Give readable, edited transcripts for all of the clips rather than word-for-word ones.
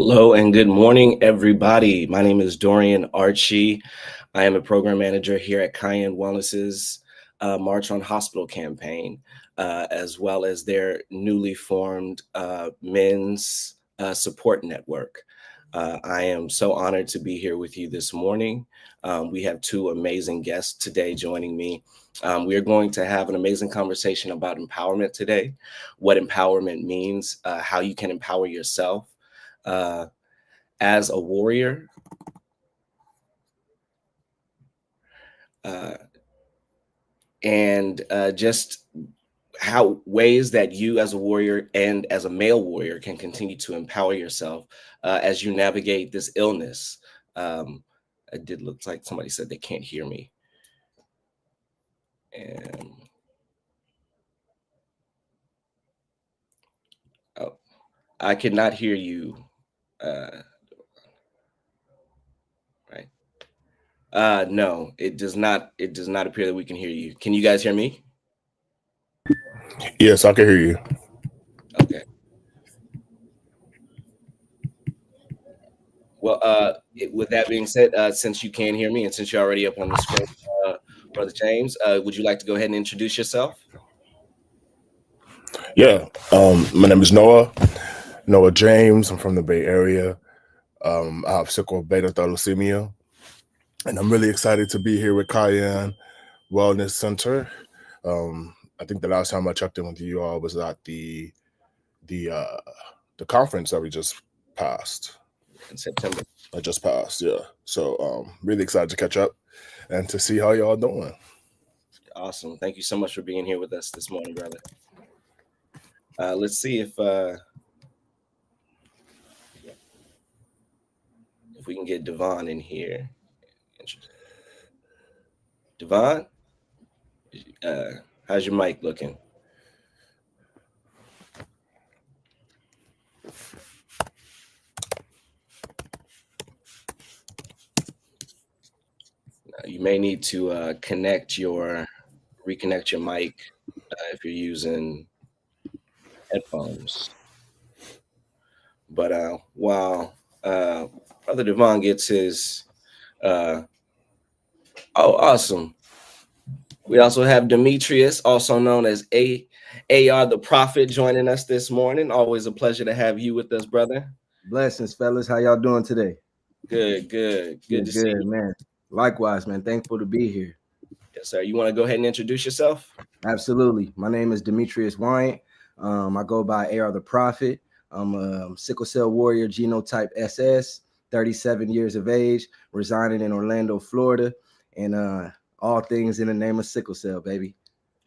Hello and good morning, everybody. My name is Dorian Archie. I am a program manager here at Cayenne Wellness's March on Hospital campaign, as well as their newly formed men's support network. I am so honored to be here with you this morning. We have two amazing guests today joining me. We are going to have an amazing conversation about empowerment today, what empowerment means, how you can empower yourself as a warrior, and just how ways that you as a warrior and as a male warrior can continue to empower yourself as you navigate this illness. It did look like somebody said they can't hear me. And oh, I cannot hear you. Right. No, it does not. It does not appear that we can hear you. Can you guys hear me? Yes, I can hear you. Okay. Well, with that being said, since you can hear me and since you're already up on the screen, Brother James, would you like to go ahead and introduce yourself? Yeah, my name is Noah James. I'm from the Bay Area. I have sickle beta thalassemia, and I'm really excited to be here with Cayenne Wellness Center. I think the last time I checked in with you all was at the conference that we just passed. In September. I just passed, yeah. So really excited to catch up and to see how y'all doing. Awesome. Thank you so much for being here with us this morning, brother. Let's see if we can get Devon in here. Devon, how's your mic looking? You may need to reconnect your mic if you're using headphones. But while Brother Devon gets his, awesome. We also have Demetrius, also known as AR the Prophet, joining us this morning. Always a pleasure to have you with us, brother. Blessings, fellas. How y'all doing today? Good to see you, man. Likewise, man. Thankful to be here. Yes, sir. You want to go ahead and introduce yourself? Absolutely. My name is Demetrius Wyant. I go by AR the Prophet. I'm a sickle cell warrior, genotype SS, 37 years of age, residing in Orlando, Florida, and all things in the name of sickle cell, baby.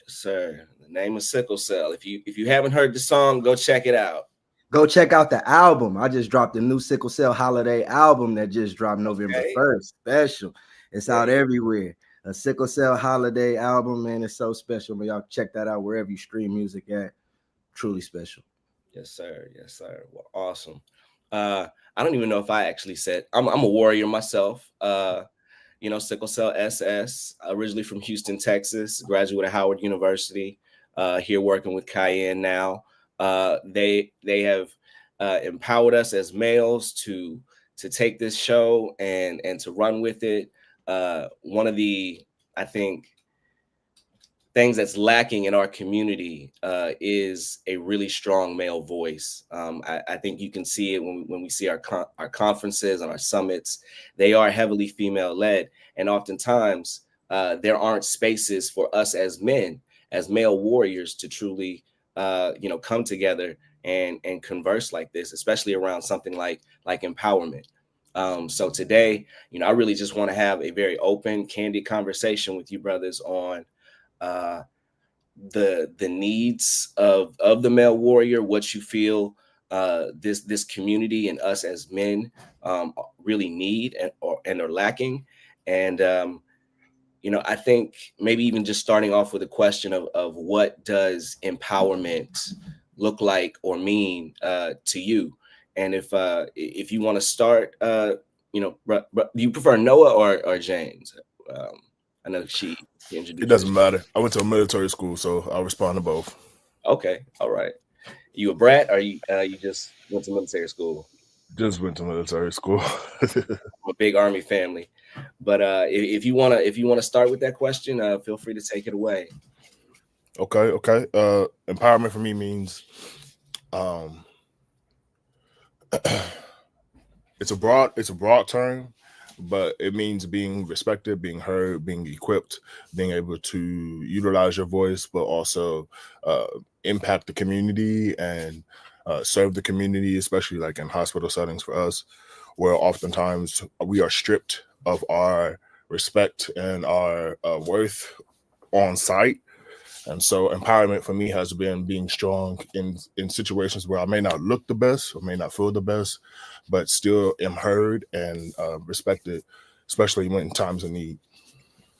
Yes, sir. The name of sickle cell. If you haven't heard the song, go check it out. Go check out the album. I just dropped a new sickle cell holiday album that just dropped November 1st. Special. It's out everywhere. A sickle cell holiday album, man. It's so special. Man, y'all check that out wherever you stream music at. Truly special. Yes, sir. Yes, sir. Well, awesome. I don't even know if I actually said I'm a warrior myself. Sickle cell SS, originally from Houston, Texas, graduate of Howard University, here working with Cayenne now. They have empowered us as males to take this show and to run with it. One of the, I think, things that's lacking in our community is a really strong male voice. I think you can see it when we see our conferences and our summits. They are heavily female led, and oftentimes there aren't spaces for us as men, as male warriors, to truly come together and converse like this, especially around something like empowerment. So today, I really just want to have a very open, candid conversation with you brothers on the needs of the male warrior, what you feel this community and us as men really need and are lacking. And I think maybe even just starting off with a question of what does empowerment look like or mean to you? And if you want to start, do you prefer Noah or James? I know she introduced. It doesn't matter. I went to a military school, so I'll respond to both. Okay, all right. You a brat, or you just went to military school? Just went to military school. I'm a big Army family. But if you wanna start with that question, feel free to take it away. Okay. Empowerment for me means um it's a broad term, but it means being respected, being heard, being equipped, being able to utilize your voice, but also uh, impact the community and serve the community, especially like in hospital settings for us, where oftentimes we are stripped of our respect and our worth on site. And so empowerment for me has been being strong in situations where I may not look the best or may not feel the best, but still am heard and respected, especially when in times of need.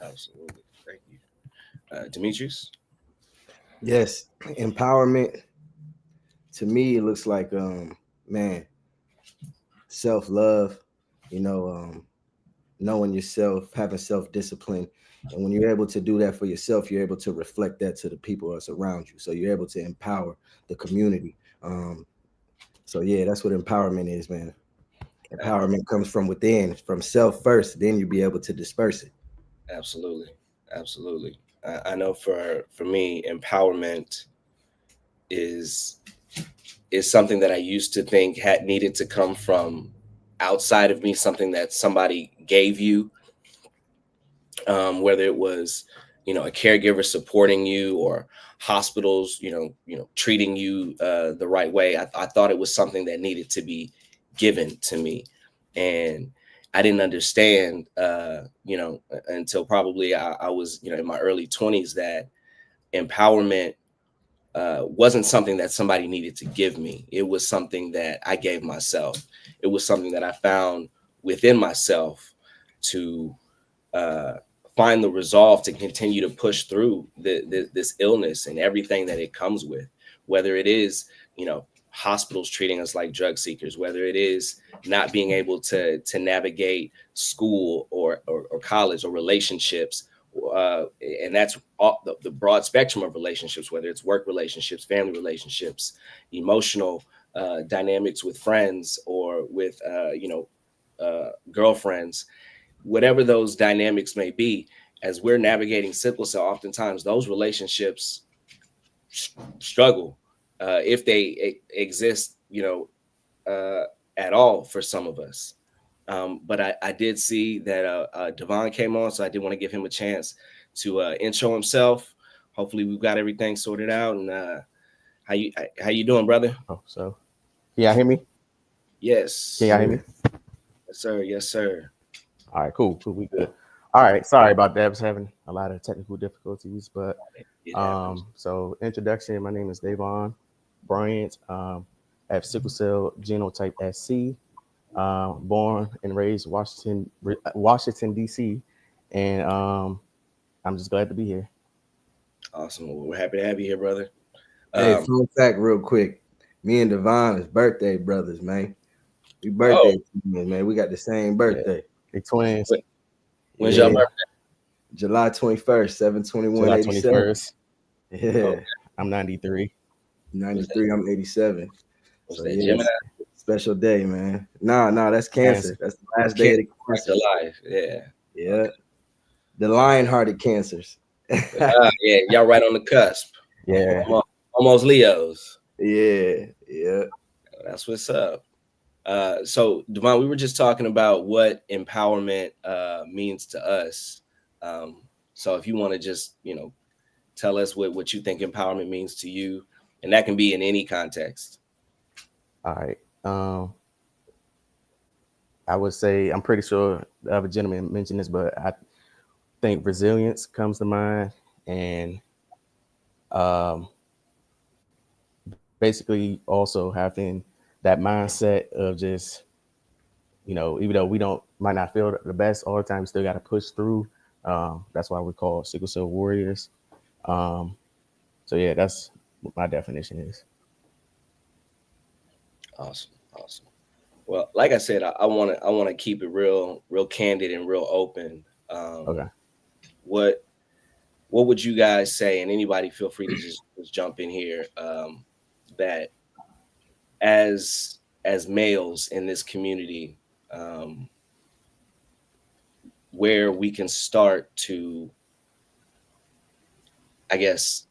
Absolutely. Thank you. Demetrius? Yes, empowerment to me it looks like man, self-love, you know, knowing yourself, having self-discipline. And when you're able to do that for yourself, you're able to reflect that to the people that's around you. So you're able to empower the community. So yeah, that's what empowerment is, man. Empowerment comes from within, from self first, then you'll be able to disperse it. Absolutely. Absolutely. I know for me, empowerment is is something that I used to think had needed to come from outside of me, something that somebody gave you, whether it was, a caregiver supporting you or hospitals, treating you the right way. I thought it was something that needed to be given to me, and I didn't understand, until probably I was, in my early 20s, that empowerment wasn't something that somebody needed to give me. It was something that I gave myself. It was something that I found within myself to uh, find the resolve to continue to push through this illness and everything that it comes with, whether it is, hospitals treating us like drug seekers, whether it is not being able to navigate school or college or relationships, and that's all the broad spectrum of relationships, whether it's work relationships, family relationships, emotional dynamics with friends or with girlfriends, whatever those dynamics may be. As we're navigating sickle cell, oftentimes those relationships struggle, if they exist, at all for some of us. But I did see that Devon came on, so I did want to give him a chance to intro himself. Hopefully, we've got everything sorted out. And how you doing, brother? Oh, so can y'all hear me? Can Yes, y'all hear me? yes, sir. Yes, sir. All right, cool, we good. All right, sorry about that. I was having a lot of technical difficulties, but It happens. so introduction. My name is Davon Bryant. I have sickle cell genotype SC. Born and raised Washington D.C., and I'm just glad to be here. Awesome. Well, we're happy to have you here, brother. Hey, Um, fun fact, real quick. Me and Devon is birthday brothers, man. We birthday twins, man. We got the same birthday. Big twins. when's your Yeah, birthday? July 21st, 721 July 87. 21st. Yeah, I'm 93. 93, I'm 87. Was So that yeah, Gemini? special day, man. Nah, that's Cancer. cancer. That's the last day of the cancer. July. Yeah. Yeah, the lion-hearted cancers. Yeah. Y'all right on the cusp. Yeah. Almost Leos. Yeah. That's what's up. So Devon, we were just talking about what empowerment means to us. So if you want to just, tell us what you think empowerment means to you, and that can be in any context. All right. I would say I'm pretty sure the other gentleman mentioned this, but I think resilience comes to mind, and um, basically also having that mindset of just, even though we don't might not feel the best all the time, we still got to push through. That's why we're called sickle cell warriors. Um, so yeah, that's what my definition is. Awesome. Awesome. Well, like I said, I want to keep it real candid and real open. Okay. What what would you guys say? And anybody feel free to just jump in here. That as as males in this community, um, where we can start to, I guess,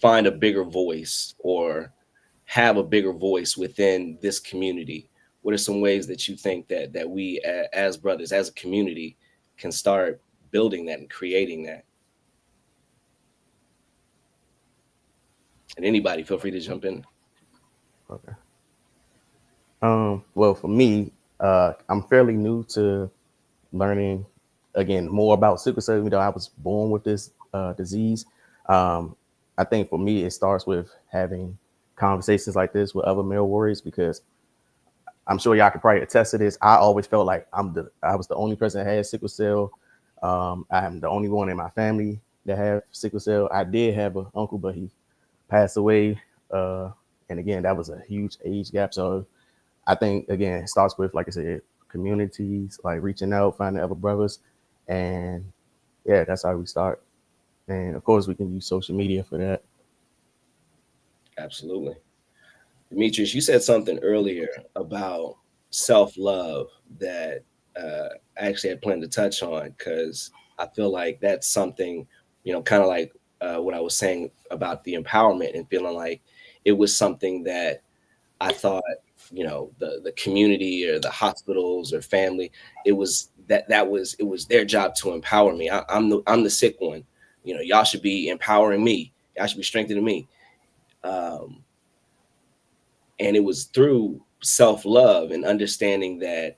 find a bigger voice or have a bigger voice within this community? What are some ways that you think that we as brothers, as a community, can start building that and creating that? And anybody, feel free to jump in. Okay. Well, for me, I'm fairly new to learning again more about sickle cell. Even though I was born with this disease, um, I think for me it starts with having conversations like this with other male warriors, because I'm sure y'all could probably attest to this. I always felt like I was the only person that had sickle cell. I'm the only one in my family that have sickle cell. I did have an uncle, but he passed away. And again, that was a huge age gap. So I think again, it starts with, like I said, communities, like reaching out, finding other brothers, and yeah, that's how we start. And of course, we can use social media for that. Absolutely. Demetrius, you said something earlier about self-love that I actually had planned to touch on, because I feel like that's something, kind of like what I was saying about the empowerment, and feeling like it was something that I thought, the community or the hospitals or family, it was their job to empower me. I'm the sick one. Y'all should be empowering me. Y'all should be strengthening me. Um, and it was through self-love and understanding that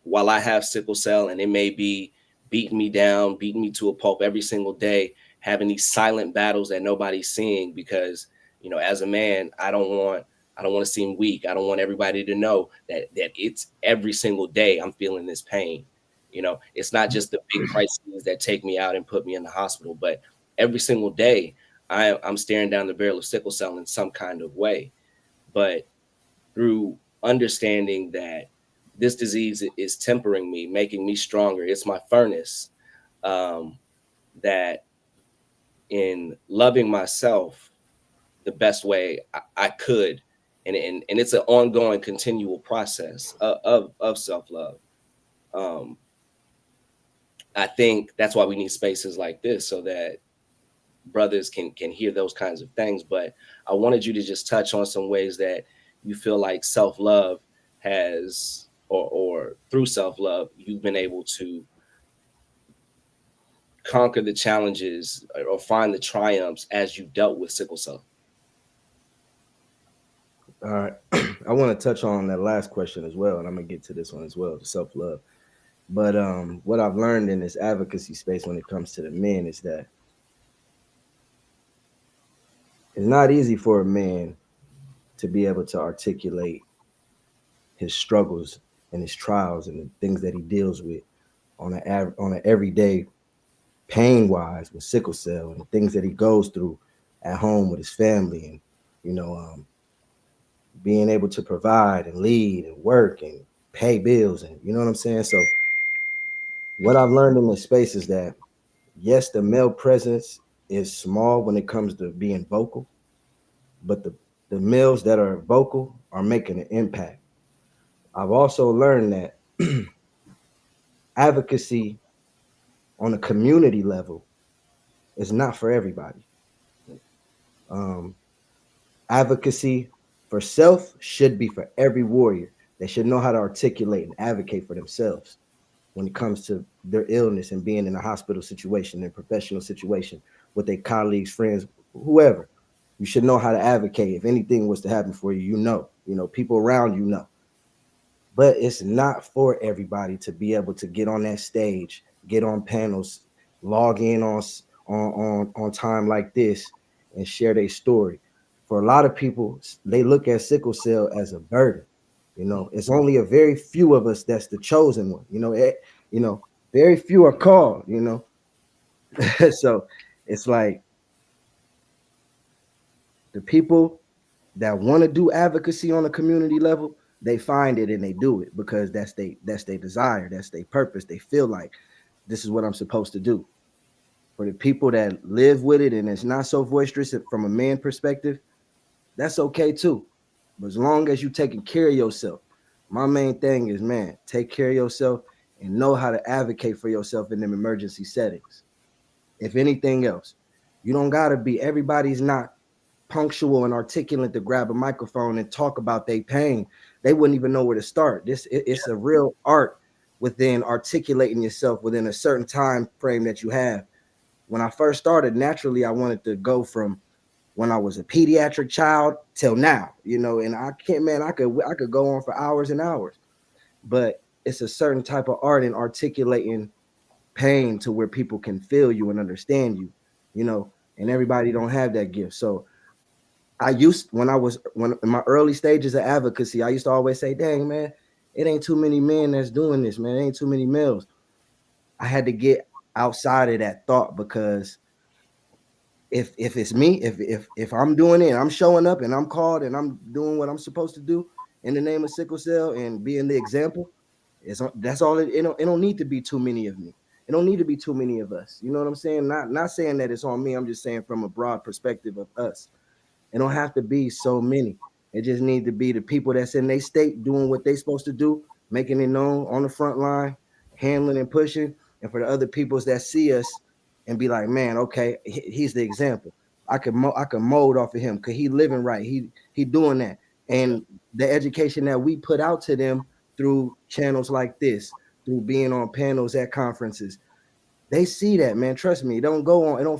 while I have sickle cell and it may be beating me down, beating me to a pulp every single day, having these silent battles that nobody's seeing, because as a man, I don't want to seem weak. I don't want everybody to know that it's every single day I'm feeling this pain. It's not just the big crises that take me out and put me in the hospital, but every single day I'm staring down the barrel of sickle cell in some kind of way. But through understanding that this disease is tempering me, making me stronger, it's my furnace, um, that in loving myself the best way I could, and it's an ongoing, continual process of self love. Um, I think that's why we need spaces like this, so that brothers can hear those kinds of things. But I wanted you to just touch on some ways that you feel like self love has, or through self love, you've been able to conquer the challenges or find the triumphs as you dealt with sickle cell. All right. I want to touch on that last question as well, and I'm gonna get to this one as well, the self-love. But what I've learned in this advocacy space when it comes to the men is that it's not easy for a man to be able to articulate his struggles and his trials and the things that he deals with on an everyday pain wise with sickle cell and the things that he goes through at home with his family, and you know being able to provide and lead and work and pay bills, and you know what I'm saying. So what I've learned in this space is that yes, the male presence is small when it comes to being vocal, but the males that are vocal are making an impact. I've also learned that advocacy on a community level is not for everybody. Um, Advocacy for self should be for every warrior. They should know how to articulate and advocate for themselves when it comes to their illness and being in a hospital situation and professional situation with their colleagues, friends, whoever. You should know how to advocate. If anything was to happen for you, people around but it's not for everybody to be able to get on that stage, get on panels, log in on time like this and share their story. For a lot of people, they look at sickle cell as a burden. It's only a very few of us that's the chosen one. Very few are called. So it's like the people that want to do advocacy on a community level, they find it and they do it because that's their desire, that's their purpose. They feel like this is what I'm supposed to do. For the people that live with it and it's not so boisterous from a man perspective, that's okay too. But as long as you taking care of yourself, my main thing is, man, take care of yourself and know how to advocate for yourself in them emergency settings. If anything else, you don't gotta be. Everybody's not punctual and articulate to grab a microphone and talk about their pain. They wouldn't even know where to start. It's a real art within articulating yourself within a certain time frame that you have. When I first started, naturally, I wanted to go from when I was a pediatric child till now, and I can't, man, I could go on for hours and hours, but it's a certain type of art in articulating pain to where people can feel you and understand you, you know, and everybody don't have that gift. So when in my early stages of advocacy, I used to always say, dang man, it ain't too many men that's doing this, man. It ain't too many males. I had to get outside of that thought because if it's me, if I'm doing it and I'm showing up and I'm called and I'm doing what I'm supposed to do in the name of sickle cell and being the example, that's all it don't need to be too many of me. It don't need to be too many of us. You know what I'm saying? Not saying that it's on me. I'm just saying from a broad perspective of us. It don't have to be so many. It just need to be the people that's in their state doing what they supposed to do, making it known on the front line, handling and pushing. And for the other peoples that see us and be like, man, okay, he's the example. I can mold off of him because he living right. He doing that. And the education that we put out to them through channels like this, through being on panels at conferences, they see that, man. Trust me. It don't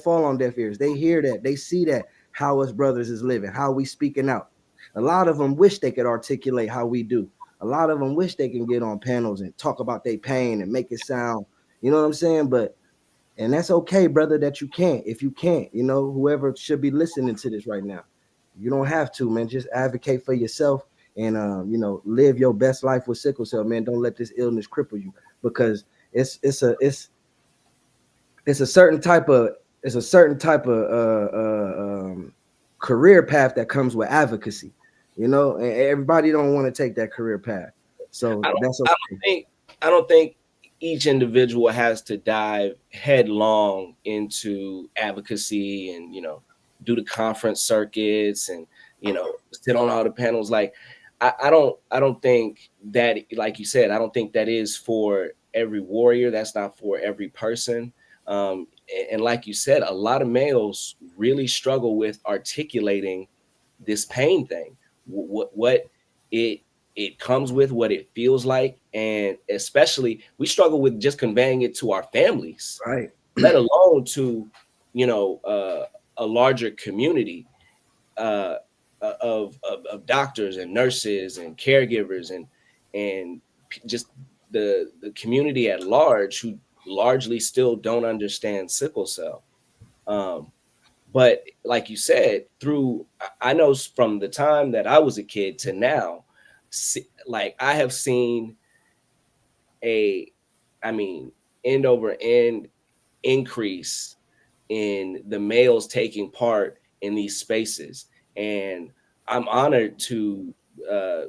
fall on deaf ears. They hear that. They see that how us brothers is living, how we speaking out. A lot of them wish they could articulate how we do. A lot of them wish they can get on panels and talk about their pain and make it sound, you know what I'm saying? And that's okay, brother, that you can't. If you can't, whoever should be listening to this right now, you don't have to, man. Just advocate for yourself and live your best life with sickle cell, man. Don't let this illness cripple you because it's a certain type of career path that comes with advocacy, and everybody don't want to take that career path. So I don't, that's I don't okay. think I don't think each individual has to dive headlong into advocacy and do the conference circuits and sit on all the panels. Like I don't think that, like you said, I don't think that is for every warrior. That's not for every person. And like you said, a lot of males really struggle with articulating this pain thing, what it it comes with, what it feels like, and especially we struggle with just conveying it to our families, Right. let alone to you know uh, a larger community uh, of doctors and nurses and caregivers and just the community at large who largely still don't understand sickle cell. Um, but like you said, I know from the time that I was a kid to now, like I have seen a, I mean, end over end increase in the males taking part in these spaces. And I'm honored to uh,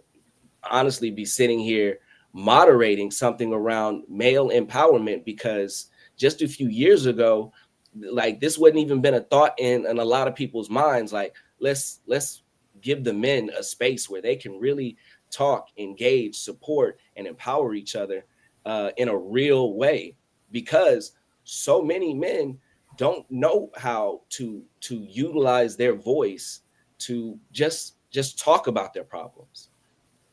honestly be sitting here moderating something around male empowerment because just a few years ago, like this wouldn't even been a thought in a lot of people's minds. Like let's give the men a space where they can really talk, engage, support, and empower each other in a real way, because so many men don't know how to utilize their voice to just talk about their problems,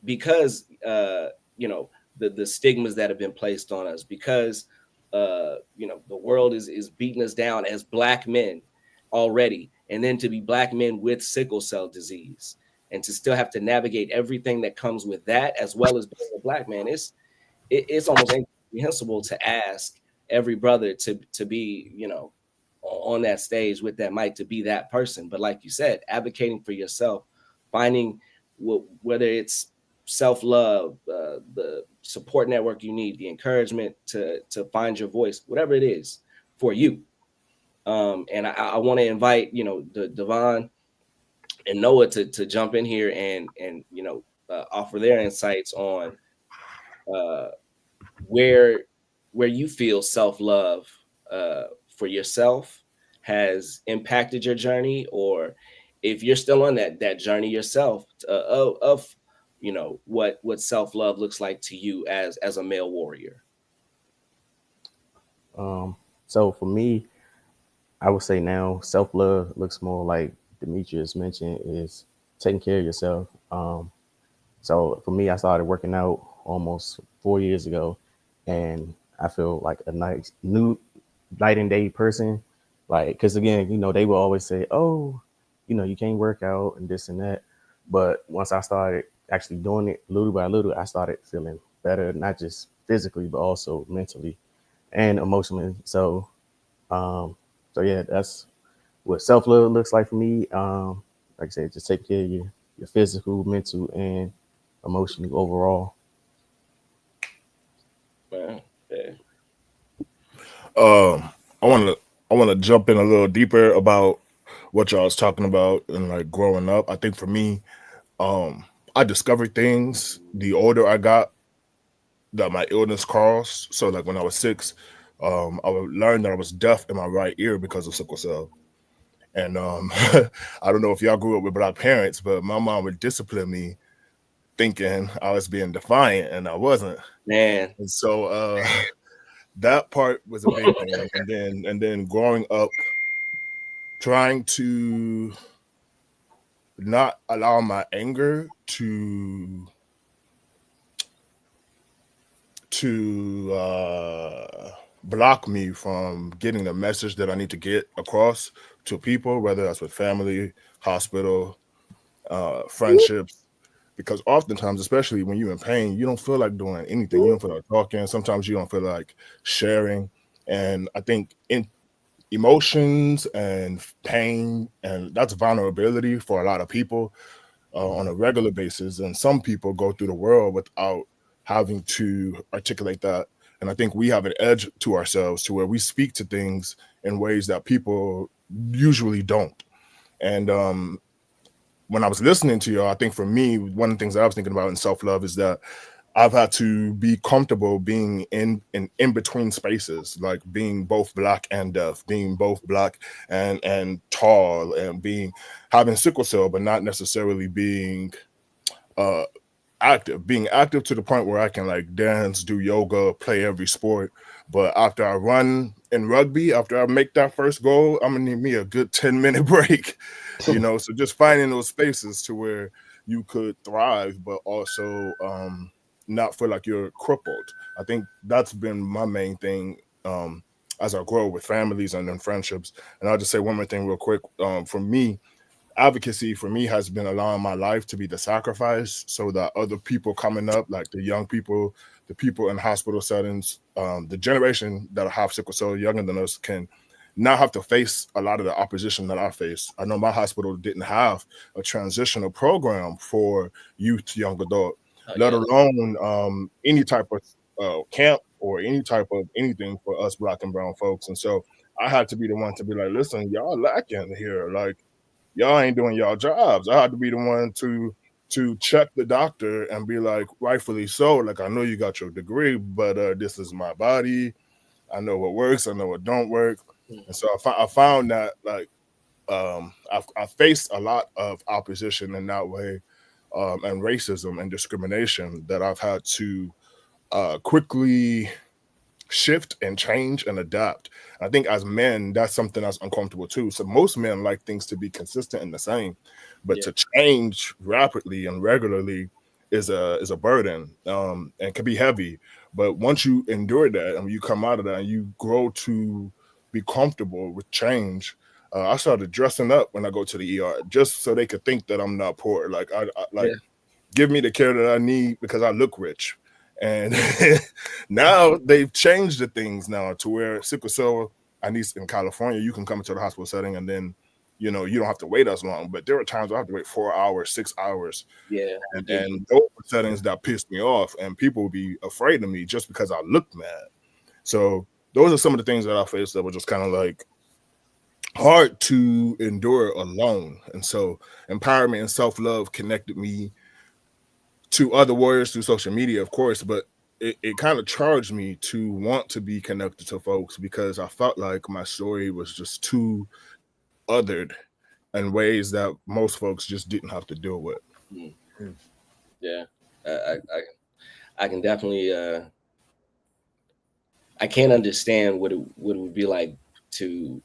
because the stigmas that have been placed on us, because the world is beating us down as black men already, and then to be black men with sickle cell disease and to still have to navigate everything that comes with that, as well as being a black man. It's almost incomprehensible to ask every brother to be on that stage with that mic, to be that person. But like you said, advocating for yourself, finding whether it's self-love, the support network you need, the encouragement to find your voice, whatever it is for you. And I want to invite the Devon and Noah to jump in here and offer their insights on uh, where where you feel self-love for yourself has impacted your journey, or if you're still on that journey yourself of what self-love looks like to you as a male warrior. So for me, I would say now self love looks more like Demetrius mentioned is taking care of yourself. So for me, I started working out almost 4 years ago, and I feel like a nice new night and day person. Like, because again, they will always say, "Oh, you can't work out and this and that." But once I started actually doing it little by little, I started feeling better, not just physically, but also mentally and emotionally. Um, so yeah, that's what self love looks like for me. Like I said, just take care of your physical, mental, and emotional overall. Man, yeah. Um, I want to jump in a little deeper about what y'all was talking about and like growing up. I think for me, um, I discovered things the older I got that my illness caused. So like when I was 6, I would learn that I was deaf in my right ear because of sickle cell. And I don't know if y'all grew up with black parents, but my mom would discipline me thinking I was being defiant, and I wasn't. Man. And so that part was a big thing. And then growing up, trying to not allow my anger to block me from getting the message that I need to get across to people, whether that's with family, hospital, friendships. Because oftentimes, especially when you're in pain, you don't feel like doing anything. You don't feel like talking. Sometimes you don't feel like sharing. And I think in emotions and pain, and that's vulnerability for a lot of people on a regular basis. And some people go through the world without having to articulate that. And I think we have an edge to ourselves to where we speak to things in ways that people usually don't. And when I was listening to y'all, I think for me, one of the things that I was thinking about in self love is that I've had to be comfortable being in between spaces, like being both black and deaf, being both black and tall, and being having sickle cell, but not necessarily being uh active, being active to the point where I can like dance, do yoga, play every sport. But after I run in rugby, after I make that first goal, I'm gonna need me a good 10-minute break. So just finding those spaces to where you could thrive, but also not feel like you're crippled. I think that's been my main thing as I grow with families and then friendships. And I'll just say one more thing real quick. For me, advocacy for me has been allowing my life to be the sacrifice so that other people coming up, like the young people, the people in hospital settings, the generation that have sickle cell younger than us can not have to face a lot of the opposition that I face. I know my hospital didn't have a transitional program for youth to young adult, Oh, let yeah. alone any type of camp or any type of anything for us black and brown folks. And so I had to be the one to be like, listen, y'all lacking here. Like, y'all ain't doing y'all jobs. I had to be the one to check the doctor and be like, rightfully so. Like, I know you got your degree, but this is my body. I know what works. I know what don't work. And so I found that like I faced a lot of opposition in that way, and racism and discrimination that I've had to quickly shift and change and adapt. I think as men, that's something that's uncomfortable too. So most men like things to be consistent and the same, but Yeah. to change rapidly and regularly is a burden, and can be heavy. But once you endure that and you come out of that and you grow to be comfortable with change, I started dressing up when I go to the ER just so they could think that I'm not poor. Like I like Yeah. give me the care that I need because I look rich. And now they've changed the things now to where sickle cell, at least in California, you can come into the hospital setting and then, you don't have to wait as long. But there are times I have to wait 4 hours, 6 hours. Yeah. And those were settings that pissed me off. And people would be afraid of me just because I looked mad. So those are some of the things that I faced that were just kind of like hard to endure alone. And so empowerment and self-love connected me to other warriors through social media, of course, but it kind of charged me to want to be connected to folks because I felt like my story was just too othered. in ways that most folks just didn't have to deal with. Mm. Mm. Yeah, I can definitely I can't understand what it would be like to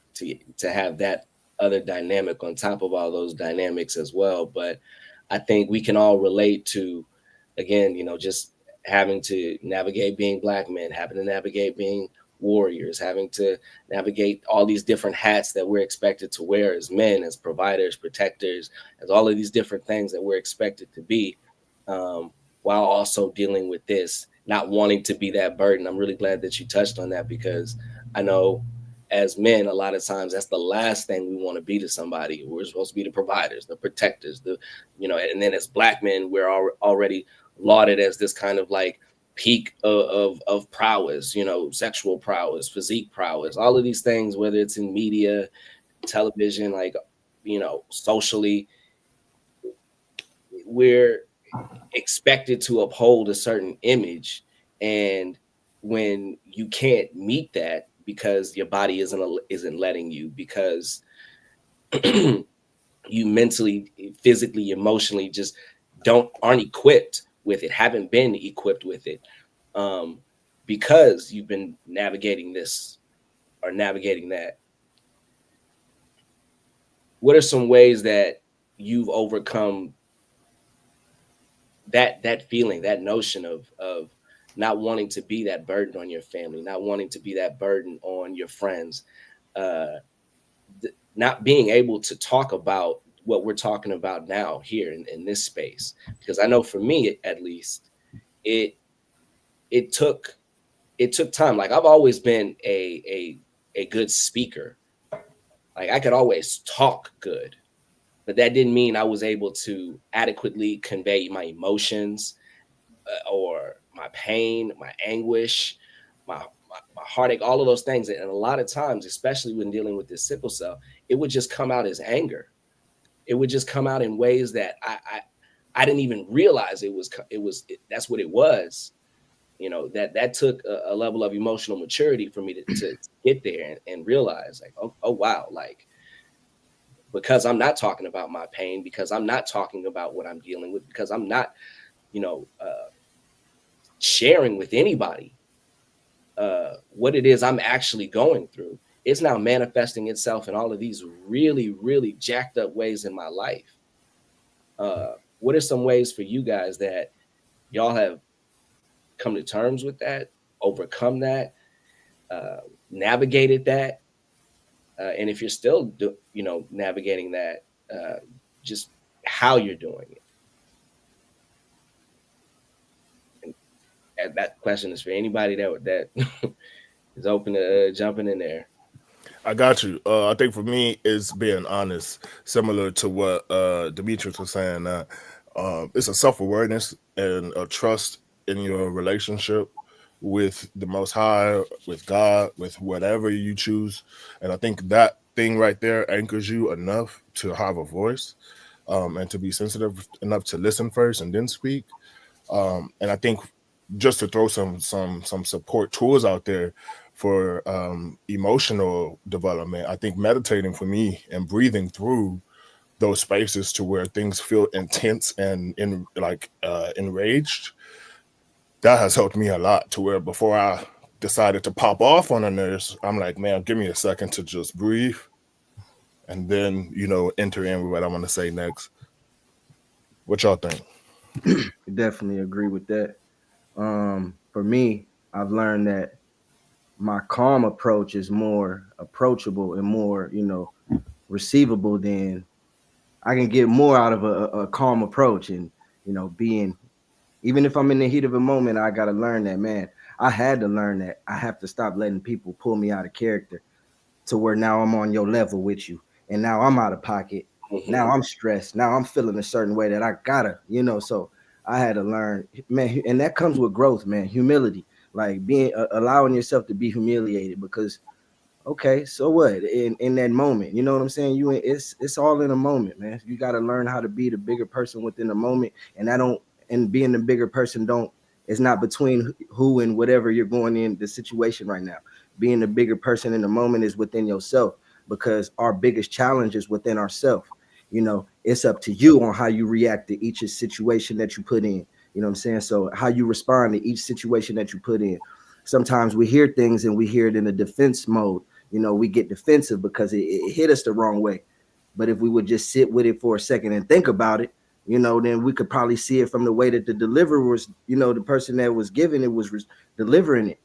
have that other dynamic on top of all those dynamics as well. But I think we can all relate to, again, just having to navigate being Black men, having to navigate being warriors, having to navigate all these different hats that we're expected to wear as men, as providers, protectors, as all of these different things that we're expected to be. Um, while also dealing with this, not wanting to be that burden. I'm really glad that you touched on that, because I know as men, a lot of times that's the last thing we want to be to somebody. We're supposed to be the providers, the protectors, and then as Black men, we're already lauded as this kind of like peak of prowess, sexual prowess, physique prowess, all of these things, whether it's in media, television, like, socially, we're expected to uphold a certain image. And when you can't meet that because your body isn't letting you, because you mentally, physically, emotionally just aren't equipped with it, haven't been equipped with it, um, because you've been navigating this or navigating that. What are some ways that you've overcome that feeling, that notion of not wanting to be that burden on your family, not wanting to be that burden on your friends, uh, not being able to talk about what we're talking about now here in this space? Because I know for me, at least, it it took it took time. Like, I've always been a good speaker. Like, I could always talk good, but that didn't mean I was able to adequately convey my emotions, or my pain, my anguish, my heartache, all of those things. And a lot of times, especially when dealing with this sickle cell, it would just come out as anger. It would just come out in ways that I didn't even realize that's what it was. That took a level of emotional maturity for me to get there and realize, like, oh wow, like, because I'm not talking about my pain, because I'm not talking about what I'm dealing with, because I'm not, sharing with anybody what it is I'm actually going through. It's now manifesting itself in all of these really, really jacked up ways in my life. What are some ways for you guys that y'all have come to terms with that, overcome that, uh, navigated that, and if you're still, navigating that, just how you're doing it? And that question is for anybody that is open to jumping in there. I got you. I think for me, it's being honest, similar to what Demetrius was saying. That it's a self awareness and a trust in your relationship with the Most High, with God, with whatever you choose. And I think that thing right there anchors you enough to have a voice, and to be sensitive enough to listen first and then speak. And I think just to throw some support tools out there for emotional development, I think meditating for me and breathing through those spaces to where things feel intense and enraged, that has helped me a lot. To where before I decided to pop off on a nurse, I'm like, man, give me a second to just breathe and then enter in with what I want to say next. What y'all think? Definitely agree with that. For me, I've learned that my calm approach is more approachable and more, receivable than I can get more out of a calm approach. And, being, even if I'm in the heat of a moment, I got to learn that, man. I had to learn that I have to stop letting people pull me out of character to where now I'm on your level with you. And now I'm out of pocket. Now Mhm. I'm stressed. Now I'm feeling a certain way that I gotta, so I had to learn, man. And that comes with growth, man. Humility, like being allowing yourself to be humiliated, because okay, so what? In that moment, you know what I'm saying? It's all in a moment, man. You got to learn how to be the bigger person within the moment, and I don't. And being the bigger person don't. It's not between who and whatever you're going in the situation right now. Being the bigger person in the moment is within yourself, because our biggest challenge is within ourselves. It's up to you on how you react to each situation that you put in. You know what I'm saying? So how you respond to each situation that you put in. Sometimes we hear things and we hear it in a defense mode. We get defensive because it hit us the wrong way. But if we would just sit with it for a second and think about it, then we could probably see it from the way that the deliverer was, the person that was giving it was delivering it.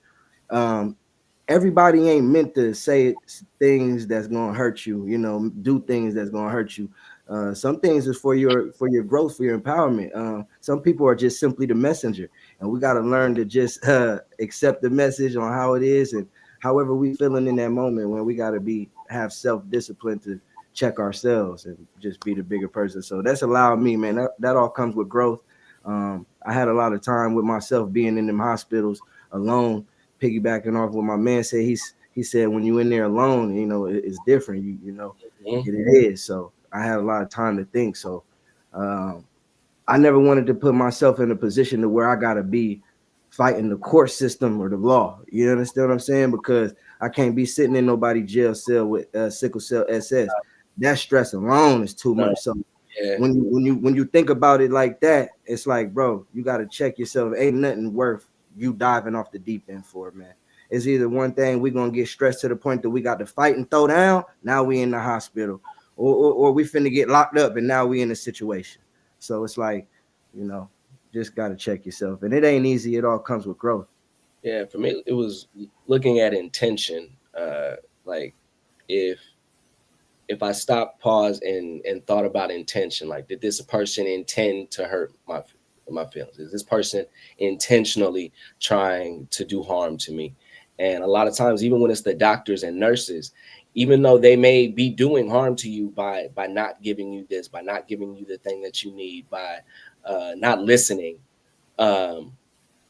Um, Everybody ain't meant to say things that's gonna hurt you, do things that's gonna hurt you. Some things is for your growth, for your empowerment. Some people are just simply the messenger, and we got to learn to just accept the message on how it is and however we feeling in that moment, when we got to be have self-discipline to check ourselves and just be the bigger person. So that's allowed me, man. That all comes with growth. I had a lot of time with myself being in them hospitals alone, piggybacking off what my man said. He said when you in there alone, it's different. Mhm. It is. So I had a lot of time to think. So um, I never wanted to put myself in a position to where I gotta be fighting the court system or the law. You understand what I'm saying? Because I can't be sitting in nobody jail cell with sickle cell SS. That stress alone is too No, much. So yeah, when you think about it like that, it's like, bro, you got to check yourself. Ain't nothing worth you diving off the deep end for, man. It's either one thing, we're gonna get stressed to the point that we got to fight and throw down. Now we in the hospital, or we finna get locked up, and now we in a situation. So it's like, you know, just got to check yourself, and it ain't easy. It all comes with growth. yeah. For me, it was looking at intention. Like if I stopped, paused, and thought about intention, like did this person intend to hurt my feelings? Is this person intentionally trying to do harm to me? And a lot of times, even when it's the doctors and nurses, even though they may be doing harm to you by not giving you this, by not giving you the thing that you need, by not listening, um,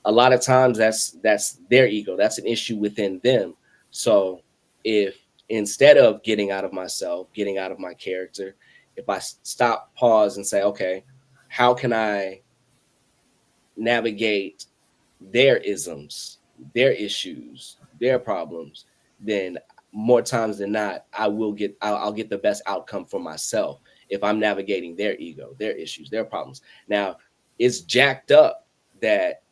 a lot of times that's their ego. That's an issue within them. So if instead of getting out of myself, getting out of my character, if I stop, pause, and say, okay, how can I navigate their isms, their issues, their problems, then more times than not, I'll get the best outcome for myself if I'm navigating their ego, their issues, their problems. Now, it's jacked up that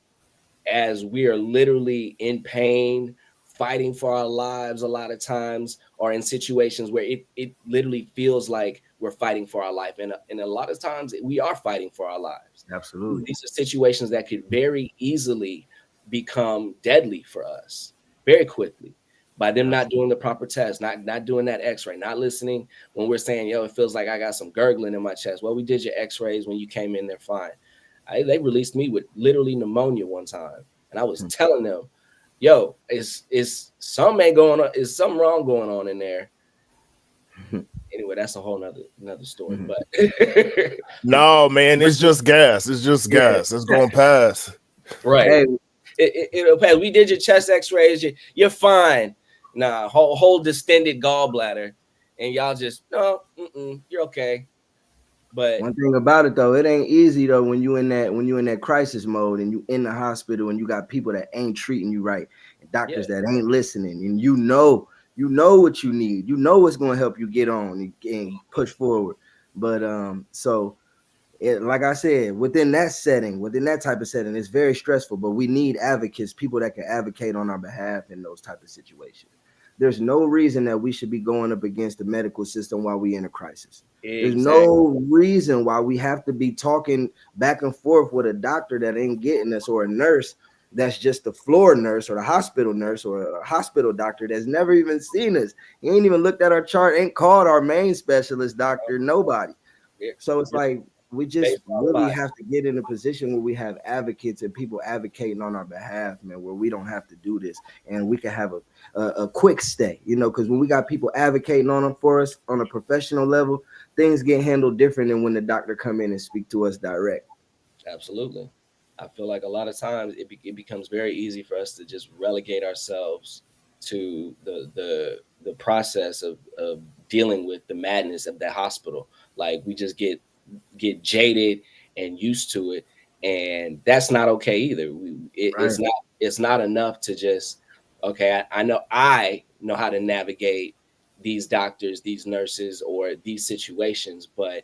as we are literally in pain, fighting for our lives a lot of times, or in situations where it literally feels like we're fighting for our life. And a lot of times we are fighting for our lives. Absolutely. These are situations that could very easily become deadly for us very quickly by them not doing the proper test, not doing that x-ray, not listening when we're saying, yo, it feels like I got some gurgling in my chest. Well, we did your x-rays when you came in there fine. They released me with literally pneumonia one time, and I was telling them, "Yo, is something going on? Is something wrong going on in there?" Anyway, that's a whole another story. But No, man, it's just gas. It's just yeah, gas. It's going past. right. Hey, It'll pass. We did your chest X-rays. You're fine. Nah, whole distended gallbladder, and y'all just no, you're okay. But one thing about it though, it ain't easy though when you in that crisis mode and you in the hospital and you got people that ain't treating you right, and yeah, doctors that ain't listening, and you know what you need, what's going to help you get on and push forward. But so like I said, within that type of setting, it's very stressful. But we need advocates, people that can advocate on our behalf in those type of situations. There's no reason that we should be going up against the medical system while we in a crisis. There's exactly. no reason why we have to be talking back and forth with a doctor that ain't getting us, or a nurse that's just the floor nurse, or the hospital nurse, or a hospital doctor that's never even seen us. He ain't even looked at our chart, ain't called our main specialist doctor, nobody. We're, So it's we're like we just based off really by have to get in a position where we have advocates and people advocating on our behalf, man, where we don't have to do this, and we can have a quick stay, because when we got people advocating on them for us on a professional level, things get handled different than when the doctor come in and speak to us direct. absolutely. I feel like a lot of times it becomes very easy for us to just relegate ourselves to the process of dealing with the madness of that hospital. Like we just get jaded and used to it, and that's not okay either. Right. It's not enough to just okay. I know how to navigate these doctors, these nurses, or these situations, but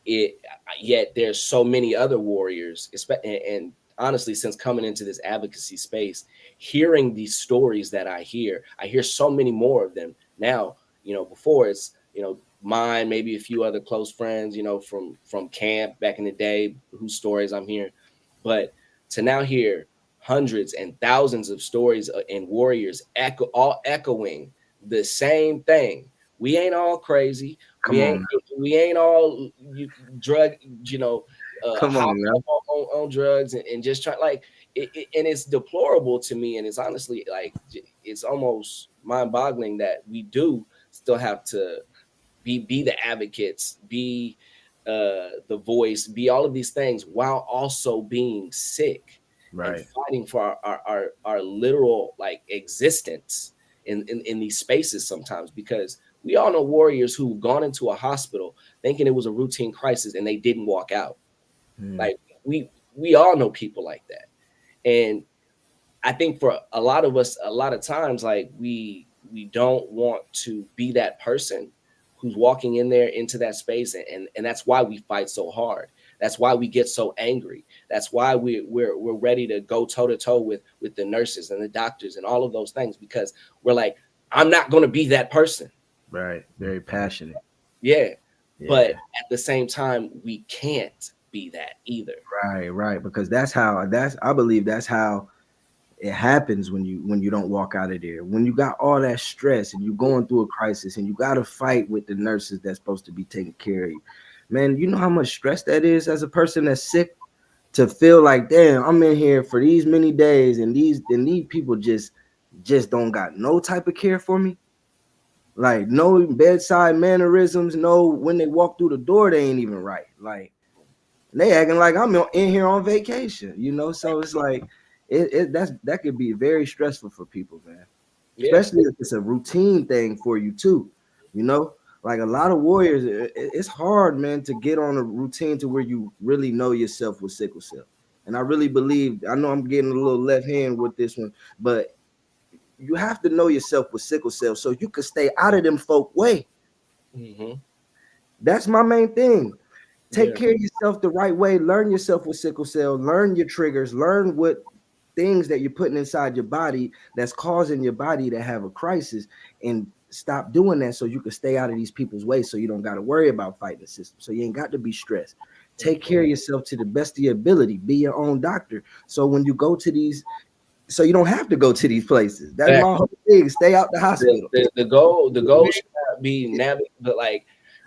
it yet there's so many other warriors, and honestly, since coming into this advocacy space, hearing these stories that I hear so many more of them now. Before it's mine, maybe a few other close friends, from camp back in the day, whose stories I'm hearing, but to now hear hundreds and thousands of stories and warriors all echoing the same thing. We ain't all crazy. Come We ain't on, we ain't all drug, come high on, man. on drugs and just try like and it's deplorable to me, and it's honestly like it's almost mind-boggling that we do still have to be the advocates, be the voice, be all of these things while also being sick and Right. fighting for our literal like existence in these spaces sometimes, because we all know warriors who've gone into a hospital thinking it was a routine crisis and they didn't walk out. Mm, Like we all know people like that. And I think for a lot of us, a lot of times, like we don't want to be that person who's walking in there into that space, and that's why we fight so hard. That's why we get so angry. That's why we're ready to go toe to toe with the nurses and the doctors and all of those things, because we're like, I'm not going to be that person. right. Very passionate. Yeah, but Yeah. at the same time, we can't be that either. Right, right. Because that's I believe that's how it happens when you don't walk out of there. When you got all that stress and you're going through a crisis and you got to fight with the nurses that's supposed to be taking care of you. Man, you know how much stress that is as a person that's sick, to feel like, damn, I'm in here for these many days and these people just don't got no type of care for me. Like no bedside mannerisms, no, when they walk through the door, they ain't even right. Like they acting like I'm in here on vacation, you know. So it's like that could be very stressful for people, man. Yeah. Especially if it's a routine thing for you too, you know. Like a lot of warriors, it's hard, man, to get on a routine to where you really know yourself with sickle cell. And I really believe, I know I'm getting a little left hand with this one, but you have to know yourself with sickle cell so you can stay out of them folk way. Hmm. That's my main thing. Take Yeah. care of yourself the right way. Learn yourself with sickle cell. Learn your triggers. Learn what things that you're putting inside your body that's causing your body to have a crisis, and stop doing that so you can stay out of these people's way, so you don't got to worry about fighting the system. So you ain't got to be stressed. Take Hmm. care of yourself to the best of your ability. Be your own doctor. So when you go to these, so you don't have to go to these places. That's my whole thing. Stay out the hospital. The goal should not be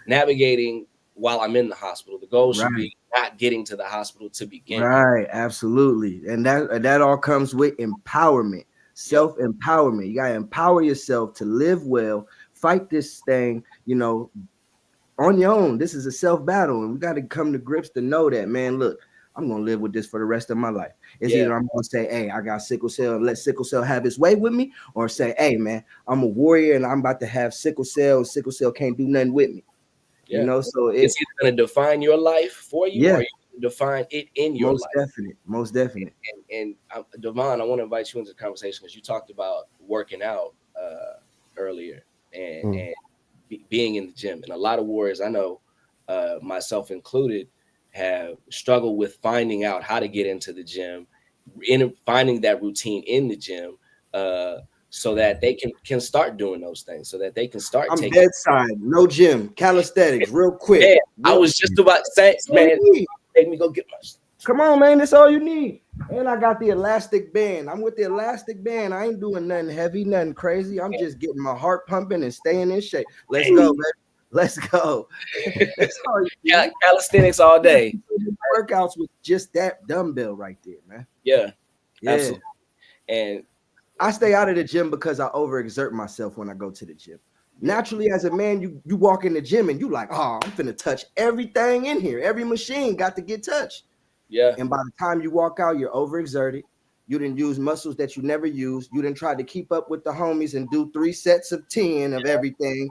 navigating while I'm in the hospital. The goal should Right. be not getting to the hospital to begin with. Right, absolutely. And that all comes with empowerment, Yep. self-empowerment. You got to empower yourself to live well, fight this thing, on your own. This is a self-battle, and we got to come to grips to know that, man, look, I'm going to live with this for the rest of my life. It's Yeah. either I'm going to say, hey, I got sickle cell and let sickle cell have its way with me, or say, hey, man, I'm a warrior and I'm about to have sickle cell can't do nothing with me. Yeah. So It's either going to define your life for you, or yeah, you can define it in your life. most definite. And Devon, I want to invite you into the conversation because you talked about working out earlier and being in the gym. And a lot of warriors I know, myself included, have struggled with finding out how to get into the gym, in finding that routine in the gym, uh, so that they can start doing those things, so that they can start I'm taking. bedside, no gym, calisthenics, real Man, quick. I was just about to say, That's all man, you need. make me go get my. Come on, man. That's all you need. And I got the elastic band. I'm with the elastic band. I ain't doing nothing heavy, nothing crazy. I'm just getting my heart pumping and staying in shape. Let's go, man. Let's go. That's all you need. Calisthenics all day. Workouts with just that dumbbell right there, man. Yeah, Yeah. absolutely. And I stay out of the gym because I overexert myself when I go to the gym. yeah, Naturally, as a man, you walk in the gym and you like, oh, I'm finna touch everything in here. Every machine got to get touched. yeah, And by the time you walk out, you're overexerted. You didn't use muscles that you never used. You didn't try to keep up with the homies and do 3 sets of 10 of everything.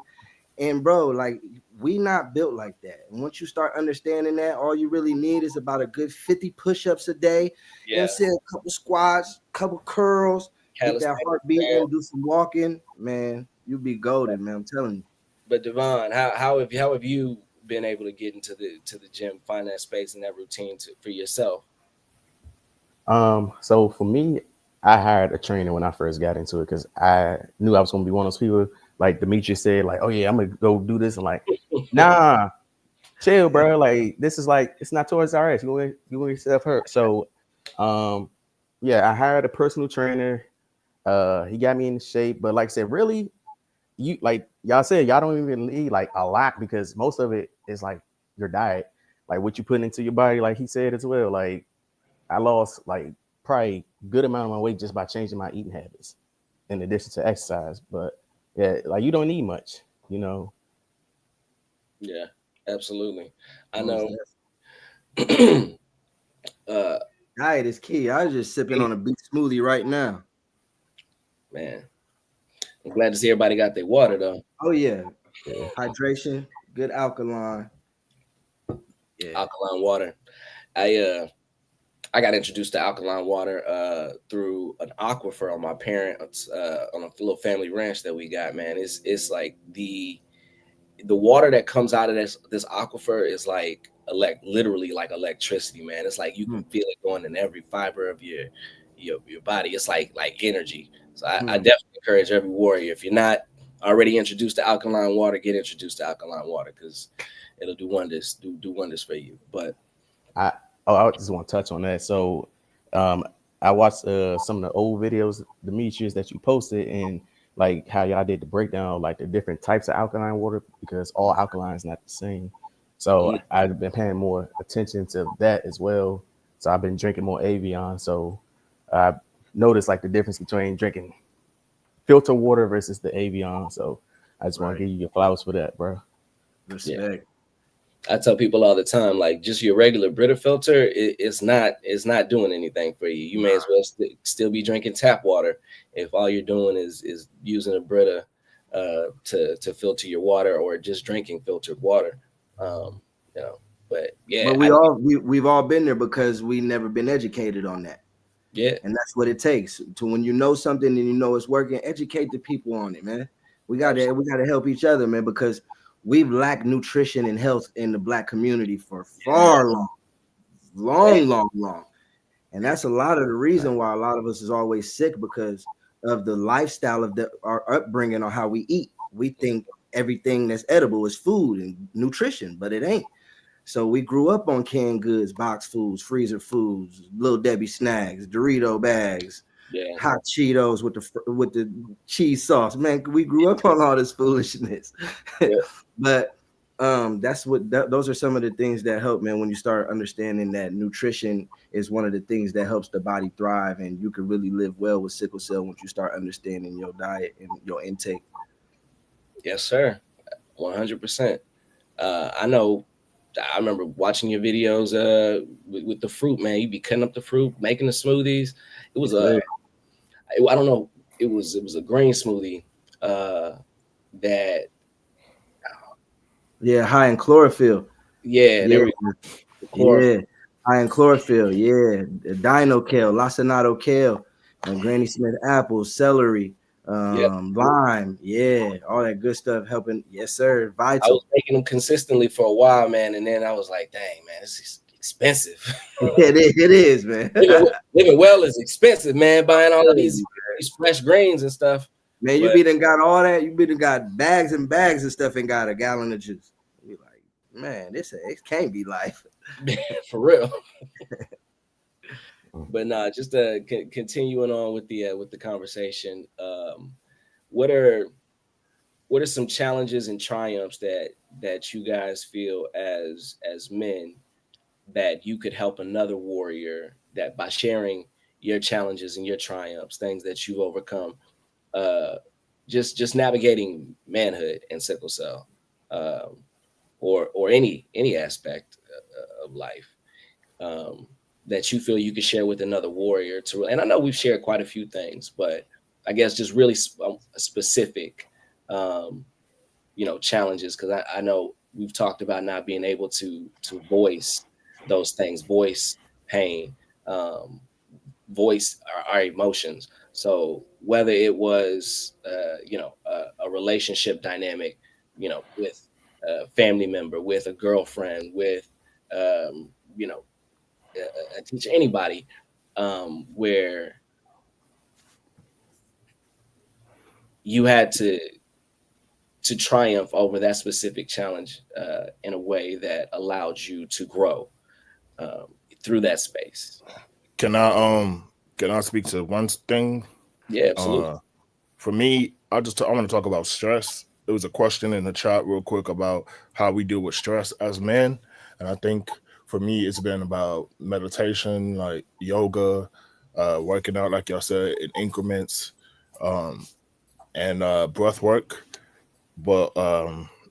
And bro, like we not built like that. And once you start understanding that, all you really need is about a good 50 push-ups a day. You know what I'm yeah. saying? A couple squats, couple curls, get that Calisthenics, heart man. beating, do some walking. Man, you be golden, man. I'm telling you. But Devon, how have you been able to get into the gym, find that space and that routine for yourself? So for me, I hired a trainer when I first got into it because I knew I was gonna be one of those people, like Demetrius said, like, oh yeah, I'm gonna go do this. And like, nah, chill, bro. Like this is like it's not towards RS. You gonna get yourself hurt. So um yeah, I hired a personal trainer. He got me in shape, but like I said, really, you like y'all said, y'all don't even need like a lot because most of it is like your diet, like what you put into your body, like he said as well. Like I lost like probably good amount of my weight just by changing my eating habits in addition to exercise. But yeah, like you don't need much, you know. Yeah, absolutely. I Most know. definitely. uh, Diet is key. I was just sipping on a beet smoothie right now. man, I'm glad to see everybody got their water though. Oh yeah, Yeah. hydration, good alkaline. Yeah. Alkaline water. I got introduced to alkaline water through an aquifer on my parents on a little family ranch that we got. Man, it's like the water that comes out of this aquifer is like literally like electricity, man. It's like you can Hmm. feel it going in every fiber of your body. It's like energy. So I Hmm. definitely encourage every warrior, if you're not already introduced to alkaline water, get introduced to alkaline water because it'll do wonders for you. But I I just want to touch on that. So um I watched some of the old videos, Demetrius, that you posted, and like how y'all did the breakdown, like the different types of alkaline water because all alkaline is not the same. So mm, I've been paying more attention to that as well. So I've been drinking more Avion. So I noticed like the difference between drinking filter water versus the Avion. So I just want Right. to give you your flowers for that, bro. yeah. Respect. I tell people all the time, like just your regular Brita filter, it's not doing anything for you. You may as well still be drinking tap water if all you're doing is using a Brita to filter your water or just drinking filtered water. Um, you know, but yeah, But we've all been there because we never been educated on that. yeah, And that's what it takes to when you know something and you know it's working, educate the people on it, man. absolutely, We gotta help each other, man, because we've lacked nutrition and health in the black community for yeah, far long, man, long. And that's a lot of the reason why a lot of us is always sick because of the lifestyle of our upbringing or how we eat. We think everything that's edible is food and nutrition, but it ain't. So we grew up on canned goods, box foods, freezer foods, Little Debbie snacks, Dorito bags, yeah, hot Cheetos with the cheese sauce. Man, we grew up on all this foolishness. yeah. But those are some of the things that help, man, when you start understanding that nutrition is one of the things that helps the body thrive, and you can really live well with sickle cell once you start understanding your diet and your intake. Yes, sir, 100%. I know. I remember watching your videos with the fruit, man. You be cutting up the fruit, making the smoothies. It was Yes, sir. I don't know. It was a green smoothie uh, that Yeah, high in chlorophyll. yeah, Yeah, there we go. yeah. Chlorophyll. High in chlorophyll. Yeah. Dino kale, lacinato kale, and Granny Smith apples, celery, Yeah, lime. Yeah. All that good stuff helping. Yes, sir. I was Vital. making them consistently for a while, man, and then I was like, dang, man, this is expensive. It is, man. Living well is expensive, man. Buying all of these fresh grains and stuff, Man, you but be done got all that. You be done got bags and bags of stuff and got a gallon of juice. You like, man, it can't be life. for real. But nah, just continuing on with the conversation. What are what are some challenges and triumphs that you guys feel as men that you could help another warrior that by sharing your challenges and your triumphs, things that you've overcome, uh, just navigating manhood and sickle cell, um, or any aspect of life, um, that you feel you could share with another warrior to. And I know we've shared quite a few things, but I guess just really specific, um, challenges, because I know we've talked about not being able to voice those things, voice pain, um, voice our emotions. So whether it was a relationship dynamic, with a family member, with a girlfriend, with you know, a teacher, anybody, where you had to triumph over that specific challenge in a way that allowed you to grow um, through that space. Can I speak to one thing? Yeah, absolutely. Uh, for me, I want to talk about stress. There was a question in the chat real quick about how we deal with stress as men, and I think for me it's been about meditation, like yoga, working out, like y'all said, in increments, um, and breath work, but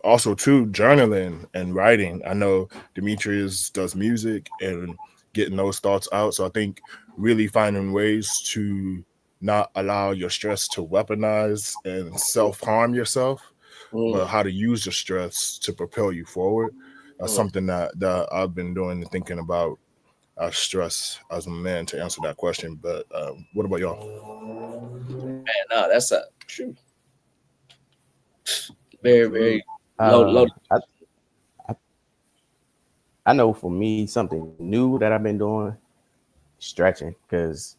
also too journaling and writing. I know Demetrius does music and getting those thoughts out. So I think really finding ways to not allow your stress to weaponize and self harm yourself, but Mm, how to use your stress to propel you forward. That's mm. something that I've been doing and thinking about stress as a man to answer that question. But what about y'all? Man, no, that's a phew, very, Absolutely. very low. I, I I know for me something new that I've been doing, stretching, because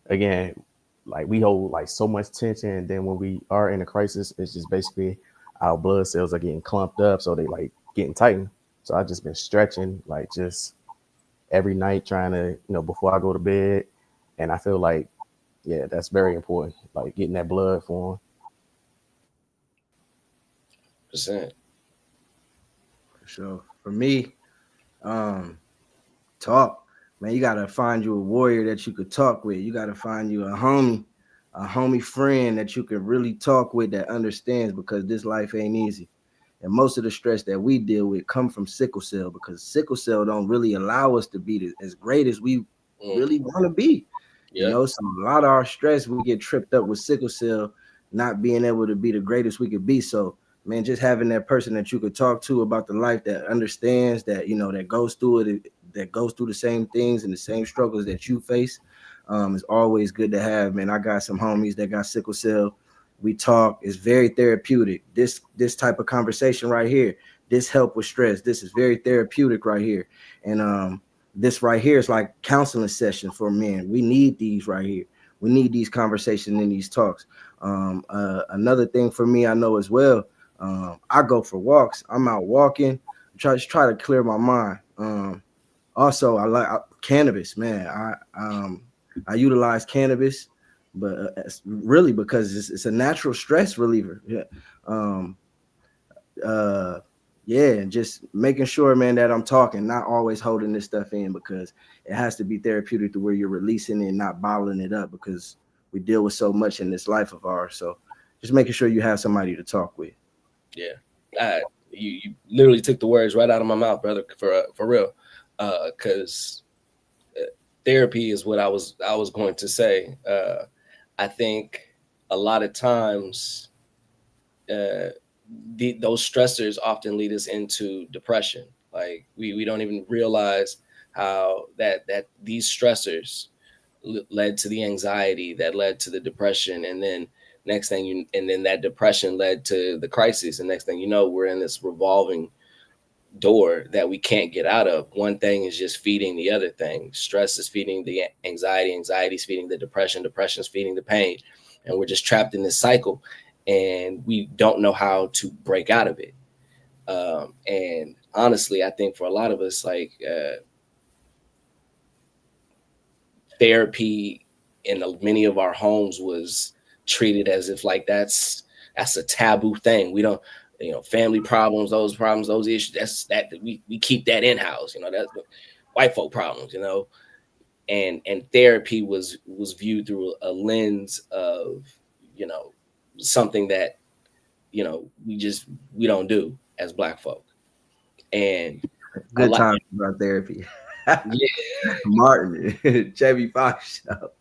again, like we hold like so much tension, and then when we are in a crisis, it's just basically our blood cells are getting clumped up, so they like getting tightened. So I just been stretching like just every night, trying to before I go to bed, and I feel like yeah, that's very important, like getting that blood flowing. Percent. For sure. For me, um, talk. Man, you gotta find you a warrior that you could talk with. You gotta find you a homie friend that you can really talk with that understands because this life ain't easy. And most of the stress that we deal with come from sickle cell because sickle cell don't really allow us to be as great as we Mm, really want to be. You yeah, know, so a lot of our stress we get tripped up with sickle cell not being able to be the greatest we could be. So man, just having that person that you could talk to about the life that understands that that goes through it, that goes through the same things and the same struggles that you face, is always good to have. Man, I got some homies that got sickle cell. We talk. It's very therapeutic. This type of conversation right here, this help with stress. This is very therapeutic right here. And this right here is like counseling session for men. We need these right here. We need these conversations and these talks. Another thing for me, I know as well. I go for walks. I'm out walking, try to clear my mind. Also, cannabis, man. I utilize cannabis, but it's really because it's a natural stress reliever. Yeah. Um, uh, yeah, and just making sure, man, that I'm talking, not always holding this stuff in because it has to be therapeutic to where you're releasing it and not bottling it up because we deal with so much in this life of ours. So just making sure you have somebody to talk with. yeah. You literally took the words right out of my mouth, brother, for real. Because therapy is what I was going to say. I think a lot of times uh, those stressors often lead us into depression. Like we don't even realize how that these stressors led to the anxiety that led to the depression, and then and then that depression led to the crisis, and next thing you know, we're in this revolving door that we can't get out of. One thing is just feeding the other thing. Stress is feeding the anxiety is feeding the depression is feeding the pain, and we're just trapped in this cycle, and we don't know how to break out of it. And honestly, I think for a lot of us, like therapy in many of our homes was treated as if like that's a taboo thing. We don't, family problems, those issues. We keep that in house. That's white folk problems. And therapy was viewed through a lens of you know something that we don't do as Black folk. And a Good lot, times about therapy. yeah, Martin, Chevy Fox show.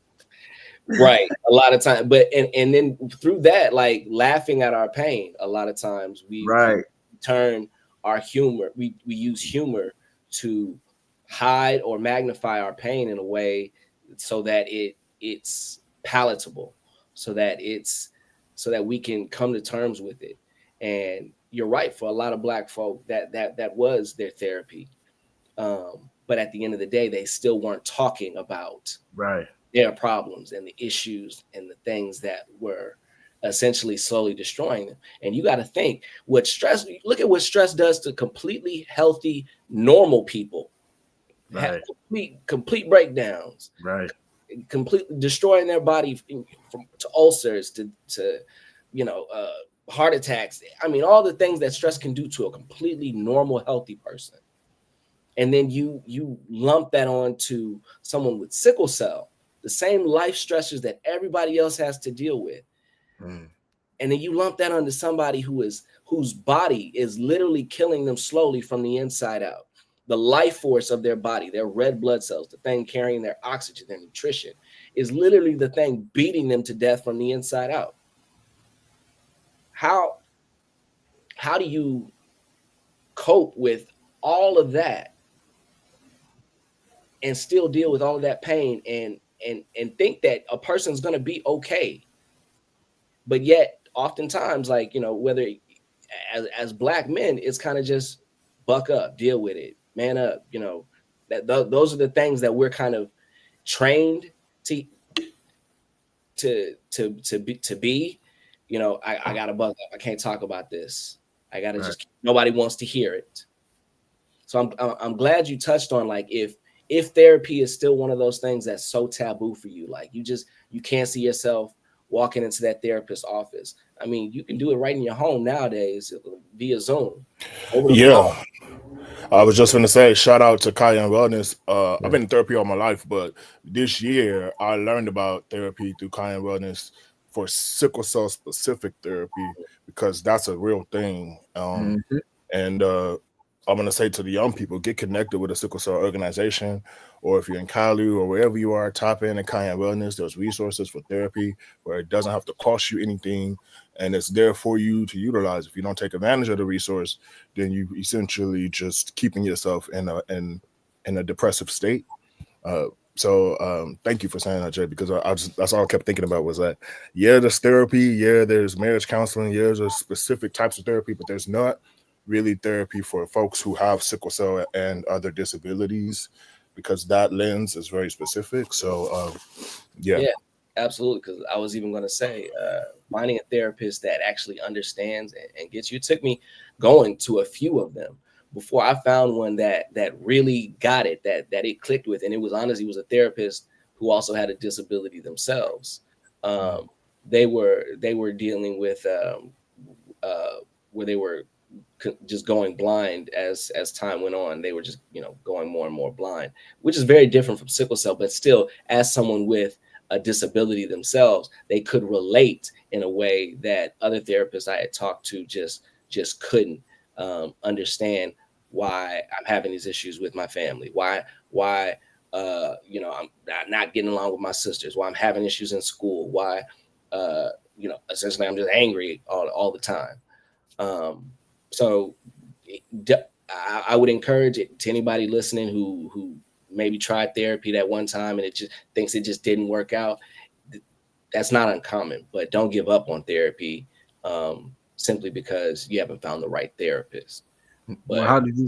right. A lot of time, but and then through that, like laughing at our pain, a lot of times we Right. turn our humor. We use humor to hide or magnify our pain in a way so that it's palatable, so that we can come to terms with it. And you're right, for a lot of Black folk, that was their therapy. But at the end of the day, they still weren't talking about Right. their problems and the issues and the things that were essentially slowly destroying them. And you got to think what stress, look at what stress does to completely healthy, normal people. Have Right. complete breakdowns, Right. completely destroying their body, from to ulcers to heart attacks. I mean, all the things that stress can do to a completely normal, healthy person. And then you lump that on to someone with sickle cell, the same life stressors that everybody else has to deal with. Mm. And then you lump that onto somebody whose body is literally killing them slowly from the inside out. The life force of their body, their red blood cells, the thing carrying their oxygen, their nutrition, is literally the thing beating them to death from the inside out. How do you cope with all of that and still deal with all of that pain and think that a person's going to be okay? But yet oftentimes, like, whether as Black men, it's kind of just buck up, deal with it, man up, those are the things that we're kind of trained to be. I gotta buck up, I can't talk about this, I gotta Right. just, nobody wants to hear it. So I'm glad you touched on, like, if therapy is still one of those things that's so taboo for you, like you can't see yourself walking into that therapist's office. I mean, you can do it right in your home nowadays via Zoom, over the phone. Yeah, I was just gonna say, shout out to Kaya and Wellness. I've Yeah. been in therapy all my life, but this year I learned about therapy through Kaya and Wellness for sickle cell specific therapy because that's a real thing. Mhm. And I'm gonna say to the young people, get connected with a sickle cell organization, or if you're in Cali or wherever you are, tap in Kaya Wellness. There's resources for therapy where it doesn't have to cost you anything, and it's there for you to utilize. If you don't take advantage of the resource, then you essentially just keeping yourself in a depressive state. Uh, so thank you for saying that, Jay, because I just, that's all I kept thinking about was that, yeah, there's therapy, yeah, there's marriage counseling, yeah, there's specific types of therapy, but there's not really therapy for folks who have sickle cell and other disabilities because that lens is very specific. So yeah. Yeah, absolutely. Because I was even going to say, finding a therapist that actually understands and gets you. It took me going to a few of them before I found one that really got it, that it clicked with, and it was honestly, was a therapist who also had a disability themselves. Um, they were dealing with where they were just going blind as time went on. They were just going more and more blind, which is very different from sickle cell. But still, as someone with a disability themselves, they could relate in a way that other therapists I had talked to just couldn't understand why I'm having these issues with my family, why I'm not getting along with my sisters, why I'm having issues in school, why essentially I'm just angry all the time. Um, so I would encourage it to anybody listening who maybe tried therapy that one time and it just thinks it just didn't work out. That's not uncommon, but don't give up on therapy simply because you haven't found the right therapist. Well, But how did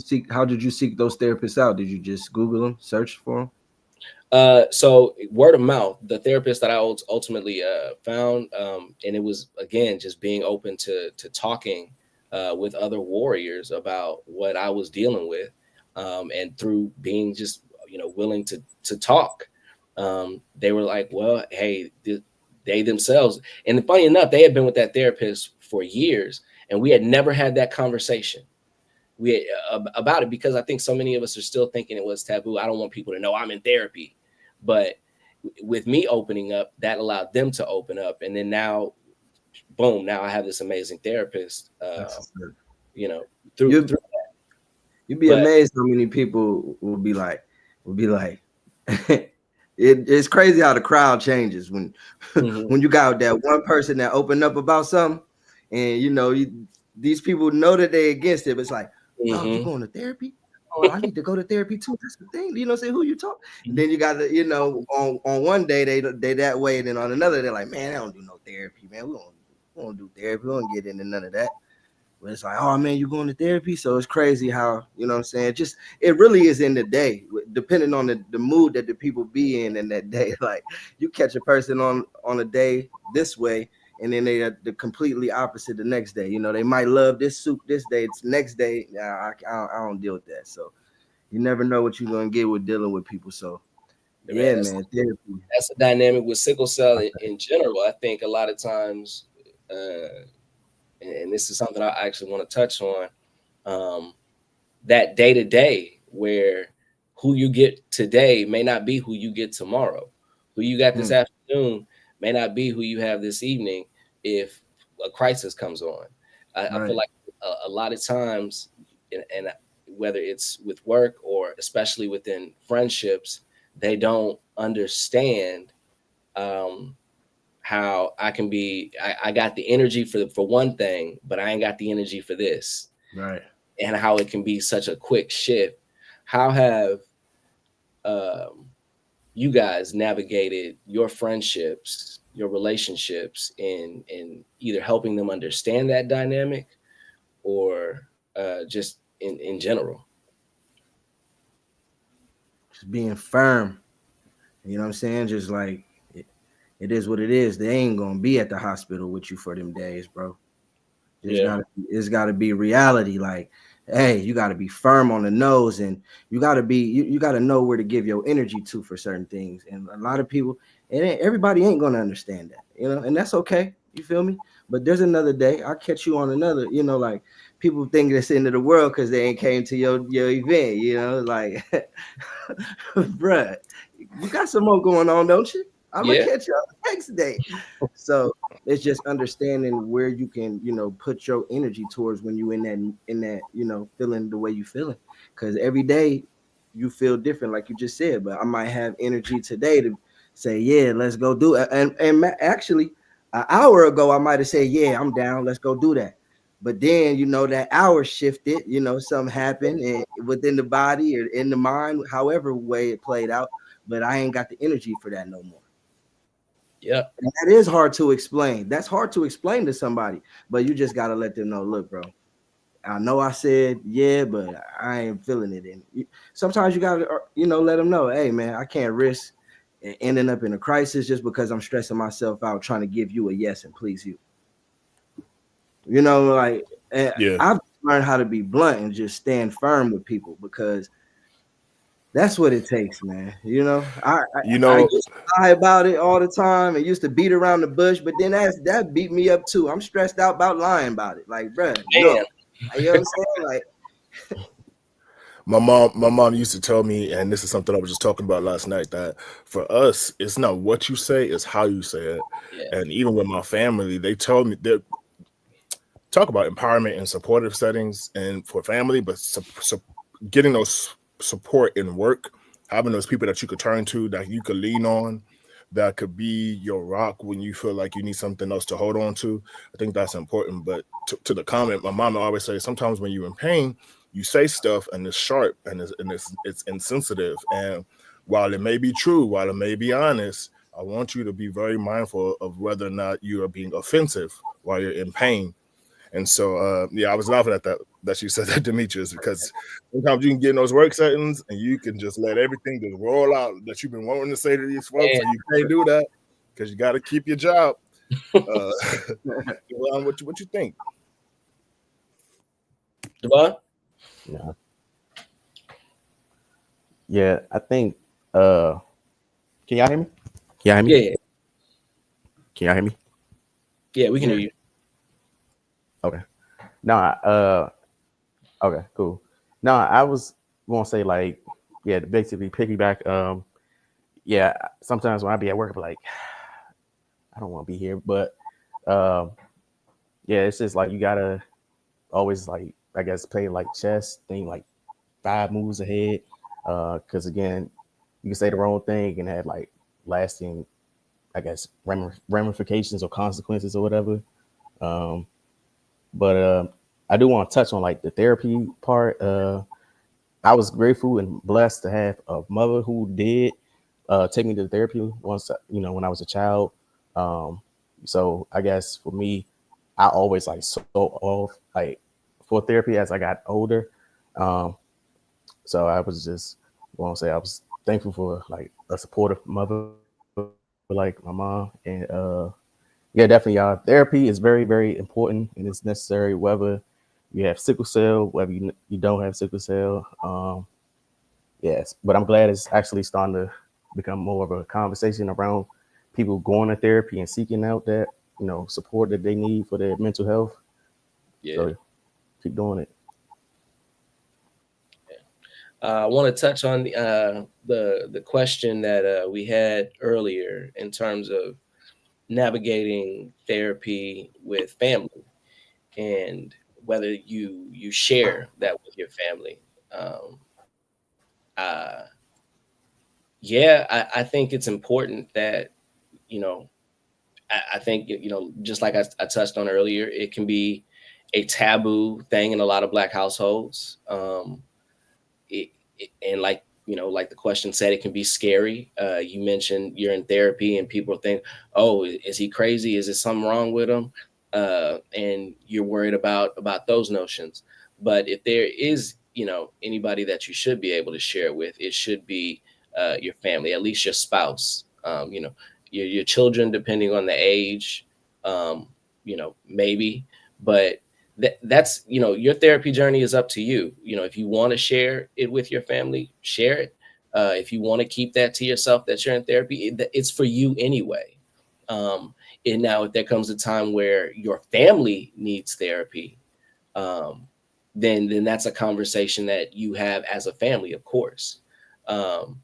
you seek those therapists out? Did you just Google them, search for them? So word of mouth, the therapist that I ultimately found, and it was again just being open to talking with other warriors about what I was dealing with, and through being just willing to talk, they were like, well, hey, they themselves, and funny enough, they had been with that therapist for years, and we had never had that conversation about it because I think so many of us are still thinking it was taboo. I don't want people to know I'm in therapy, but with me opening up, that allowed them to open up, and then now, boom! Now I have this amazing therapist. That's You know, through. you you'd be But amazed how many people will be like it's crazy how the crowd changes when mhm, when you got that one person that opened up about something, and these people know that they're against it, but it's like, oh, you mhm, going to therapy? Oh, I need to go to therapy too. That's the thing. Say who you talk. And then you got to, on one day they that way, and then on another they're like, man, I don't do no therapy, man. We don't do therapy. We don't get into none of that. But it's like, oh man, you going to therapy? So it's crazy how, you know what I'm saying? Just it really is in the day, depending on the mood that the people be in that day. Like you catch a person on a day this way, and then they are the completely opposite the next day. You know, they might love this soup this day, it's next day. Nah, I don't deal with that. So you never know what you're gonna get with dealing with people. So Man, yeah, man, therapy. that's a dynamic with sickle cell in general. I think a lot of times, and this is something I actually want to touch on, um, that day to day where who you get today may not be who you get tomorrow. Who you got this afternoon may not be who you have this evening if a crisis comes on. I feel Right. like a lot of times, and whether it's with work or especially within friendships, they don't understand um, how I can be. I got the energy for one thing, but I ain't got the energy for this, Right. and how it can be such a quick shift. How have um, you guys navigated your friendships, your relationships, in either helping them understand that dynamic or just in general? Just being firm. You know what I'm saying? Just like it is what it is. They ain't gonna be at the hospital with you for them days, bro. Yeah, It's gotta be reality. Like, hey, you gotta be firm on the nose, and you gotta know where to give your energy to for certain things. And a lot of people, everybody ain't gonna understand that, you know, and that's okay. You feel me? But there's another day. I'll catch you on another, you know, like people think it's the end of the world because they ain't came to your event, you know, like bruh, you got some more going on, don't you? I'm gonna yeah, catch you on the next day. So it's just understanding where you can, you know, put your energy towards when you in that, you know, feeling the way you feeling. Because every day you feel different, like you just said. But I might have energy today to say, yeah, let's go do it. Actually, an hour ago, I might have said, yeah, I'm down. Let's go do that. But then, you know, that hour shifted, you know, something happened and within the body or in the mind, however way it played out. But I ain't got the energy for that no more. yeah, And that is hard to explain. That's hard to explain to somebody, but you just got to let them know, look, bro, I know I said, yeah, but I ain't feeling it. And sometimes you got to, you know, let them know, hey, man, I can't risk ending up in a crisis just because I'm stressing myself out trying to give you a yes and please you. You know, like Yeah. I've learned how to be blunt and just stand firm with people because that's what it takes, man. You know, You I know, used to lie about it all the time and used to beat around the bush, but then that beat me up too. I'm stressed out about lying about it. Like, bruh, no. man, You know what I'm saying? Like, my mom used to tell me, and this is something I was just talking about last night, that for us, it's not what you say, it's how you say it. yeah, And even with my family, they told me they talk about empowerment and supportive settings and for family, but getting those support in work, having those people that you could turn to, that you could lean on, that could be your rock when you feel like you need something else to hold on to. I think that's important. But to the comment, my mom always say sometimes when you're in pain, you say stuff and it's sharp and it's insensitive. And while it may be true, while it may be honest, I want you to be very mindful of whether or not you are being offensive while you're in pain. And so, yeah, I was laughing at that you said that, Demetrius, because sometimes you can get in those work settings and you can just let everything just roll out that you've been wanting to say to these folks, man. and you can't do that because you got to keep your job. Uh, well, what you think? Devon? No. Yeah, I think. Uh, can y'all hear me? Can y'all hear me? Yeah, yeah, Can y'all hear me? yeah, we can yeah, hear you. Okay. No. Okay. Cool. No, I was gonna say like, yeah, to basically piggyback. Yeah. Sometimes when I be at work, I'm like, I don't want to be here, but um, yeah, it's just like you gotta always like, I guess, play like chess, think like 5 moves ahead. Because again, you can say the wrong thing and have like lasting, I guess, ramifications or consequences or whatever. Um, but I do want to touch on like the therapy part. I was grateful and blessed to have a mother who did take me to therapy once, when I was a child. Um, so I guess for me, I always like so off like for therapy as I got older. Um, so I was just want to say I was thankful for like a supportive mother like my mom, and yeah, definitely, y'all. Therapy is very, very important, and it's necessary whether you have sickle cell, whether you don't have sickle cell. Yes, but I'm glad it's actually starting to become more of a conversation around people going to therapy and seeking out that support that they need for their mental health. Yeah. So keep doing it. I want to touch on the question that we had earlier in terms of navigating therapy with family, and whether you share that with your family. Um, uh, yeah, I think it's important that you know I think just like I touched on earlier, it can be a taboo thing in a lot of Black households. It, and like the question said, it can be scary. You mentioned you're in therapy and people think, oh, is he crazy, is there something wrong with him, and you're worried about those notions. But if there is anybody that you should be able to share with, it should be your family, at least your spouse, your children, depending on the age, maybe. But that's your therapy journey is up to you. If you want to share it with your family, share it. If you want to keep that to yourself that you're in therapy, it's for you anyway. um, and now if there comes a time where your family needs therapy, um, then that's a conversation that you have as a family, of course. um,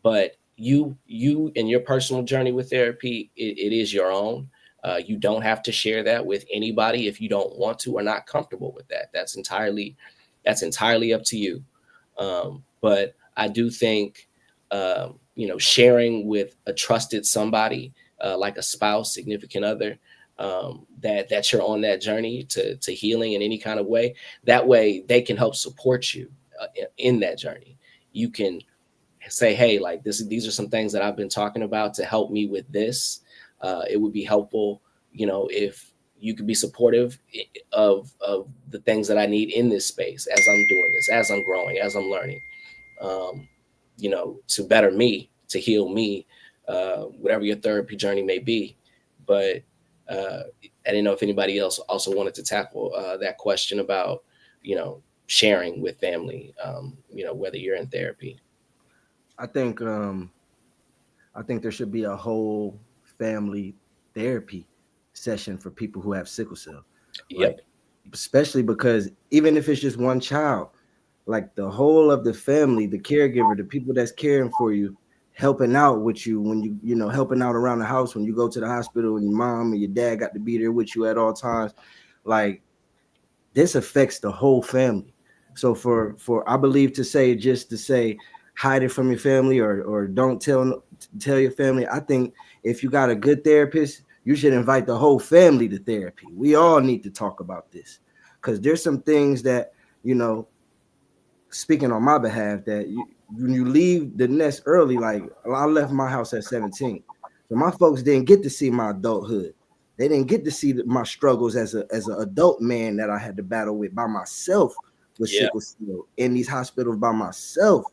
but you and your personal journey with therapy, it is your own. You don't have to share that with anybody if you don't want to or not comfortable with that. That's entirely up to you. But I do think sharing with a trusted somebody, like a spouse, significant other, that you're on that journey to healing in any kind of way. That way they can help support you in that journey. You can say, hey, like these are some things that I've been talking about to help me with this. It would be helpful, if you could be supportive of the things that I need in this space as I'm doing this, as I'm growing, as I'm learning, um, to better me, to heal me, whatever your therapy journey may be. But I didn't know if anybody else also wanted to tackle that question about, sharing with family, whether you're in therapy. I think I think there should be a whole family therapy session for people who have sickle cell. Yep. Like, especially because even if it's just one child, like the whole of the family, the caregiver, the people that's caring for you, helping out with you when helping out around the house when you go to the hospital, and your mom and your dad got to be there with you at all times. Like, this affects the whole family. So for I believe to say, just to say hide it from your family, or don't tell your family. I think if you got a good therapist, you should invite the whole family to therapy. We all need to talk about this, because there's some things that, you know speaking on my behalf, that when you leave the nest early, like I left my house at 17. So my folks didn't get to see my adulthood. They didn't get to see my struggles as an adult man that I had to battle with by myself, with Yeah. sickle cell, in these hospitals by myself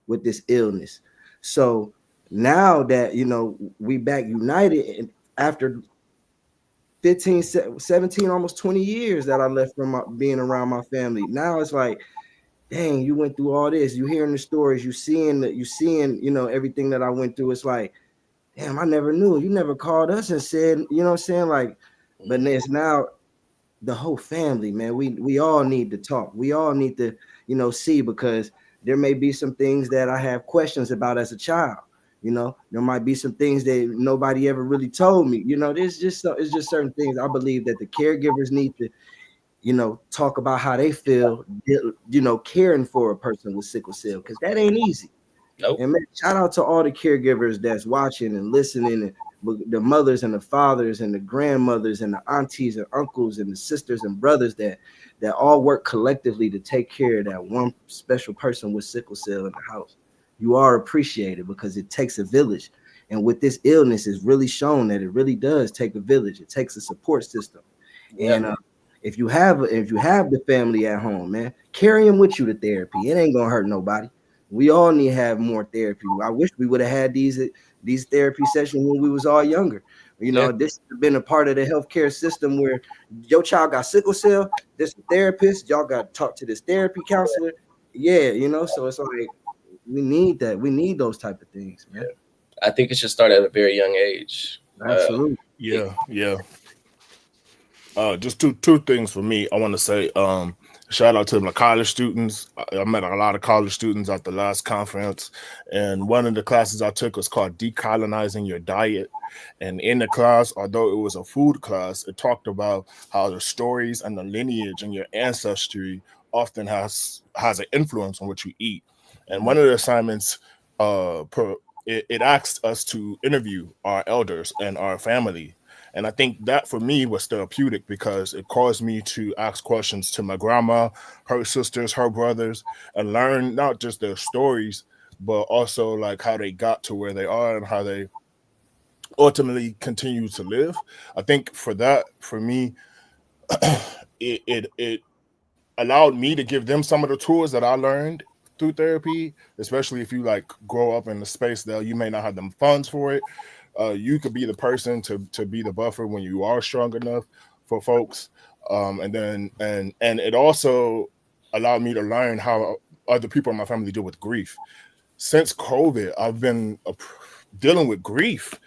with this illness. So now that we back united, and after 15, 17, almost 20 years that I left from being around my family, now it's like, dang, you went through all this. You hearing the stories, you seeing everything that I went through. It's like, damn, I never knew. You never called us and said, you know what I'm saying? Like, but it's now the whole family, man. We all need to talk. We all need to, see, because there may be some things that I have questions about as a child. There might be some things that nobody ever really told me. There's just it's just certain things I believe that the caregivers need to talk about how they feel, caring for a person with sickle cell, because that ain't easy. Nope. And man, shout out to all the caregivers that's watching and listening, and the mothers and the fathers and the grandmothers and the aunties and uncles and the sisters and brothers that all work collectively to take care of that one special person with sickle cell in the house. You are appreciated, because it takes a village. And with this illness, it's really shown that it really does take a village. It takes a support system. Yep. And if you have the family at home, man, carry them with you to therapy. It ain't gonna hurt nobody. We all need to have more therapy. I wish we would have had these therapy sessions when we was all younger. Yeah. This has been a part of the healthcare system where your child got sickle cell, this therapist, y'all got to talk to this therapy counselor. Yeah, so it's like we need that. We need those type of things, man. I think it should start at a very young age. Absolutely. Yeah. Just two things for me. I want to say shout out to my college students. I met a lot of college students at the last conference, and one of the classes I took was called Decolonizing Your Diet. And in the class, although it was a food class, it talked about how the stories and the lineage and your ancestry often has an influence on what you eat. And one of the assignments it asked us to interview our elders and our family. And I think that for me was therapeutic because it caused me to ask questions to my grandma, her sisters, her brothers, and learn not just their stories, but also like how they got to where they are and how they ultimately continue to live. I think for me, it allowed me to give them some of the tools that I learned through therapy, especially if you like grow up in a space that you may not have them funds for it. You could be the person to be the buffer when you are strong enough for folks. And it also allowed me to learn how other people in my family deal with grief. Since COVID, I've been dealing with grief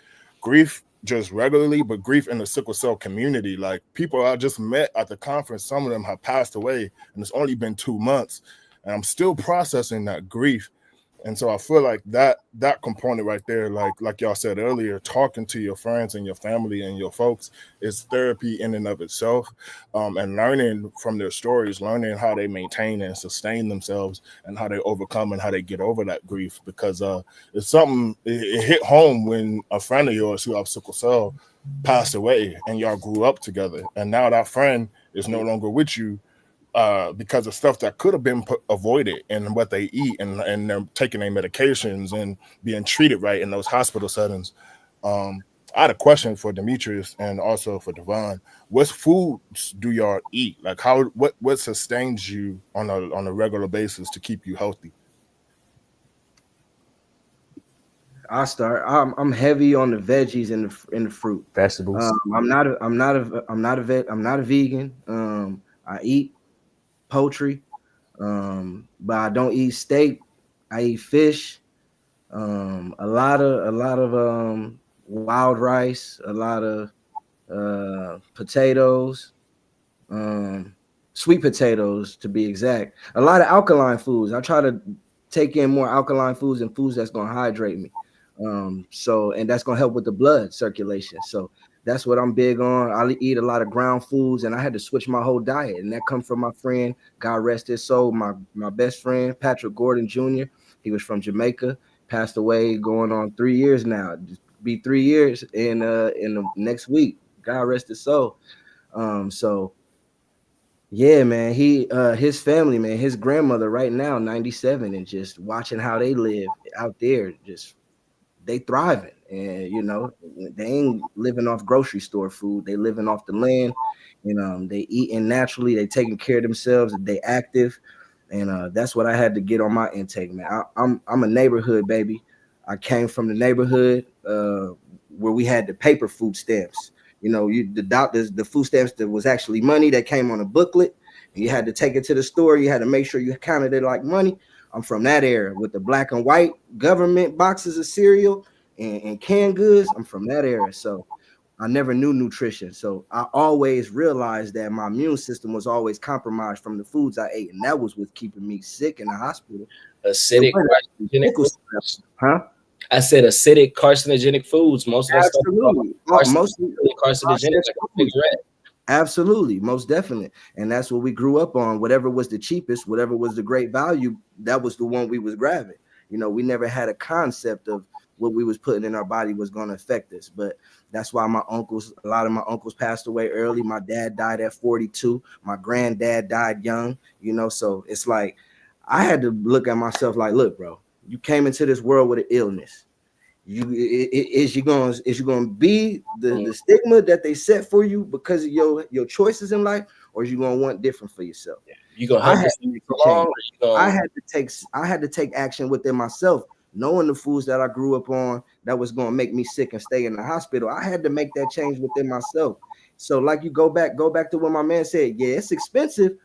just regularly, but grief in the sickle cell community. Like people I just met at the conference, some of them have passed away, and it's only been 2 months, and I'm still processing that grief. And so I feel like that component right there, like y'all said earlier, talking to your friends and your family and your folks is therapy in and of itself, and learning from their stories, learning how they maintain and sustain themselves and how they overcome and how they get over that grief. Because it's something, it hit home when a friend of yours who have sickle cell passed away and y'all grew up together. And now that friend is no longer with you, because of stuff that could have been avoided in what they eat and they're taking their medications and being treated right in those hospital settings. I had a question for Demetrius and also for Devon. What foods do y'all eat? Like what sustains you on a regular basis to keep you healthy? I'll start. I'm heavy on the veggies and the fruit. Vegetables. I'm not a vegan. I eat poultry, but I don't eat steak. I eat fish, a lot of wild rice, a lot of potatoes, um, sweet potatoes to be exact. A lot of alkaline foods. I try to take in more alkaline foods and foods that's gonna hydrate me. And that's gonna help with the blood circulation. So that's what I'm big on. I eat a lot of ground foods, and I had to switch my whole diet, and that comes from my friend, God rest his soul, my best friend Patrick Gordon Jr. He was from Jamaica, passed away going on 3 years now. Just be 3 years in the next week. God rest his soul. So yeah, man, his family, man, his grandmother right now 97, and just watching how they live out there, just they thriving. And they ain't living off grocery store food, they living off the land. They eating naturally, they taking care of themselves, they active. And that's what I had to get on my intake, man. I'm a neighborhood baby. I came from the neighborhood where we had the paper food stamps. The doctors, the food stamps that was actually money that came on a booklet, and you had to take it to the store. You had to make sure you counted it like money. I'm from that era with the black and white government boxes of cereal and canned goods. I'm from that era. So I never knew nutrition. So I always realized that my immune system was always compromised from the foods I ate. And that was what's keeping me sick in the hospital. Acidic, carcinogenic foods. Huh? I said acidic, carcinogenic foods. Most of that Absolutely. stuff mostly carcinogenic, like a big red. Absolutely, most definitely. And that's what we grew up on. Whatever was the cheapest, whatever was the great value, that was the one we was grabbing. We never had a concept of what we was putting in our body was going to affect us. But that's why a lot of my uncles passed away early. My dad died at 42. My granddad died young, so it's like I had to look at myself like, look, bro, you came into this world with an illness. Is you gonna be the stigma that they set for you because of your choices in life, or is you gonna want different for yourself? You So gonna I help had this to make some along, change. or you gonna, I had to take action within myself, knowing the foods that I grew up on that was gonna make me sick and stay in the hospital. I had to make that change within myself. So like you go back to what my man said. Yeah, it's expensive,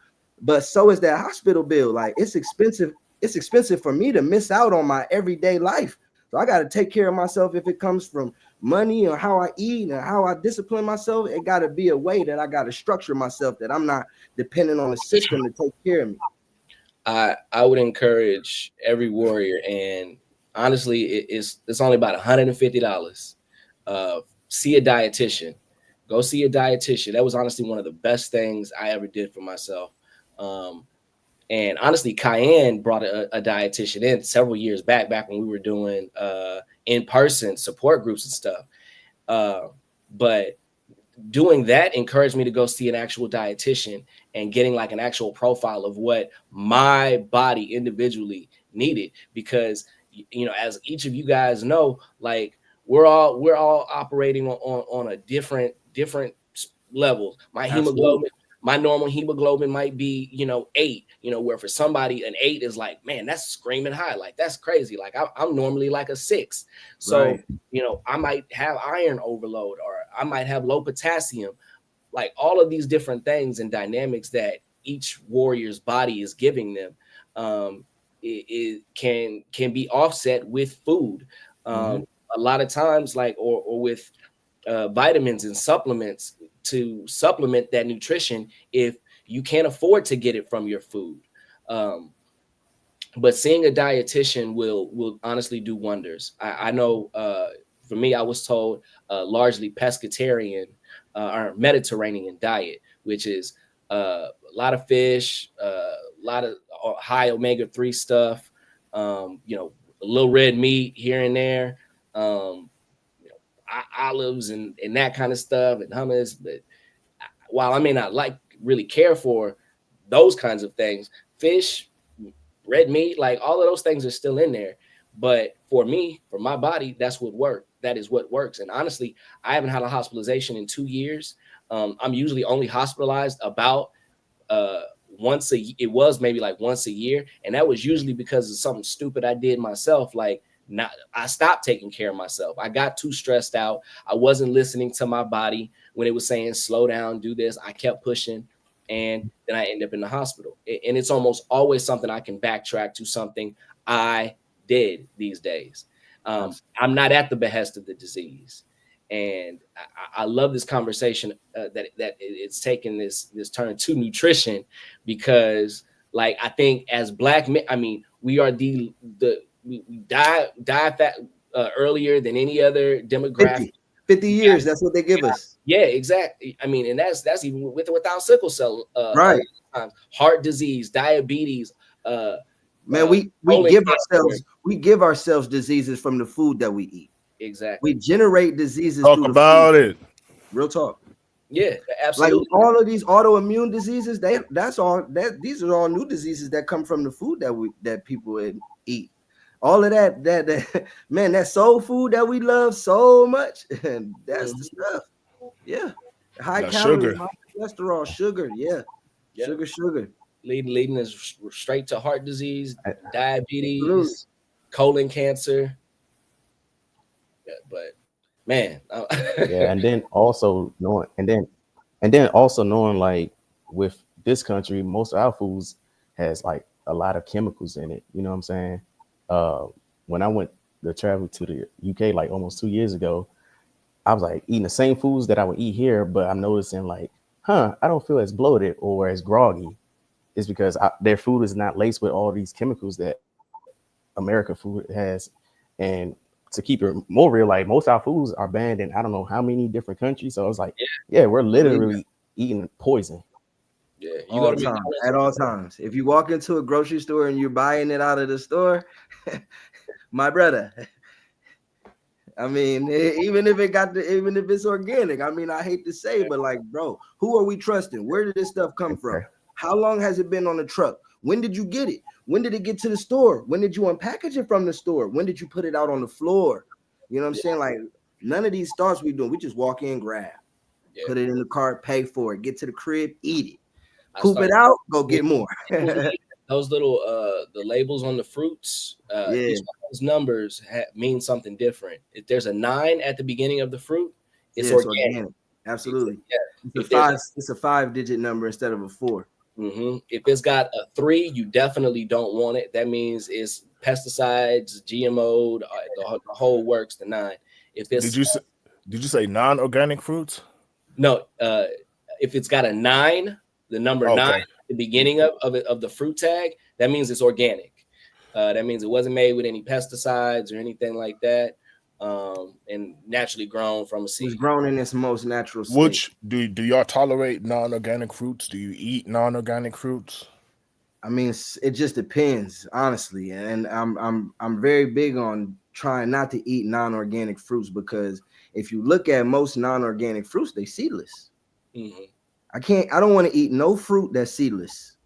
but so is that hospital bill. Like it's expensive. It's expensive for me to miss out on my everyday life. So I got to take care of myself. If it comes from money or how I eat and how I discipline myself, it got to be a way that I got to structure myself, that I'm not dependent on the system to take care of me. I would encourage every warrior, and honestly, it's only about $150. See a dietitian. Go see a dietitian. That was honestly one of the best things I ever did for myself. Um, and honestly, Cayenne brought a dietitian in several years back when we were doing in-person support groups and stuff. But doing that encouraged me to go see an actual dietitian and getting like an actual profile of what my body individually needed, because as each of you guys know, like we're all operating on a different level. Absolutely. My normal hemoglobin might be 8, where for somebody an 8 is like, man, that's screaming high, like that's crazy. Like I'm normally like a 6. So Right. I might have iron overload, or I might have low potassium, like all of these different things and dynamics that each warrior's body is giving them. It can be offset with food. Mm-hmm. A lot of times, like or with vitamins and supplements to supplement that nutrition if you can't afford to get it from your food. Um, but seeing a dietitian will honestly do wonders. I know for me, I was told largely pescatarian or Mediterranean diet, which is a lot of fish, a lot of high omega-3 stuff, a little red meat here and there, um, olives and that kind of stuff, and hummus. But while I may not really care for those kinds of things, fish, red meat, like all of those things are still in there. But for me, for my body, that's what worked. That is what works. And honestly, I haven't had a hospitalization in 2 years. I'm usually only hospitalized about uh it was maybe like once a year, and that was usually because of something stupid I did myself. Like, not I stopped taking care of myself. I got too stressed out. I wasn't listening to my body when it was saying slow down, do this. I kept pushing, and then I end up in the hospital. And it's almost always something I can backtrack to, something I did these days. I'm not at the behest of the disease. And I love this conversation that it's taken this turn to nutrition, because like I think as Black men, I mean, we are we die fat earlier than any other demographic. 50 years, that's what they give us. Yeah, exactly. I mean, and that's even without sickle cell. A lot Right. of times, heart disease, diabetes, Man, colon cancer. we give ourselves diseases from the food that we eat. We Exactly. generate diseases Talk through the food. about it. Real talk. Yeah, Like absolutely. all of these autoimmune diseases, these are all new diseases that come from the food that people eat. All of that man, that soul food that we love so much, and that's the stuff. Yeah, high That calories, sugar. high cholesterol, sugar. Yeah, Yeah, sugar. leading us straight to heart disease, Absolutely. diabetes, colon cancer. Yeah, but man, Yeah, and then also knowing, and then also knowing, like, with this country, most of our foods has like a lot of chemicals in it. You know what I'm saying? Uh, when I went to travel to the UK like almost 2 years ago, I was like eating the same foods that I would eat here, but I'm noticing like, I don't feel as bloated or as groggy. It's because their food is not laced with all these chemicals that American food has. And to keep it more real, like most of our foods are banned in I don't know how many different countries. So it's like, yeah, we're Believe me. literally eating poison. yeah, you go All to times, McDonald's. at all times. If you walk into a grocery store and you're buying it out of the store, my brother. I mean, even if it's organic. I mean, I hate to say, but like, bro, who are we trusting? Where did this stuff come from? Okay. How long has it been on the truck? When did you get it? When did it get to the store? When did you unpackage it from the store? When did you put it out on the floor? You know what I'm saying? Like none of these starts we doing. We just walk in, grab, put it in the cart, pay for it, get to the crib, eat it, poop it out, go get more. Those little the labels on the fruits, each of those numbers mean something different. If there's a 9 at the beginning of the fruit, it's organic. Absolutely. It's a 5-digit number instead of a 4. If it's got a 3, you definitely don't want it. That means it's pesticides, GMO, the whole works. The 9. If it's did you say non-organic fruits? No, if it's got a 9, the number 9 at the beginning of the fruit tag, that means it's organic. That means it wasn't made with any pesticides or anything like that, and naturally grown from a seed. It's grown in its most natural state. Which do y'all tolerate non-organic fruits? Do you eat non-organic fruits? I mean, it just depends, honestly, and I'm very big on trying not to eat non-organic fruits, because if you look at most non-organic fruits, they seedless. I don't want to eat no fruit that's seedless.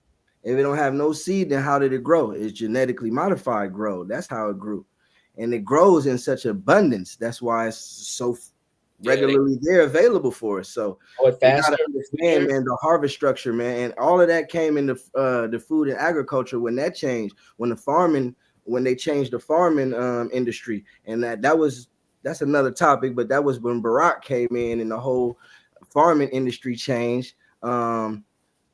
If it don't have no seed, then how did it grow? It's genetically modified grow. That's how it grew. And it grows in such abundance. That's why it's so regularly there available for us. So you gotta understand, man, the harvest structure, man, and all of that came into the food and agriculture when that changed, when they changed the farming industry. And that's another topic, but that was when Barack came in and the whole farming industry changed.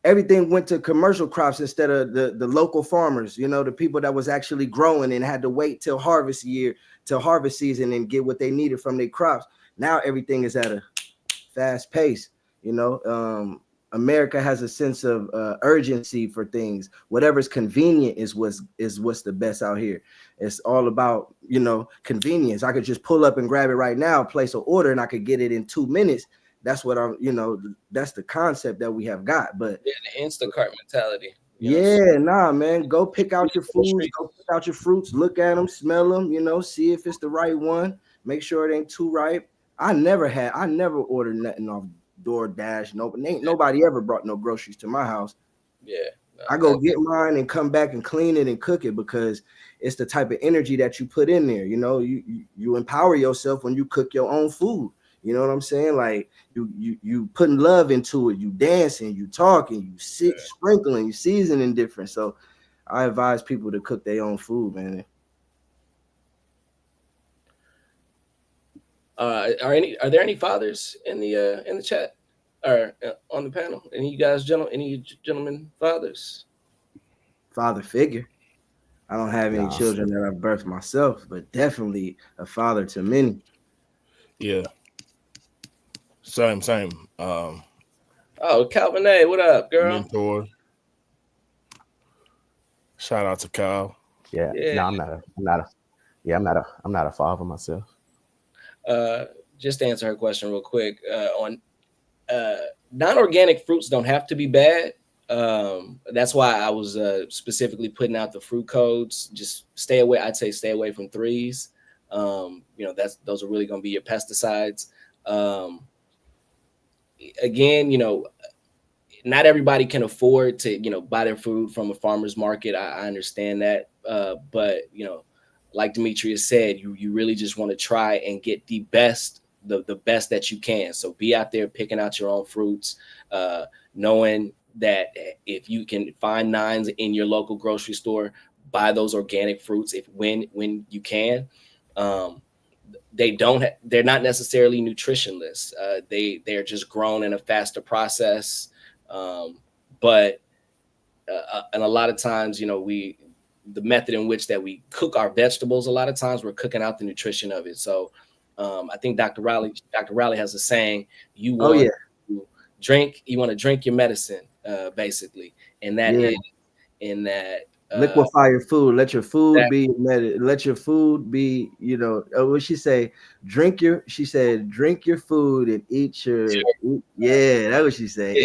Everything went to commercial crops instead of the local farmers, the people that was actually growing and had to wait till harvest season and get what they needed from their crops. Now everything is at a fast pace. America has a sense of urgency for things. Whatever's convenient is what's the best out here. It's all about, convenience. I could just pull up and grab it right now, place an order, and I could get it in 2 minutes. That's what that's the concept that we have got. But the Instacart mentality. Man, go pick out your foods, go pick out your fruits, look at them, smell them, see if it's the right one, make sure it ain't too ripe. I never ordered nothing off DoorDash. Ain't nobody ever brought no groceries to my house. I go get mine and come back and clean it and cook it, because it's the type of energy that you put in there. You empower yourself when you cook your own food. You know what I'm saying? Like you putting love into it, you dancing, you talking, you sprinkling, you seasoning different. So I advise people to cook their own food, man. Are there any fathers in the chat or on the panel? Any gentlemen fathers? Father figure. I don't have any children that I've birthed myself, but definitely a father to many. Yeah. Same. Calvin A, what up, girl? Mentor. Shout out to Kyle. Yeah. No, I'm not a father myself. Just to answer her question real quick, on non-organic fruits don't have to be bad. That's why I was specifically putting out the fruit codes. Just stay away. I'd say stay away from 3s. Those are really going to be your pesticides. Again, not everybody can afford to, buy their food from a farmer's market. I understand that. But, like Demetrius said, you really just want to try and get the best that you can. So be out there picking out your own fruits, knowing that if you can find 9s in your local grocery store, buy those organic fruits when you can. They're not necessarily nutritionless. They're just grown in a faster process. But and a lot of times, the method in which that we cook our vegetables, a lot of times we're cooking out the nutrition of it. So I think Dr. Riley has a saying, you want to drink your medicine, basically. And that is in that liquefy your food. Let your food be let your food be, what she say, drink your food and eat your that's what she said.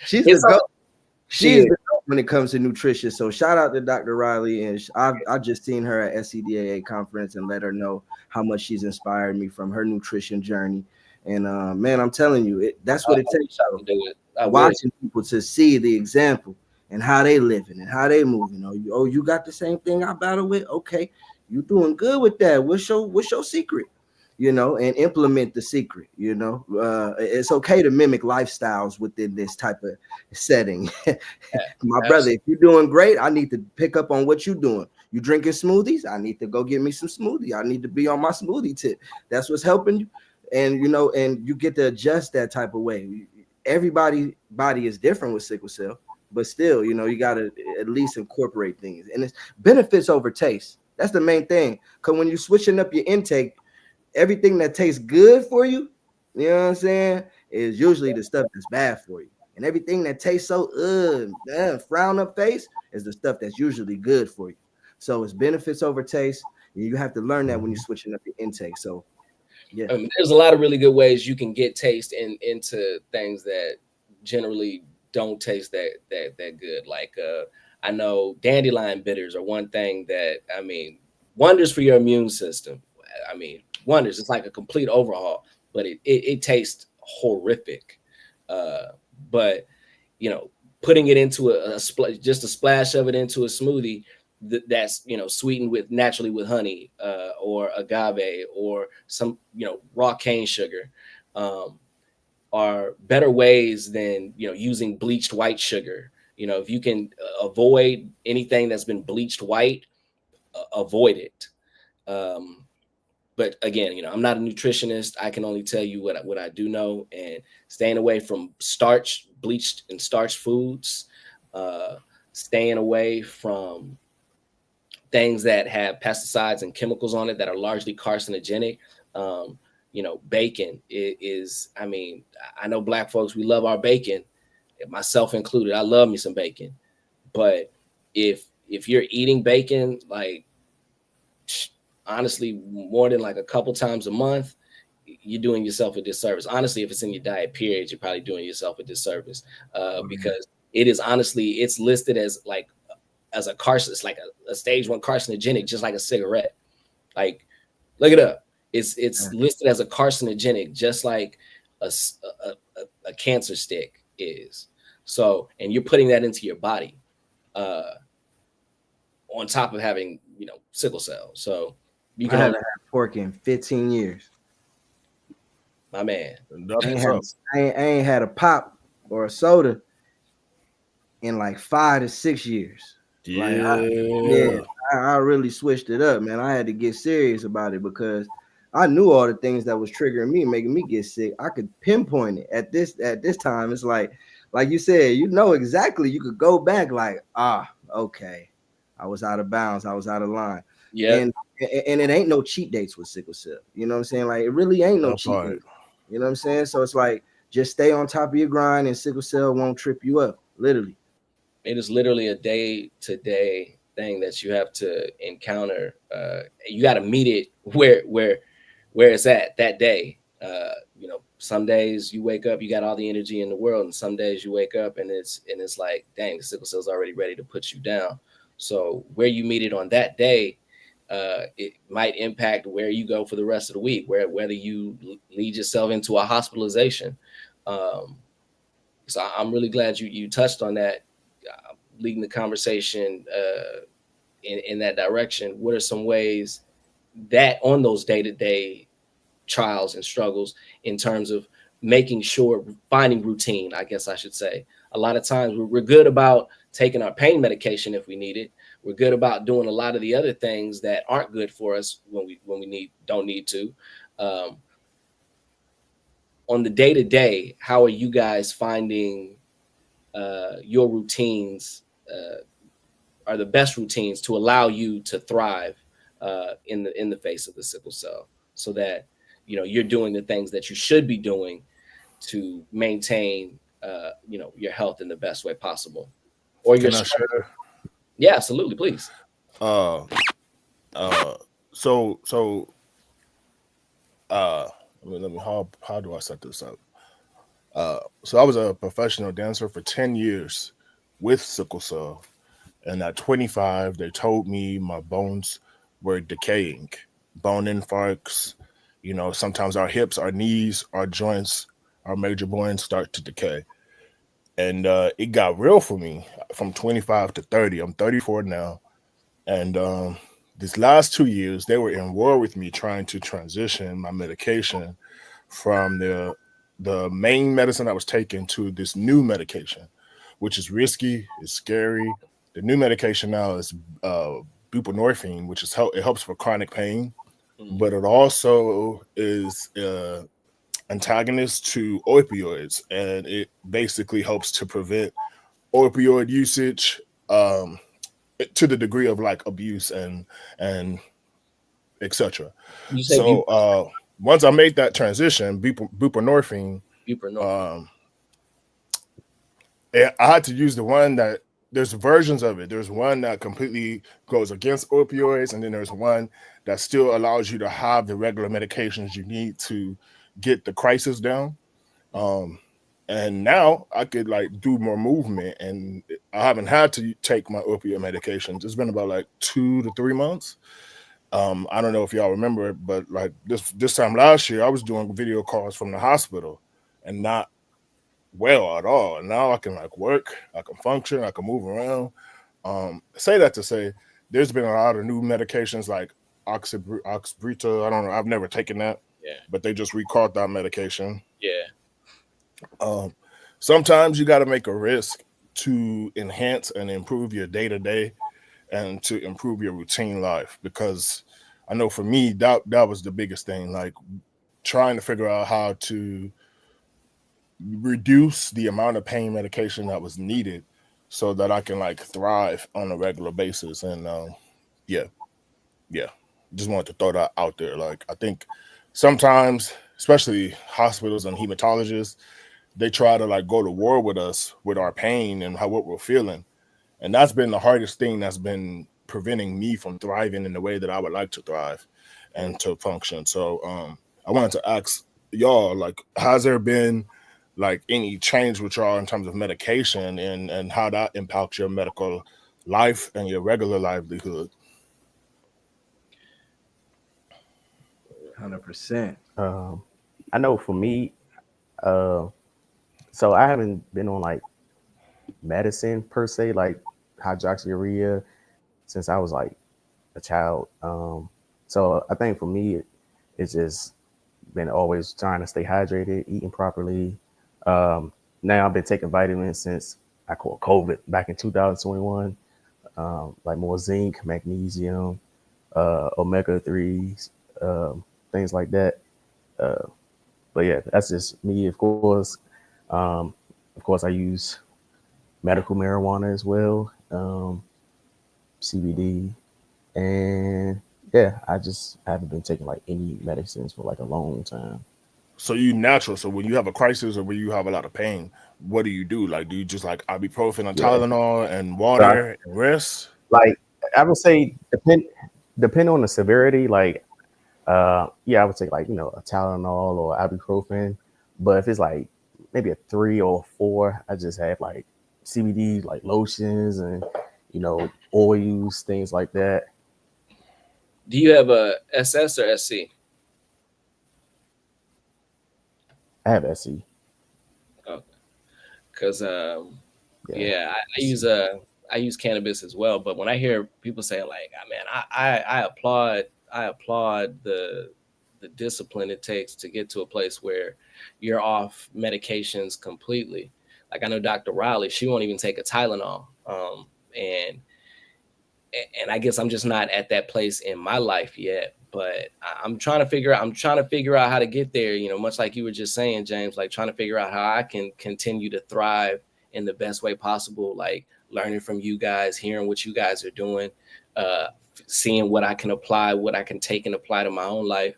She's the GOAT when it comes to nutrition. So shout out to Dr. Riley, and I've just seen her at SCDAA conference and let her know how much she's inspired me from her nutrition journey. And man, I'm telling you, that's what it takes. Watching people to see the example and how they living and how they moving. You got the same thing I battle with. Okay, You doing good with that. What's your secret? And implement the secret. It's okay to mimic lifestyles within this type of setting. My brother, if you're doing great, I need to pick up on what you're doing. You drinking smoothies? I need to go get me some smoothie. I need to be on my smoothie tip. That's what's helping you. And you get to adjust that type of way. Everybody body is different with sickle cell, but still, you got to at least incorporate things. And it's benefits over taste. That's the main thing. Because when you're switching up your intake, everything that tastes good for you, you know what I'm saying, is usually the stuff that's bad for you. And everything that tastes so frown up face is the stuff that's usually good for you. So it's benefits over taste. And you have to learn that when you're switching up your intake. So yeah. There's a lot of really good ways you can get taste into things that generally don't taste that good. Like I know dandelion bitters are one thing that, I mean, wonders for your immune system. I mean, wonders. It's like a complete overhaul, but it tastes horrific. But putting it into just a splash of it into a smoothie that's sweetened with naturally with honey or agave or some raw cane sugar are better ways than using bleached white sugar. If you can avoid anything that's been bleached white, avoid it. But again, I'm not a nutritionist. I can only tell you what I do know, and staying away from bleached and starched foods, staying away from things that have pesticides and chemicals on it that are largely carcinogenic. Bacon is, I mean, I know Black folks, we love our bacon, myself included. I love me some bacon. But if you're eating bacon, like, honestly, more than like a couple times a month, you're doing yourself a disservice. Honestly, if it's in your diet, period, you're probably doing yourself a disservice because it is honestly, it's listed as a it's like a stage 1 carcinogenic, just like a cigarette. Like, look it up. It's listed as a carcinogenic, just like a cancer stick is. So, and you're putting that into your body on top of having, sickle cell. So you can haven't had pork in 15 years. My man. I ain't had a pop or a soda in like 5 to 6 years. Yeah. I really switched it up, man. I had to get serious about it because I knew all the things that was triggering me, making me get sick. I could pinpoint it at this time. It's like you said, exactly. You could go back like, okay, I was out of bounds. I was out of line. Yeah. And it ain't no cheat dates with sickle cell. You know what I'm saying? Like, it really ain't no cheat date. You know what I'm saying? So it's like, just stay on top of your grind and sickle cell won't trip you up. Literally. It is literally a day-to-day thing that you have to encounter. You got to meet it where it's at that day. Some days you wake up, you got all the energy in the world, and some days you wake up and it's like, dang, the sickle cell's already ready to put you down. So where you meet it on that day, it might impact where you go for the rest of the week, whether you lead yourself into a hospitalization. So I'm really glad you touched on that, leading the conversation in that direction. What are some ways that on those day-to-day trials and struggles in terms of making sure, finding routine, I guess I should say. A lot of times we're good about taking our pain medication if we need it. We're good about doing a lot of the other things that aren't good for us when we don't need to. On the day-to-day, how are you guys finding your routines are the best routines to allow you to thrive in the face of the sickle cell, so that you're doing the things that you should be doing to maintain your health in the best way possible? Or your share? Yeah, absolutely, please. So let me how do I set this up? So I was a professional dancer for 10 years with sickle cell. And at 25, they told me my bones were decaying, bone infarcts. Sometimes our hips, our knees, our joints, our major bones start to decay. And it got real for me from 25 to 30. I'm 34 now. And These last 2 years, they were in war with me trying to transition my medication from the main medicine I was taking to this new medication, which is risky, it's scary. The new medication now is uh, buprenorphine, which is it helps for chronic pain, Mm. but it also is antagonist to opioids, and it basically helps to prevent opioid usage um, to the degree of like abuse and etc. You say So once I made that transition, buprenorphine, buprenorphine. um, I had to use the one that there's versions of it. There's one that completely goes against opioids, and then there's one that still allows you to have the regular medications you need to get the crisis down. Um, and now I could like do more movement, and I haven't had to take my opioid medications. It's been about like 2 to 3 months. I don't know if y'all remember it, but like this time last year, I was doing video calls from the hospital and not well at all. And now I can like work, I can function, I can move around. Say that to say, there's been a lot of new medications like oxybrita. I don't know. I've never taken that, Yeah, but they just recalled that medication. yeah. Um, Sometimes you got to make a risk to enhance and improve your day to day and to improve your routine life, because I know for me that was the biggest thing, like trying to figure out how to reduce the amount of pain medication that was needed so that I can like thrive on a regular basis. And yeah, yeah, just wanted to throw that out there. Like I think sometimes, especially hospitals and hematologists, they try to like go to war with us with our pain and how what we're feeling, and that's been the hardest thing that's been preventing me from thriving in the way that I would like to thrive Mm. and to function. So I wanted to ask y'all, like, has there been like any change with y'all in terms of medication and how that impacts your medical life and your regular livelihood? 100%. Um, I know for me, uh, so I haven't been on like medicine per se, like hydroxyurea, since I was like a child. So I think for me, it's just been always trying to stay hydrated, eating properly. Um, Now I've been taking vitamins since I caught COVID back in 2021, like more zinc, magnesium, omega 3s, things like that. Uh, but yeah, that's just me, of course. Um, of course, I use medical marijuana as well, CBD, and yeah, I just haven't been taking like any medicines for like a long time. So you natural. So when you have a crisis or when you have a lot of pain, what do you do? Like, do you just like ibuprofen and Yeah, Tylenol and so I, water and rest? like I would say depend on the severity. Like yeah, I would take like a Tylenol or ibuprofen. But if it's like maybe a 3 or 4, I just have like CBD, like lotions and oils, things like that. Do you have a SS or SC? I have SE. Okay. Because Yeah, yeah, SE. I use cannabis as well. But when I hear people saying like, "Ah, man, I applaud the discipline it takes to get to a place where you're off medications completely. Like I know Dr. Riley, she won't even take a Tylenol. And and I guess I'm just not at that place in my life yet. But I'm trying to figure out. I'm trying to figure out how to get there. You know, much like you were just saying, James. Like trying to figure out how I can continue to thrive in the best way possible. Like learning from you guys, hearing what you guys are doing, uh, seeing what I can apply, what I can take and apply to my own life.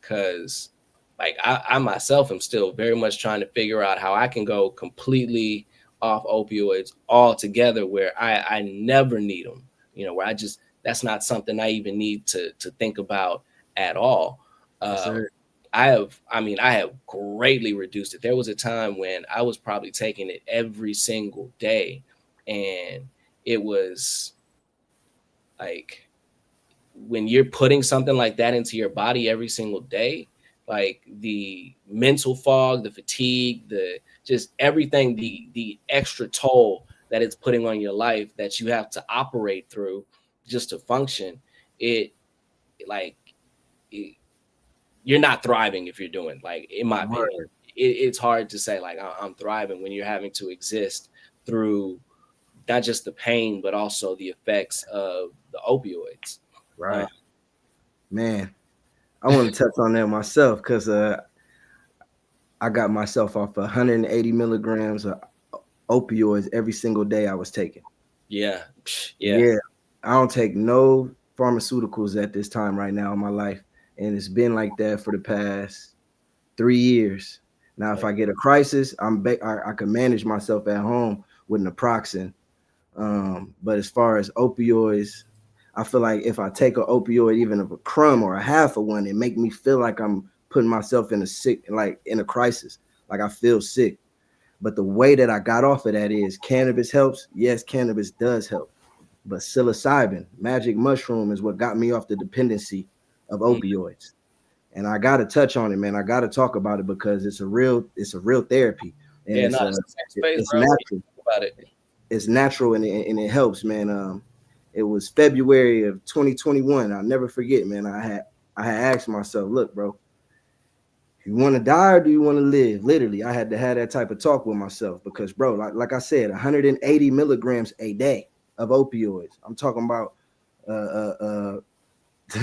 Because like I myself am still very much trying to figure out how I can go completely off opioids altogether, where I never need them. You know, where I just that's not something I even need to think about at all. Yes, Uh, sir. I have greatly reduced it. There was a time when I was probably taking it every single day, and it was like when you're putting something like that into your body every single day, like the mental fog, the fatigue, the just everything, the extra toll that it's putting on your life that you have to operate through, just to function, it like it, you're not thriving if you're doing, like, in my opinion, Word. it's hard to say like I'm thriving when you're having to exist through not just the pain but also the effects of the opioids. Uh, Right. Man, I want to touch on that myself because I got myself off 180 milligrams of opioids every single day I was taking. yeah, yeah, Yeah, I don't take no pharmaceuticals at this time right now in my life, and it's been like that for the past 3 years. Now, if I get a crisis, I can manage myself at home with naproxen. But as far as opioids, I feel like if I take an opioid, even of a crumb or a half of one, it make me feel like I'm putting myself in a sick, like in a crisis, like I feel sick. But the way that I got off of that is cannabis helps. Yes, cannabis does help. But psilocybin, magic mushroom, is what got me off the dependency of mm, opioids. And I gotta touch on it, man. I gotta talk about it because it's a real therapy, and yeah. No, it's the same space, it's bro. What do you natural. think about it? It's natural and it helps, man. It was February of 2021. I'll never forget, man. I had asked myself, look, bro, you want to die or do you want to live? Literally, I had to have that type of talk with myself because, bro, like I said, 180 milligrams a day of opioids. I'm talking about, uh, uh,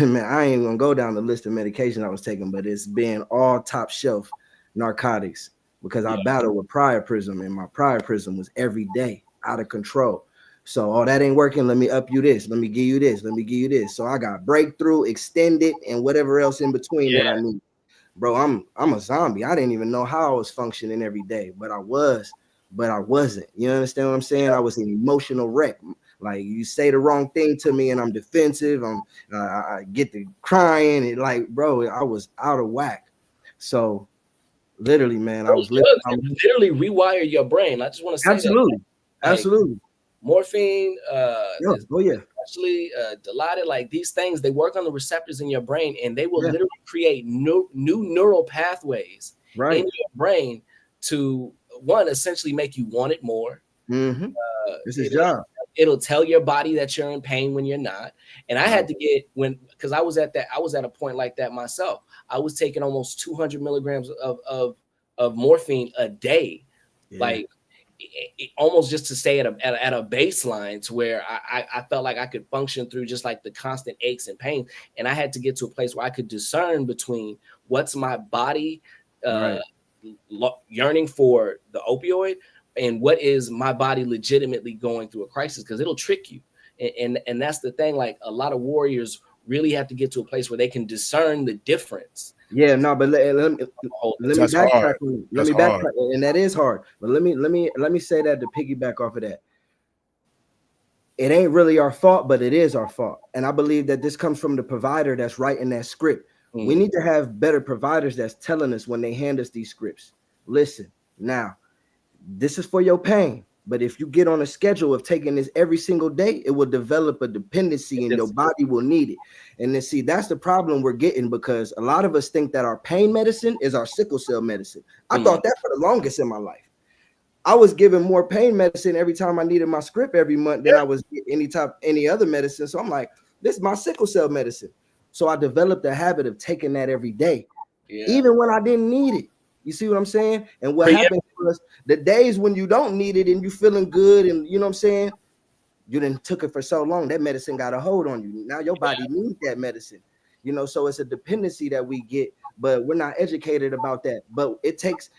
man, I ain't gonna go down the list of medication I was taking, but it's been all top shelf narcotics because I Yeah, battled with priapism, and my priapism was every day out of control. So, oh, that ain't working. Let me up you this. Let me give you this. Let me give you this. So I got breakthrough, extended, and whatever else in between that I yeah, need. Bro, I'm a zombie. I didn't even know how I was functioning every day, but I was, but I wasn't. You understand what I'm saying? I was an emotional wreck. Like you say the wrong thing to me, and I'm defensive. I get to crying, and like, bro, I was out of whack. So literally, man, I those was living. drugs can literally rewire your brain. I just want to say that, Absolutely, like absolutely. morphine, Yeah. is Oh yeah, especially Dilaudid, like these things, they work on the receptors in your brain, and they will yeah. literally create new neural pathways in Right. your brain to one essentially make you want it more. Mm-hmm. Uh, It's his it, job. it'll tell your body that you're in pain when you're not. And I Right. had to get when because I was at a point like that myself. I was taking almost 200 milligrams of morphine a day, Yeah. like almost just to stay at a baseline to where I felt like I could function through just like the constant aches and pains. And I had to get to a place where I could discern between what's my body uh, Right. yearning for the opioid and what is my body legitimately going through a crisis, because it'll trick you. And that's the thing, like a lot of warriors really have to get to a place where they can discern the difference. Yeah, no, but let me That's backtrack hard. on it. Let That's me hard. backtrack, and that is hard. But let me say that to piggyback off of that. It ain't really our fault, but it is our fault. And I believe that this comes from the provider that's writing that script. We Mm, need to have better providers that's telling us when they hand us these scripts. Listen, now this is for your pain. But if you get on a schedule of taking this every single day, it will develop a dependency and your body will need it. And then see, that's the problem we're getting because a lot of us think that our pain medicine is our sickle cell medicine. I mm, thought that for the longest in my life. I was given more pain medicine every time I needed my script every month than I was any other medicine. So I'm like, this is my sickle cell medicine. So I developed a habit of taking that every day yeah. even when I didn't need it. You see what I'm saying? And what Yeah. happens was the days when you don't need it and you feeling good and you know what I'm saying, you didn't took it for so long that medicine got a hold on you. Now your body needs that medicine. You know, so it's a dependency that we get, but we're not educated about that. But it takes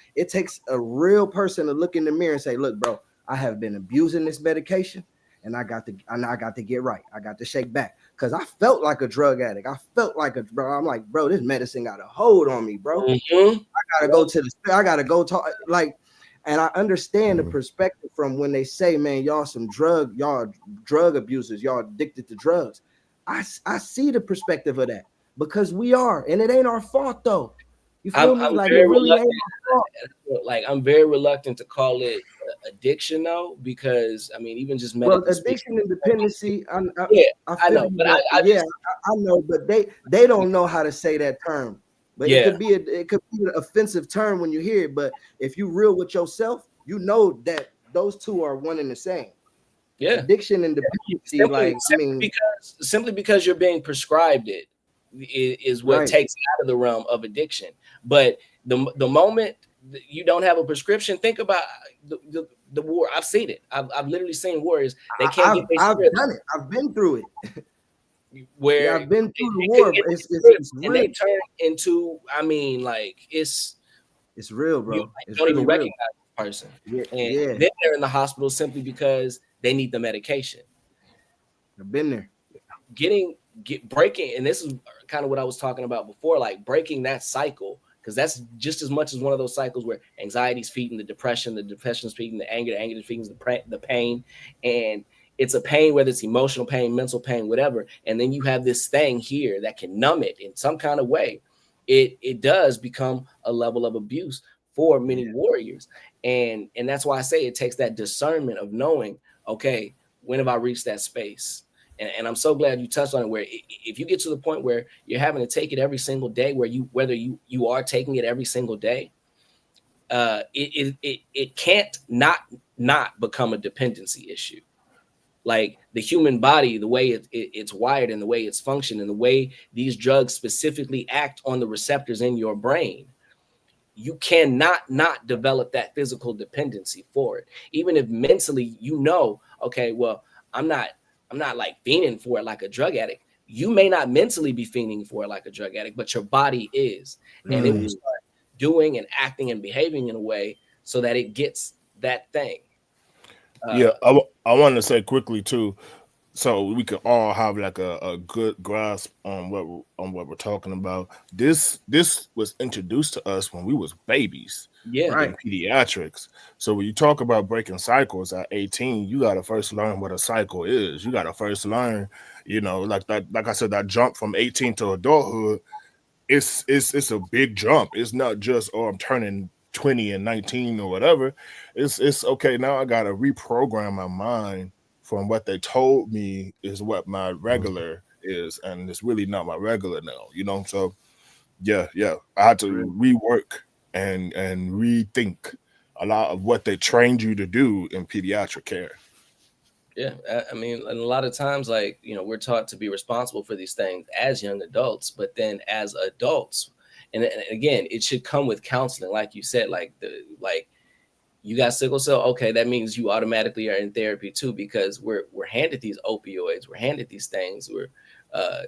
a real person to look in the mirror and say, "Look, bro, I have been abusing this medication, and I got to get right. I got to shake back because I felt like a drug addict. I felt like a bro. I'm like, bro, this medicine got a hold on me, bro. Mm-hmm. Gotta go to the I gotta go talk like, and I understand the Mhm. perspective from when they say, man, y'all drug abusers, y'all addicted to drugs. I see the perspective of that because we are, and it ain't our fault though. You feel me? I'm Like it very really ain't reluctant. our fault. Like I'm very reluctant to call it addiction though, because I mean, even just Well, medically speaking. addiction and dependency, Yeah, I I feel know, you, but but I yeah, just I know, but they don't know how to say that term. But yeah, it could be an offensive term when you hear it. But if you real with yourself, you know that those two are one and the same. Yeah. Addiction and dependency, like I mean, Simply because you're being prescribed it is what right. takes it out of the realm of addiction. But the moment you don't have a prescription, think about the war. I've seen it. I've literally seen warriors. They can't get their I've scripts done it. I've been through it. Yeah, where I've been through the they couldn't war, get but their it's scripts and real. they turn into, I mean, like It's real, you bro. It's don't even really real. recognize the person. Yeah, And yeah. then they're in the hospital simply because they need the medication. I've been there. Breaking, and this is kind of what I was talking about before, like breaking that cycle, because that's just as much as one of those cycles where anxiety's feeding the depression's feeding the anger is feeding the pain, and it's a pain, whether it's emotional pain, mental pain, whatever, and then you have this thing here that can numb it in some kind of way. It does become a level of abuse for many warriors, and that's why I say it takes that discernment of knowing, okay, when have I reached that space? And I'm so glad you touched on it, where if you get to the point where you're having to take it every single day, whether you are taking it every single day, it can't not become a dependency issue. Like the human body, the way it's wired and the way it's functioned and the way these drugs specifically act on the receptors in your brain, you cannot not develop that physical dependency for it. Even if mentally you know, okay, well, I'm not like fiending for it like a drug addict. You may not mentally be fiending for it like a drug addict, but your body is. And it will start doing and acting and behaving in a way so that it gets that thing. Yeah, I want to say quickly too, so we can all have like a good grasp on what we're talking about. This was introduced to us when we was babies Yeah. Right. in pediatrics. So when you talk about breaking cycles at 18, you gotta first learn what a cycle is. You gotta first learn, like that, like I said, that jump from 18 to adulthood. It's a big jump. It's not just, oh, I'm turning 20 and 19 or whatever. It's okay, now I gotta reprogram my mind from what they told me is what my regular is, and it's really not my regular now. So yeah, I had to rework and rethink a lot of what they trained you to do in pediatric care. Yeah, I mean, and a lot of times, like, we're taught to be responsible for these things as young adults, but then as adults, and again, it should come with counseling, like you said, like you got sickle cell, okay, that means you automatically are in therapy too, because we're handed these opioids, we're handed these things, we're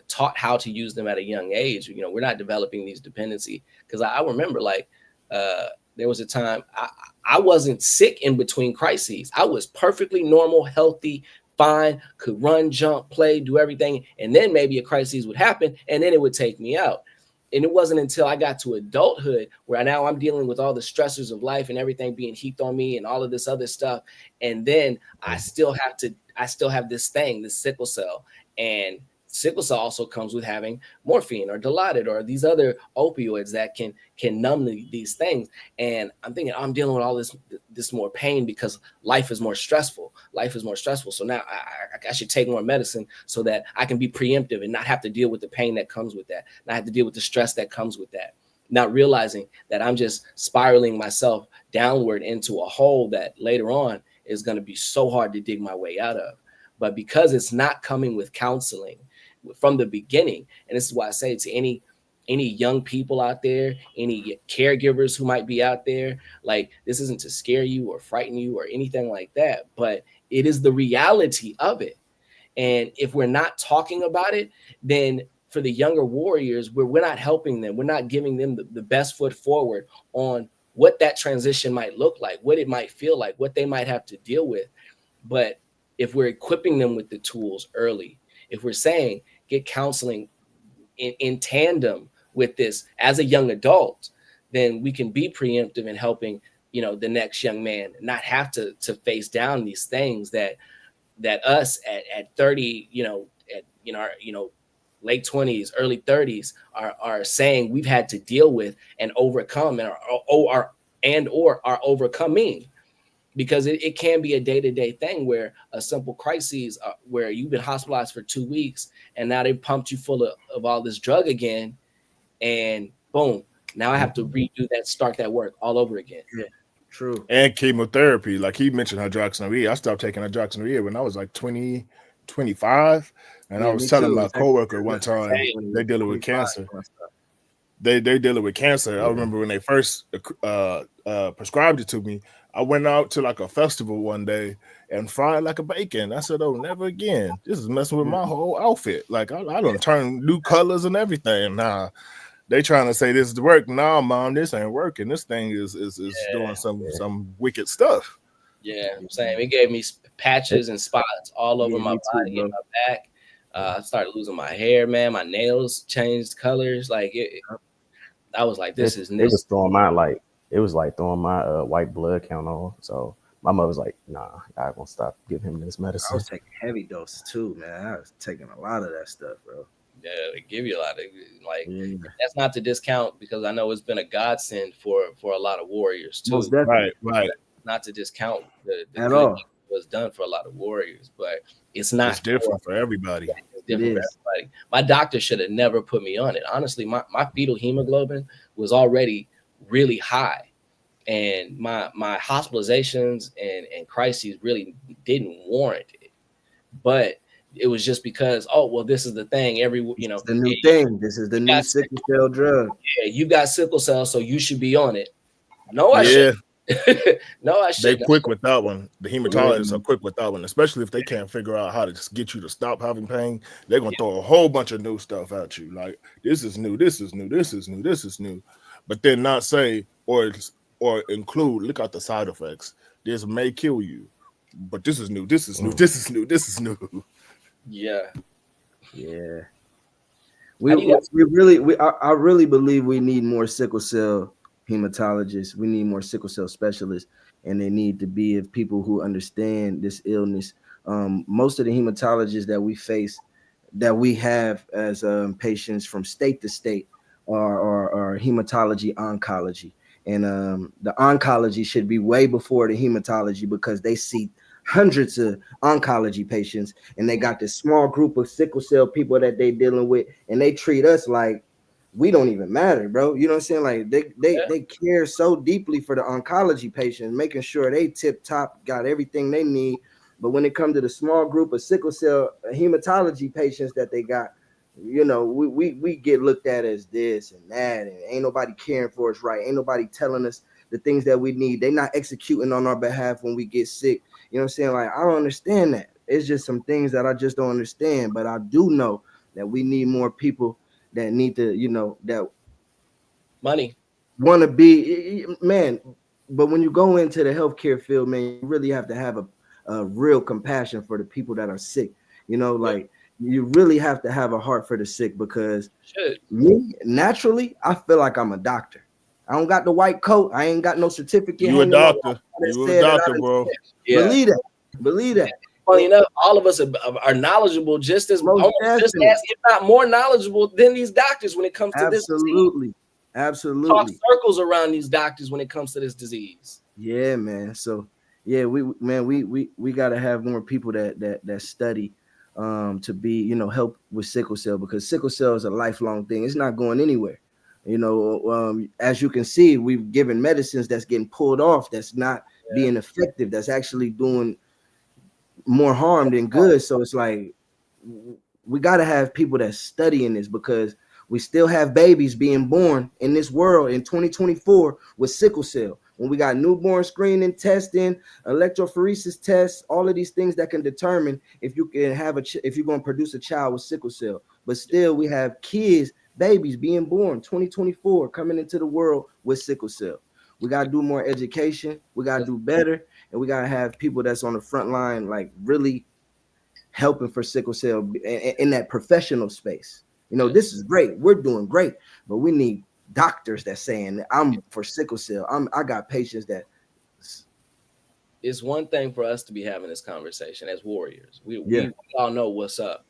taught how to use them at a young age. We're not developing these dependency, because I remember, like, there was a time I wasn't sick in between crises. I was perfectly normal, healthy, fine, could run, jump, play, do everything. And then maybe a crisis would happen and then it would take me out. And it wasn't until I got to adulthood where now I'm dealing with all the stressors of life and everything being heaped on me and all of this other stuff. And then I still have this thing, this sickle cell. And sickle cell also comes with having morphine or Dilaudid or these other opioids that can numb these things. And I'm thinking, I'm dealing with all this more pain because life is more stressful. So now I should take more medicine so that I can be preemptive and not have to deal with the pain that comes with that, not have to deal with the stress that comes with that. Not realizing that I'm just spiraling myself downward into a hole that later on is going to be so hard to dig my way out of. But because it's not coming with counseling from the beginning, and this is why I say to any young people out there, any caregivers who might be out there, like, this isn't to scare you or frighten you or anything like that, but it is the reality of it. And if we're not talking about it, then for the younger warriors, we're not helping them. We're not giving them the best foot forward on what that transition might look like, what it might feel like, what they might have to deal with. But if we're equipping them with the tools early, if we're saying get counseling in tandem with this as a young adult, then we can be preemptive in helping, the next young man not have to face down these things that us at 30, our, late 20s, early 30s are saying we've had to deal with and overcome and are overcoming. Because it can be a day-to-day thing where a simple crisis where you've been hospitalized for 2 weeks and now they pumped you full of all this drug again, and boom, now I have to redo that, start that work all over again. Yeah. True. And chemotherapy. Like he mentioned hydroxyurea. I stopped taking hydroxyurea when I was like 20, 25. And I Yeah, was me telling too. my It's actually coworker one time they dealing with 25 cancer. when I stopped. They dealing with cancer. I Yeah. remember when they first prescribed it to me. I went out to like a festival one day and fried like a bacon. I said, "Oh, never again! This is messing with my whole outfit. Like I don't turn new colors and everything. Nah, they trying to say this is work. Nah, mom, this ain't working. This thing is doing some wicked stuff. Yeah, same. It gave me patches and spots all over Yeah, my me too, body and bro. my back. I started losing my hair, man. My nails changed colors. Like I was like, this is It this. was throwing my like it was like throwing my white blood count on. So my mother was like, "Nah, I won't stop giving him this I medicine." was taking heavy doses too, man. I was taking a lot of that stuff, bro. Yeah, they give you a lot of like. Yeah, That's not to discount because I know it's been a godsend for a lot of warriors most too. definitely. Right. Not to discount the At good all. that was done for a lot of warriors, but it's not It's for different for everybody. it's It different for is. everybody. My doctor should have never put me on it. Honestly, my fetal hemoglobin was already really high, and my hospitalizations and crises really didn't warrant it. But it was just because, oh well, this is the thing. This is the new thing. This is the you new got sickle cell drug. yeah, you got sickle cell, so you should be on it. No, I Yeah, shouldn't. No, I they shouldn't. quick with that one. The Yeah, hematologists are man. quick with that one, especially if they can't figure out how to just get you to stop having pain. They're gonna throw a whole bunch of new stuff at you. Like this is new, this is new, this is new, this is new, but then not say or include. Look at the side effects. This may kill you, but this is new, this is new, this is new, this is new. Yeah. Yeah. How do you guys? I really believe we need more sickle cell hematologists. We need more sickle cell specialists, and they need to be of people who understand this illness. Most of the hematologists that we face, that we have as patients from state to state, are hematology oncology, and the oncology should be way before the hematology because they see hundreds of oncology patients, and they got this small group of sickle cell people that they dealing with, and they treat us like we don't even matter, bro. You know what I'm saying? Like they care so deeply for the oncology patients, making sure they tip top, got everything they need. But when it comes to the small group of sickle cell hematology patients that they got, you know, we get looked at as this and that, and ain't nobody caring for us right. Ain't nobody telling us the things that we need. They not executing on our behalf when we get sick. You know what I'm saying? Like, I don't understand that. It's just some things that I just don't understand. But I do know that we need more people that need to, you know, that Money. want to be, man. But when you go into the healthcare field, man, you really have to have a real compassion for the people that are sick. You know, Yeah, like you really have to have a heart for the sick because should. me, naturally, I feel like I'm a doctor. I don't got the white coat. I ain't got no certificate You a hanging on the doctor. that You a said that I doctor, done bro. Yeah. believe that. Believe that. Funny enough, all of us are knowledgeable just as Most almost just definitely. as, if not more knowledgeable than these doctors when it comes to this disease. Absolutely. Talk Absolutely. circles around these doctors when it comes to this disease. Yeah, man. So yeah, we gotta have more people that study to be, you know, help with sickle cell, because sickle cell is a lifelong thing. It's not going anywhere. You know, as you can see, we've given medicines that's getting pulled off, that's not Yeah. being effective, that's actually doing more harm than good. So it's like we got to have people that studying this, because we still have babies being born in this world in 2024 with sickle cell. When we got newborn screening, testing, electrophoresis tests, all of these things that can determine if you can have if you're going to produce a child with sickle cell. But still, we have kids, babies being born 2024 coming into the world with sickle cell. We got to do more education. We got to do better, and we got to have people that's on the front line, like really helping for sickle cell in that professional space. You know, this is great. We're doing great, but we need doctors that's saying I'm for sickle cell. I got patients that. It's one thing for us to be having this conversation as warriors. Yeah. We all know what's up,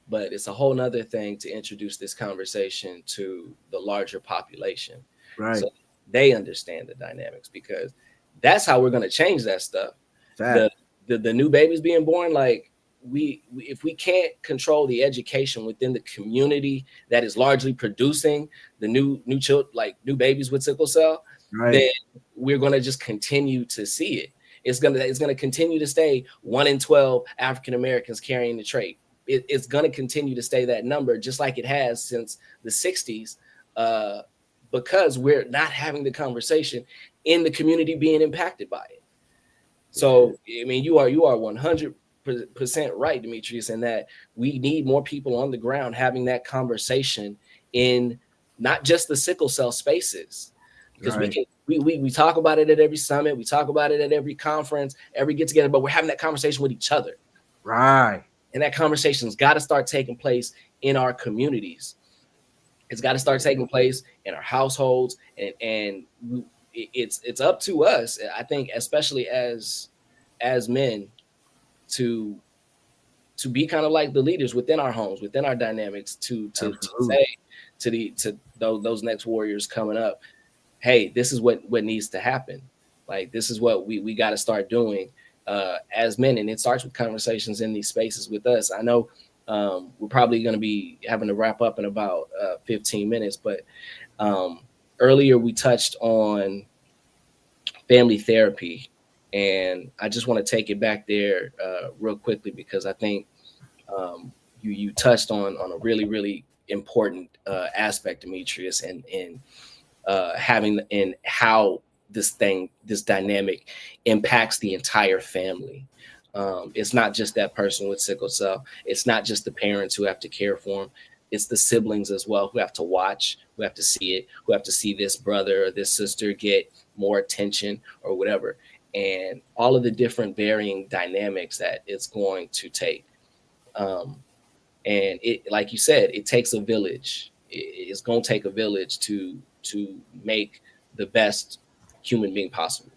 but it's a whole nother thing to introduce this conversation to the larger population. Right. So they understand the dynamics, because that's how we're going to change that stuff. The, Fact. the new babies being born, like we if we can't control the education within the community that is largely producing the new children, like new babies with sickle cell, Right. we're going to just continue to see it. It's gonna continue to stay 1 in 12 African Americans carrying the trait. It's going to continue to stay that number, just like it has since the 60s, uh, because we're not having the conversation in the community being impacted by it. So I mean, you are 100% right, Demetrius, in that we need more people on the ground having that conversation in not just the sickle cell spaces, because Right. we talk about it at every summit, we talk about it at every conference, every get together, but we're having that conversation with each other, Right. and that conversation's got to start taking place in our communities. It's got to start taking place in our households, it's up to us, I think, especially as men, to be kind of like the leaders within our homes, within our dynamics, to Absolutely. say to those next warriors coming up, hey, this is what needs to happen. Like, this is what we got to start doing as men, and it starts with conversations in these spaces with us. I know we're probably going to be having to wrap up in about 15 minutes, but earlier we touched on family therapy, and I just want to take it back there real quickly, because I think you touched on a really important aspect, Demetrius, and having and how this dynamic impacts the entire family. It's not just that person with sickle cell. It's not just the parents who have to care for them. It's the siblings as well who have to watch, who have to see it, who have to see this brother or this sister get more attention or whatever, and all of the different varying dynamics that it's going to take. Um, and it, like you said, it takes a village. It's going to take a village to make the best human being possible.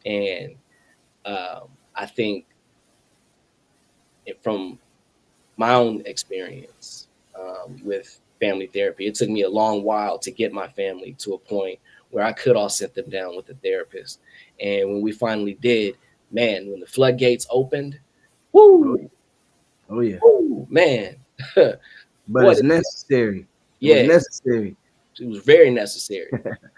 And I think from my own experience with family therapy, it took me a long while to get my family to a point where I could all sit them down with a therapist. And when we finally did, man, when the floodgates opened, Oh, woo, oh yeah. woo, man, But boy, it's necessary. It was yeah, necessary. it was very necessary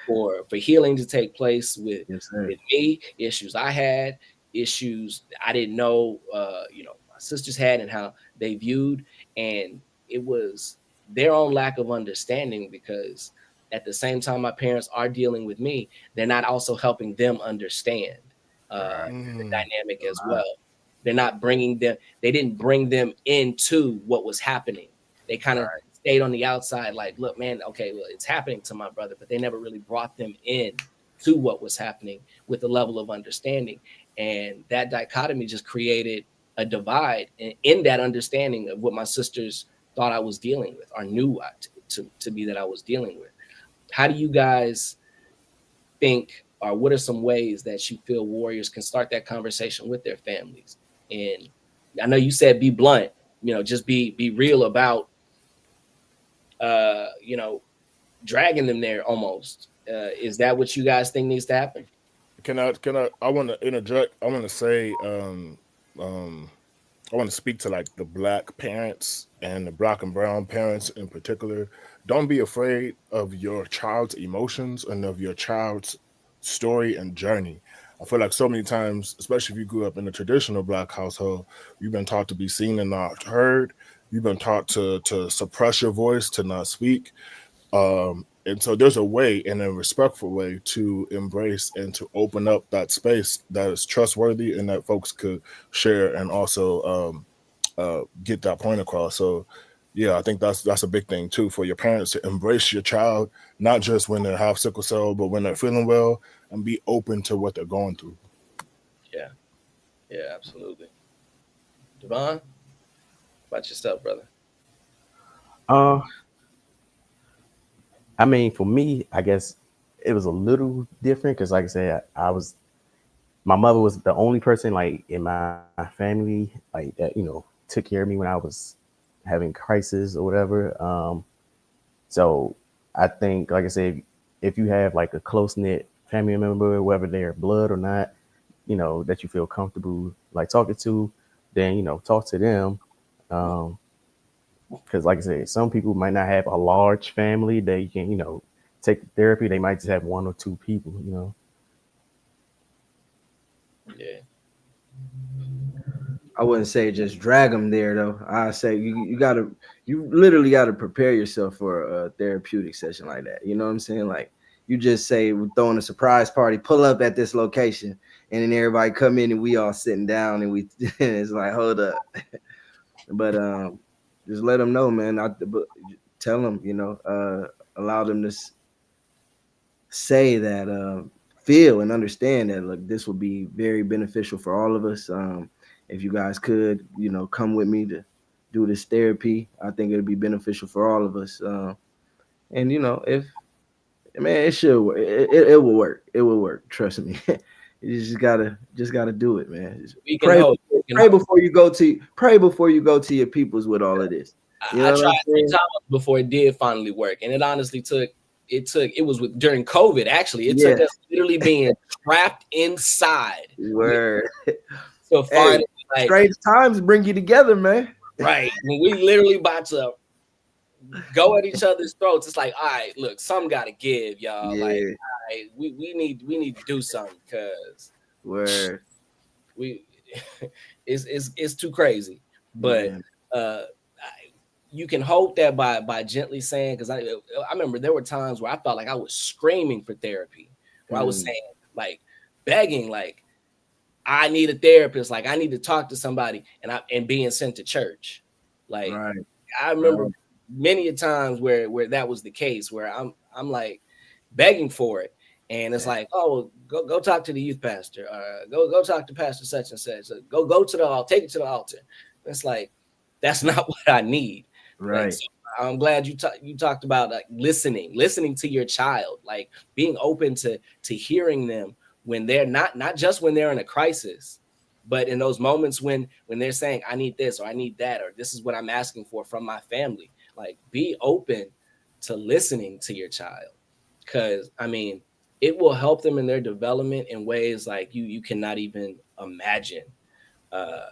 for healing to take place Yes, sir. with me, issues I had, issues I didn't know my sisters had, and how they viewed. And it was their own lack of understanding, because at the same time my parents are dealing with me, they're not also helping them understand Right. the Mm, dynamic as well. They're not bringing them, they didn't bring them into what was happening. They kind of Right. stayed on the outside, like, look, man, okay, well, it's happening to my brother, but they never really brought them in to what was happening with a level of understanding. And that dichotomy just created a divide in that understanding of what my sisters thought I was dealing with, or knew to be that I was dealing with. How do you guys think, or what are some ways that you feel warriors can start that conversation with their families? And I know you said be blunt, just be real about you know dragging them there almost. Is that what you guys think needs to happen? I want to interject. I want to say, um, I want to speak to like the black parents and the black and brown parents in particular. Don't be afraid of your child's emotions and of your child's story and journey. I feel like so many times, especially if you grew up in a traditional black household, you've been taught to be seen and not heard. You've been taught to suppress your voice, to not speak. And so there's a way, and a respectful way, to embrace and to open up that space that is trustworthy and that folks could share and also get that point across. So yeah, I think that's a big thing too, for your parents to embrace your child, not just when they have sickle cell, but when they're feeling well, and be open to what they're going through. Yeah, yeah, absolutely. Devon, about yourself, brother? Uh, I mean, for me, I guess it was a little different because, like I said, my mother was the only person like in my family like that, took care of me when I was having crisis or whatever. So I think, like I said, if you have like a close knit family member, whether they're blood or not, that you feel comfortable like talking to, then talk to them. Because, like I said, some people might not have a large family that you can, take therapy, they might just have one or two people, you know. Yeah. I wouldn't say just drag them there though. I say you literally gotta prepare yourself for a therapeutic session like that. You know what I'm saying? Like you just say we're throwing a surprise party, pull up at this location, and then everybody come in and we all sitting down and we it's like hold up. But just let them know, man. But tell them, allow them to say that, feel and understand that look, this will be very beneficial for all of us. If you guys could, come with me to do this therapy, I think it'll be beneficial for all of us. And if man, it should work. It will work. It will work. Trust me. You just gotta do it, man. Just We can hope. We can pray hope. before you go to your peoples with all of this. You I know what tried I'm 3 saying? times before it did finally work, and it honestly took. It was during COVID. Actually, it took Yeah. us literally being trapped inside with Word. to Hey, finally like strange times bring you together, man. right when we literally about to go at each other's throats. It's like, all right, look, some got to give, y'all. Like, Yeah. all right, we need to do something because Word. we it's too crazy. But Man. you can hope that by gently saying, because I remember there were times where I felt like I was screaming for therapy, where I was saying like begging, like I need a therapist, like I need to talk to somebody, and being sent to church. Like Right. I remember Right. many a times where that was the case, where I'm like begging for it, and it's Yeah. like, oh, go talk to the youth pastor, go talk to Pastor such and such, go to the altar, take it to the altar. It's like that's not what I need. Like Right. so I'm glad you talked about like listening to your child, like being open to hearing them when they're not just when they're in a crisis, but in those moments when they're saying I need this or I need that or this is what I'm asking for from my family. Like be open to listening to your child, because I mean it will help them in their development in ways like you cannot even imagine. uh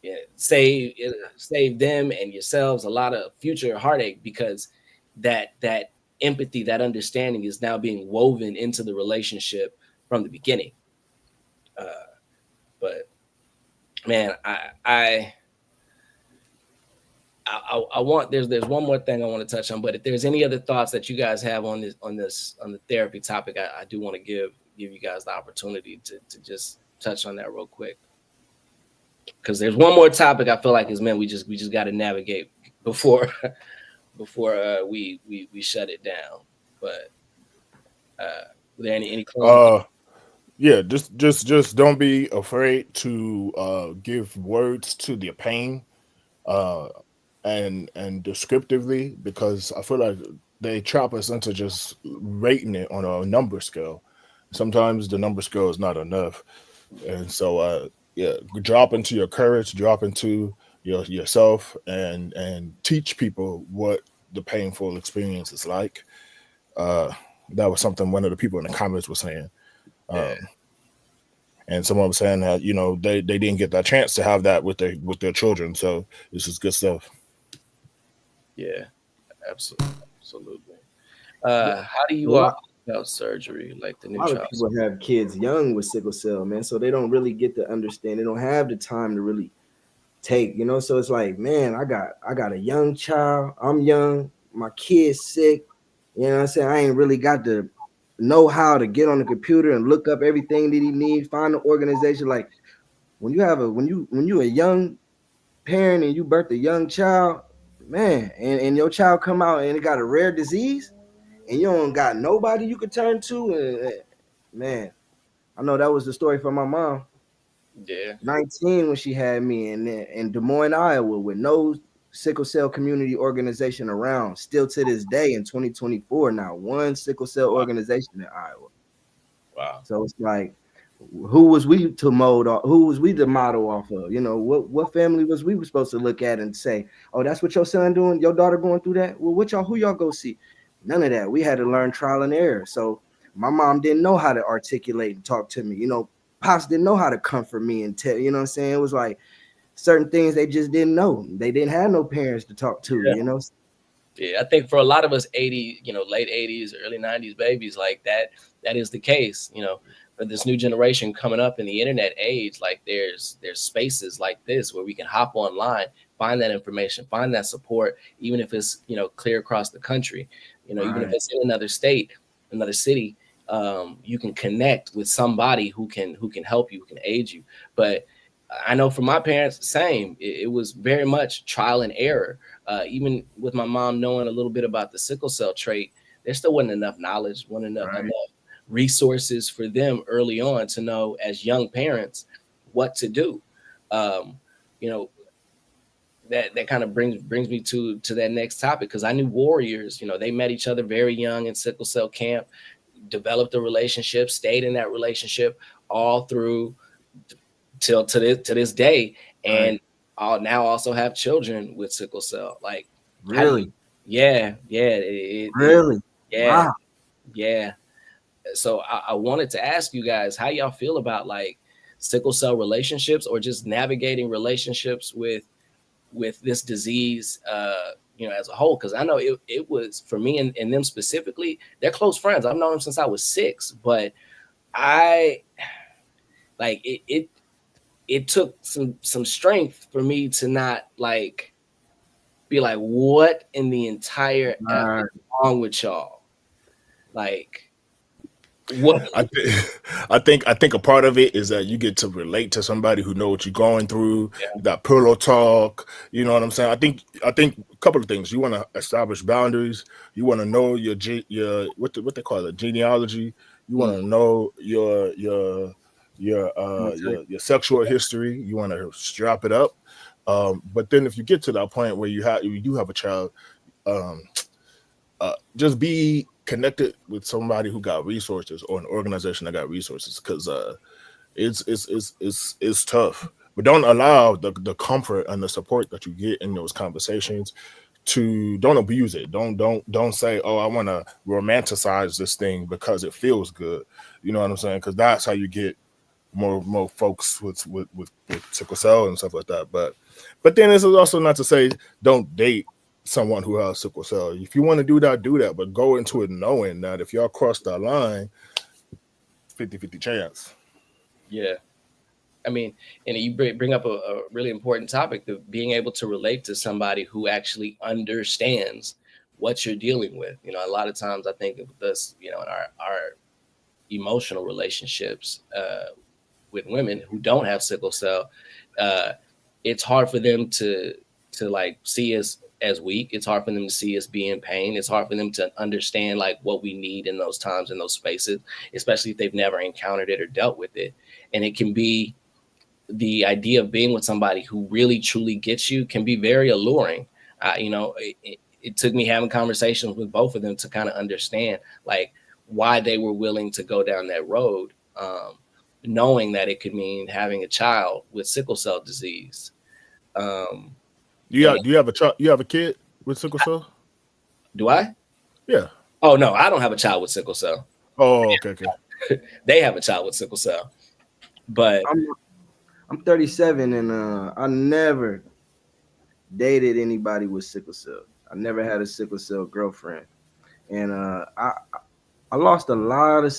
yeah, save them and yourselves a lot of future heartache, because that empathy, that understanding is now being woven into the relationship from the beginning. uh but man, I want there's one more thing I want to touch on, but if there's any other thoughts that you guys have on the therapy topic, I do want to give you guys the opportunity to just touch on that real quick, because there's one more topic I feel like is man we just got to navigate before before we shut it down. But were there any closing thoughts? Uh, yeah, just don't be afraid to give words to the pain, uh, and descriptively, because I feel like they trap us into just rating it on a number scale. Sometimes the number scale is not enough, and so yeah, drop into your courage, drop into yourself, and teach people what the painful experience is like. Uh, that was something one of the people in the comments was saying. Yeah, Um, and someone was saying that they didn't get that chance to have that with their children. So this is good stuff. yeah, absolutely. Yeah. How do A you all lot, feel about surgery, like the a new lot of child? people have kids young with sickle cell, man. So they don't really get to understand. They don't have the time to really take. So it's like, man, I got a young child. I'm young. My kid's sick. You know what I'm saying? I ain't really got to know how to get on the computer and look up everything that he needs, find an organization. Like when you a young parent and you birth a young child, man, and your child come out and it got a rare disease and you don't got nobody you could turn to, and man, I know that was the story for my mom. Yeah, 19 when she had me in Des Moines, Iowa, with no sickle cell community organization around. Still to this day in 2024, not one sickle cell wow, organization in Iowa. wow. So it's like, who was we to mold off? Who was we to model off of? What family was we supposed to look at and say, oh, that's what your son doing, your daughter going through that? Well, who y'all go see? None of that. We had to learn trial and error. So my mom didn't know how to articulate and talk to me. Pops didn't know how to comfort me and tell. You know what I'm saying? It was like certain things they just didn't know. They didn't have no parents to talk to. Yeah, I think for a lot of us 80, late 80s, early 90s babies, like that is the case. For this new generation coming up in the internet age, like there's spaces like this where we can hop online, find that information, find that support, even if it's, clear across the country, even if Right. it's in another state, another city, you can connect with somebody who can help you, who can aid you. But I know for my parents, same. It was very much trial and error. Even with my mom knowing a little bit about the sickle cell trait, there still wasn't enough knowledge, wasn't enough Right. resources for them early on to know as young parents what to do. Um, you know, that kind of brings me to that next topic, because I knew warriors. They met each other very young in sickle cell camp, developed a relationship, stayed in that relationship all through till to this day, Right. and I'll now also have children with sickle cell. Like, how do you? Really? Yeah, Really? yeah, Wow. yeah. So I wanted to ask you guys how y'all feel about like sickle cell relationships, or just navigating relationships with this disease, as a whole. Because I know it was for me and them specifically. They're close friends. I've known them since I was 6, but I like it took some strength for me to not like be like, what in the entire F is Right. wrong with y'all? Like, what? I think I think a part of it is that you get to relate to somebody who know what you're going through. Yeah. That pillow talk, you know what I'm saying? I think a couple of things. You want to establish boundaries. You want to know your what they call it, genealogy. You want Mm, to know your sexual history. You want to strap it up. But then if you get to that point where you do have a child, um, just be connected with somebody who got resources, or an organization that got resources, because it's tough. But don't allow the comfort and the support that you get in those conversations to don't abuse it. Don't say, oh, I want to romanticize this thing because it feels good. You know what I'm saying? Because that's how you get more folks with sickle cell and stuff like that. But then this is also not to say don't date someone who has sickle cell. If you want to do that, do that. But go into it knowing that if y'all cross that line, 50-50 chance. yeah. I mean, and you bring up a really important topic, the being able to relate to somebody who actually understands what you're dealing with. A lot of times I think with us, in our emotional relationships with women who don't have sickle cell, uh, it's hard for them to like see us as weak. It's hard for them to see us be in pain. It's hard for them to understand like what we need in those times, in those spaces, especially if they've never encountered it or dealt with it. And it can be, the idea of being with somebody who really truly gets you can be very alluring. It took me having conversations with both of them to kind of understand like why they were willing to go down that road, knowing that it could mean having a child with sickle cell disease. Um, and Do you have a child? You have a kid with sickle cell? do I? Yeah. Oh no, I don't have a child with sickle cell. Oh, okay, okay. They have a child with sickle cell, but I'm I'm 37 and I never dated anybody with sickle cell. I never had a sickle cell girlfriend, and I lost a lot of.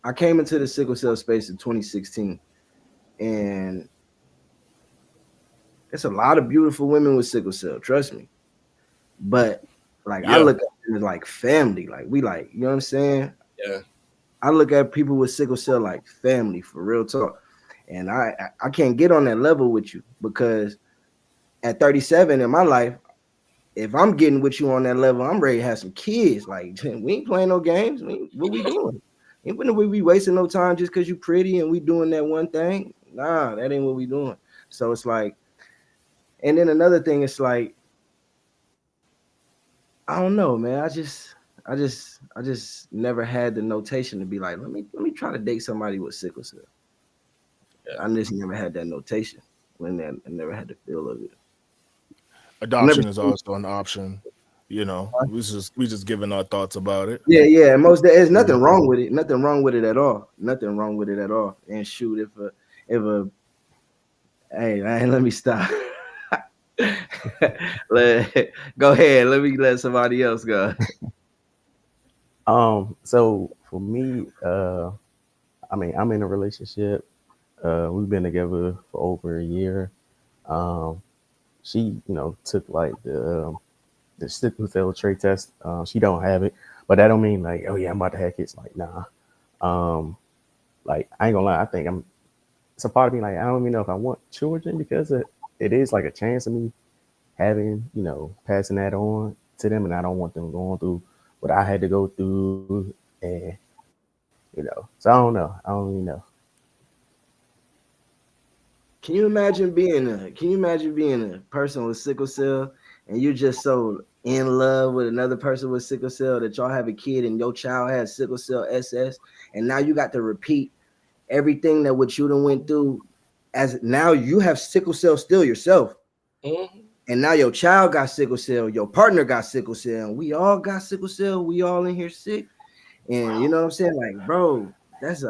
I came into the sickle cell space in 2016, and it's a lot of beautiful women with sickle cell. Trust me, but like I Yeah. look at them as like family. Like we like, you know what I'm saying? yeah, I look at people with sickle cell like family for real talk, and I can't get on that level with you because at 37 in my life, if I'm getting with you on that level, I'm ready to have some kids. Like we ain't playing no games. What we doing? Ain't when we be wasting no time just because you pretty and we doing that one thing. Nah, that ain't what we doing. So it's like, and then another thing, it's like, I don't know, man. I just never had the notation to be like, let me try to date somebody with sickle cell. yeah, I just never had that notation when that I never had the feel of it. I never Adoption is also an option. You know, we just giving our thoughts about it. yeah, most there's Yeah. nothing wrong with it. Nothing wrong with it at all. Nothing wrong with it at all. And shoot, if a hey man, let me stop. Go ahead. Let me let somebody else go. So for me, I mean, I'm in a relationship. We've been together for over a year. Um, she, took like the sickle cell trait test. She don't have it, but that don't mean like, oh yeah, I'm about to have kids. Like, nah. Um, like I ain't gonna lie, I think I'm. It's a part of me like I don't even know if I want children because it is like a chance of me having, passing that on to them, and I don't want them going through what I had to go through, and so I don't know. I don't really know. Can you imagine being a person with sickle cell and you're just so in love with another person with sickle cell that y'all have a kid and your child has sickle cell SS, and now you got to repeat everything that what you done went through, as now you have sickle cell still yourself. Mhm. And now your child got sickle cell, your partner got sickle cell, and we all got sickle cell. We all in here sick. And you know what I'm saying? Like, bro, that's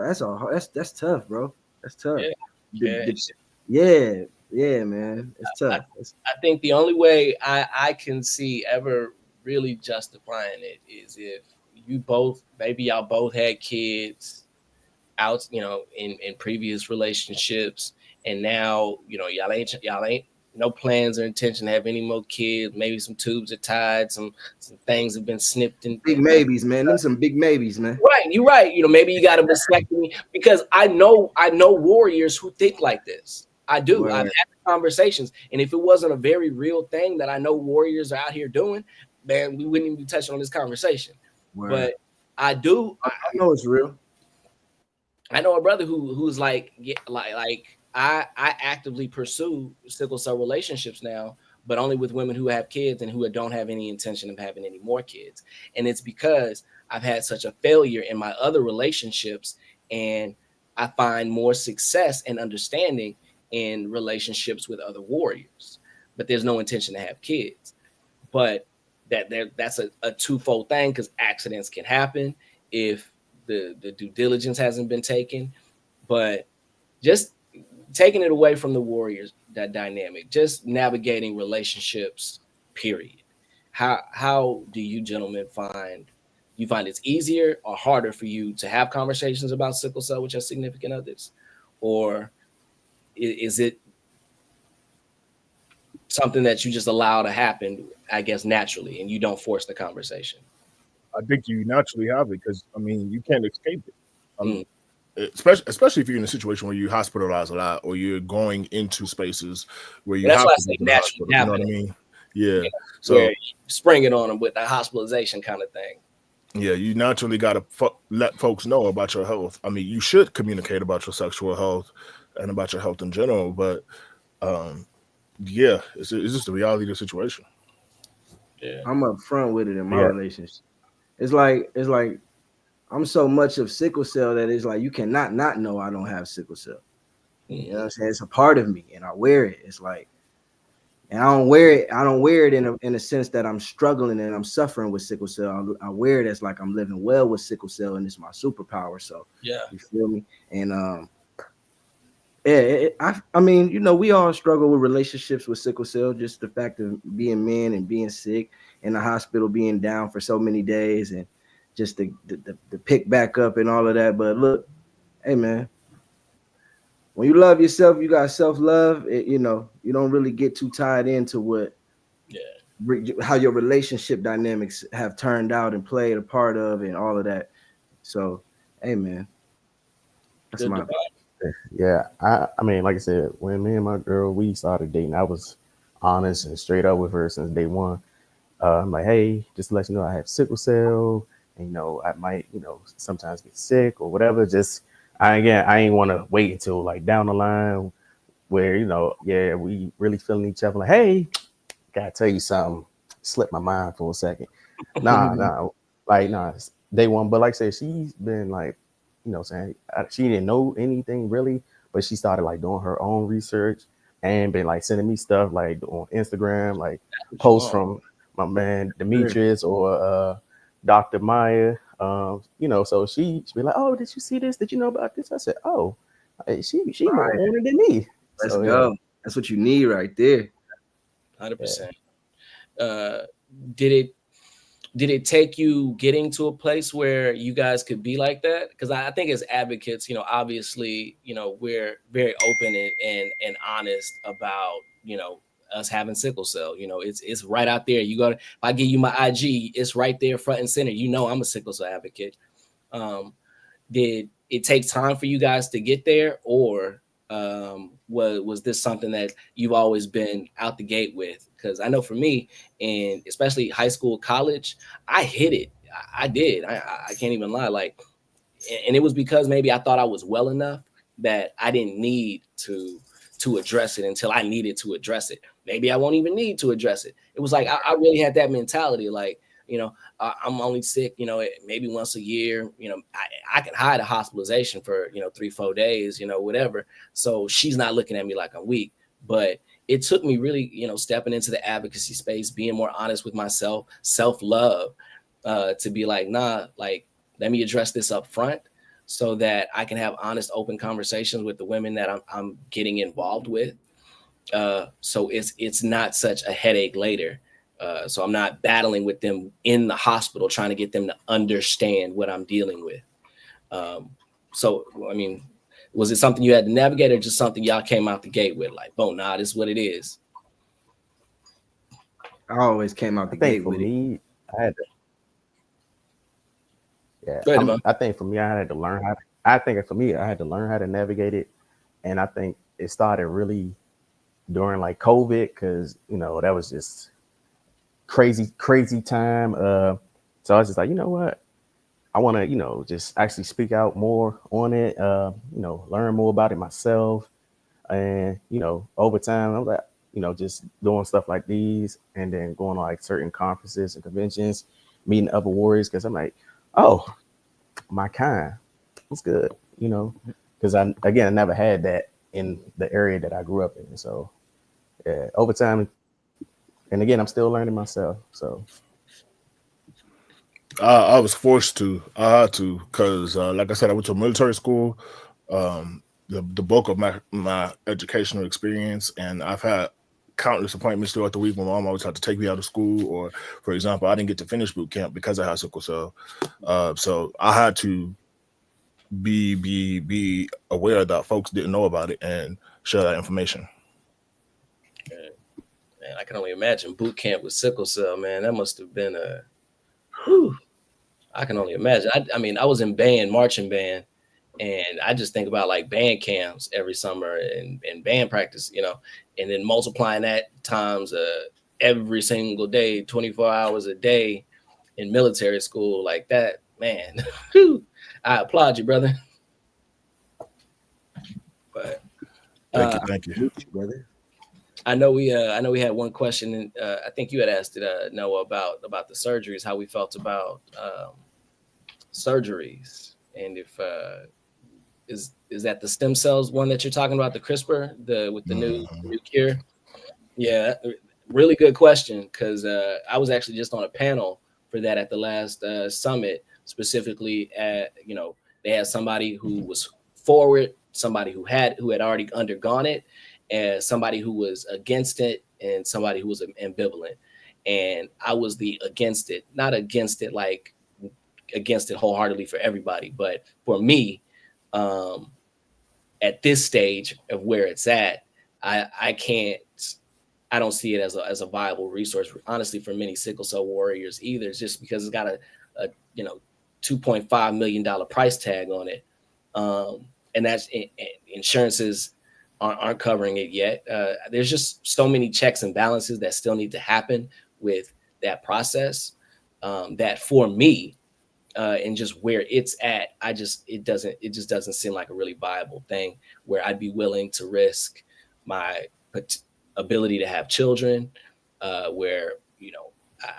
tough, bro. That's tough. Yeah, The, yeah. the, yeah, yeah, man. It's I, tough. I think the only way I can see ever really justifying it is if you both, maybe y'all both had kids out, in previous relationships, and now y'all ain't no plans or intention to have any more kids. Maybe some tubes are tied, some things have been snipped and Big maybes, man. Them some big maybes, man. right. You're right. Maybe you got a vasectomy because I know warriors who think like this. I do. I've Word, had conversations, and if it wasn't a very real thing that I know warriors are out here doing, man, we wouldn't even be touching on this conversation. word. But I do. I know it's real. I know a brother who's like, yeah, like I actively pursue sickle cell relationships now, but only with women who have kids and who don't have any intention of having any more kids. And it's because I've had such a failure in my other relationships, and I find more success and understanding in relationships with other warriors. But there's no intention to have kids. But that's a twofold thing because accidents can happen if the due diligence hasn't been taken. But just taking it away from the warriors, that dynamic, just navigating relationships, period. How do you gentlemen find it's easier or harder for you to have conversations about sickle cell with your significant others, or is it something that you just allow to happen, I guess, naturally, and you don't force the conversation? I think you naturally have it because I mean you can't escape it. Um, Mm. especially if you're in a situation where you hospitalize a lot or you're going into spaces where Well, you that's have why I to go say to the naturally hospital. You know what I happening, mean? Yeah. where So you spring it on them with a hospitalization kind of thing. yeah, you naturally got to let folks know about your health. I mean, you should communicate about your sexual health and about your health in general, but um, yeah, it's just the reality of the situation. Yeah. I'm up front with it in my Yeah, relationship. It's like I'm so much of sickle cell that it's like you cannot not know I don't have sickle cell. You know what Mhm. I'm saying? It's a part of me and I wear it. It's like, and I don't wear it in a sense that I'm struggling and I'm suffering with sickle cell. I wear it as like I'm living well with sickle cell and it's my superpower. So Yeah. you feel me? And yeah, I mean, we all struggle with relationships with sickle cell. Just the fact of being men and being sick in the hospital, being down for so many days, and just the pick back up and all of that. But look, hey man, when you love yourself, you got self love. You don't really get too tied into Yeah. how your relationship dynamics have turned out and played a part of, and all of that. So, hey man, that's Good my debate. yeah. I mean, like I said, when me and my girl we started dating, I was honest and straight up with her since day one. I'm like, hey, just to let you know, I have sickle cell, and I might, sometimes get sick or whatever. Just I ain't want to wait until like down the line where yeah, we really feeling each other. Like, hey, gotta tell you something. Slipped my mind for a second. Nah, like nah, it's day one. But like I said, she's been like, saying she didn't know anything really, but she started like doing her own research and been like sending me stuff like on Instagram, like What you posts want? from my man Sure. Demetrius or Dr. Maya. So she be like, oh, did you see this? Did you know about this? I said, oh, she more Right. on it than me. Let's So yeah. go. That's what you need right there. 100%. Uh, did it take you getting to a place where you guys could be like that? Because I think as advocates, obviously, we're very open and honest about, us having sickle cell. It's right out there. If I give you my IG, it's right there front and center. I'm a sickle cell advocate. Did it take time for you guys to get there, or was this something that you've always been out the gate with? Because I know for me, and especially high school, college, I hit it. I did. I can't even lie. Like, and it was because maybe I thought I was well enough that I didn't need to address it until I needed to address it. Maybe I won't even need to address it. It was like I really had that mentality, like, I'm only sick, maybe once a year. I can hide a hospitalization for 3-4 days, whatever. So she's not looking at me like I'm weak. But it took me really, stepping into the advocacy space, being more honest with myself, self-love, to be like, nah, like, let me address this up front so that I can have honest, open conversations with the women that I'm getting involved with. So it's not such a headache later. So I'm not battling with them in the hospital, trying to get them to understand what I'm dealing with. So, I mean, was it something you had to navigate, or just something y'all came out the gate with, like, boom, nah, this is what it is? I always came out the gate with it. I had to, I think for me, I had to learn how. I think for me, I had to learn how to navigate it, and I think it started really during like COVID, because that was just crazy time. So I was just like, you know what, I want to just actually speak out more on it. Learn more about it myself, and over time, I'm like, just doing stuff like these, and then going on like certain conferences and conventions, meeting other warriors, because I'm like, oh, my kind, it's good, because I never had that in the area that I grew up in. So yeah, over time, and again, I'm still learning myself. So I was forced to. I had to because, like I said, I went to military school. The bulk of my educational experience, and I've had countless appointments throughout the week. My mom always had to take me out of school, or, for example, I didn't get to finish boot camp because I had sickle cell. So I had to be aware that folks didn't know about it and share that information. Man, I can only imagine boot camp with sickle cell, man. That must have been whew, I can only imagine. I mean, I was in marching band, and I just think about like band camps every summer and band practice, and then multiplying that times every single day, 24 hours a day in military school like that, man. I applaud you, brother. But Thank you. Brother. I know we had one question. I think you had asked it, Noah, about the surgeries, how we felt about surgeries, and if is that the stem cells one that you're talking about, the CRISPR, with the new cure? Yeah, really good question, because I was actually just on a panel for that at the last summit, specifically they had somebody who was forward, somebody who had already undergone it, and somebody who was against it, and somebody who was ambivalent. And I was the against it, not against it like against it wholeheartedly for everybody, but for me, at this stage of where it's at, I can't. I don't see it as a viable resource, honestly, for many sickle cell warriors either. It's just because it's got a $2.5 million price tag on it, and that's insurances aren't covering it yet. There's just so many checks and balances that still need to happen with that process. That for me, and just where it's at, it just doesn't seem like a really viable thing where I'd be willing to risk my ability to have children, where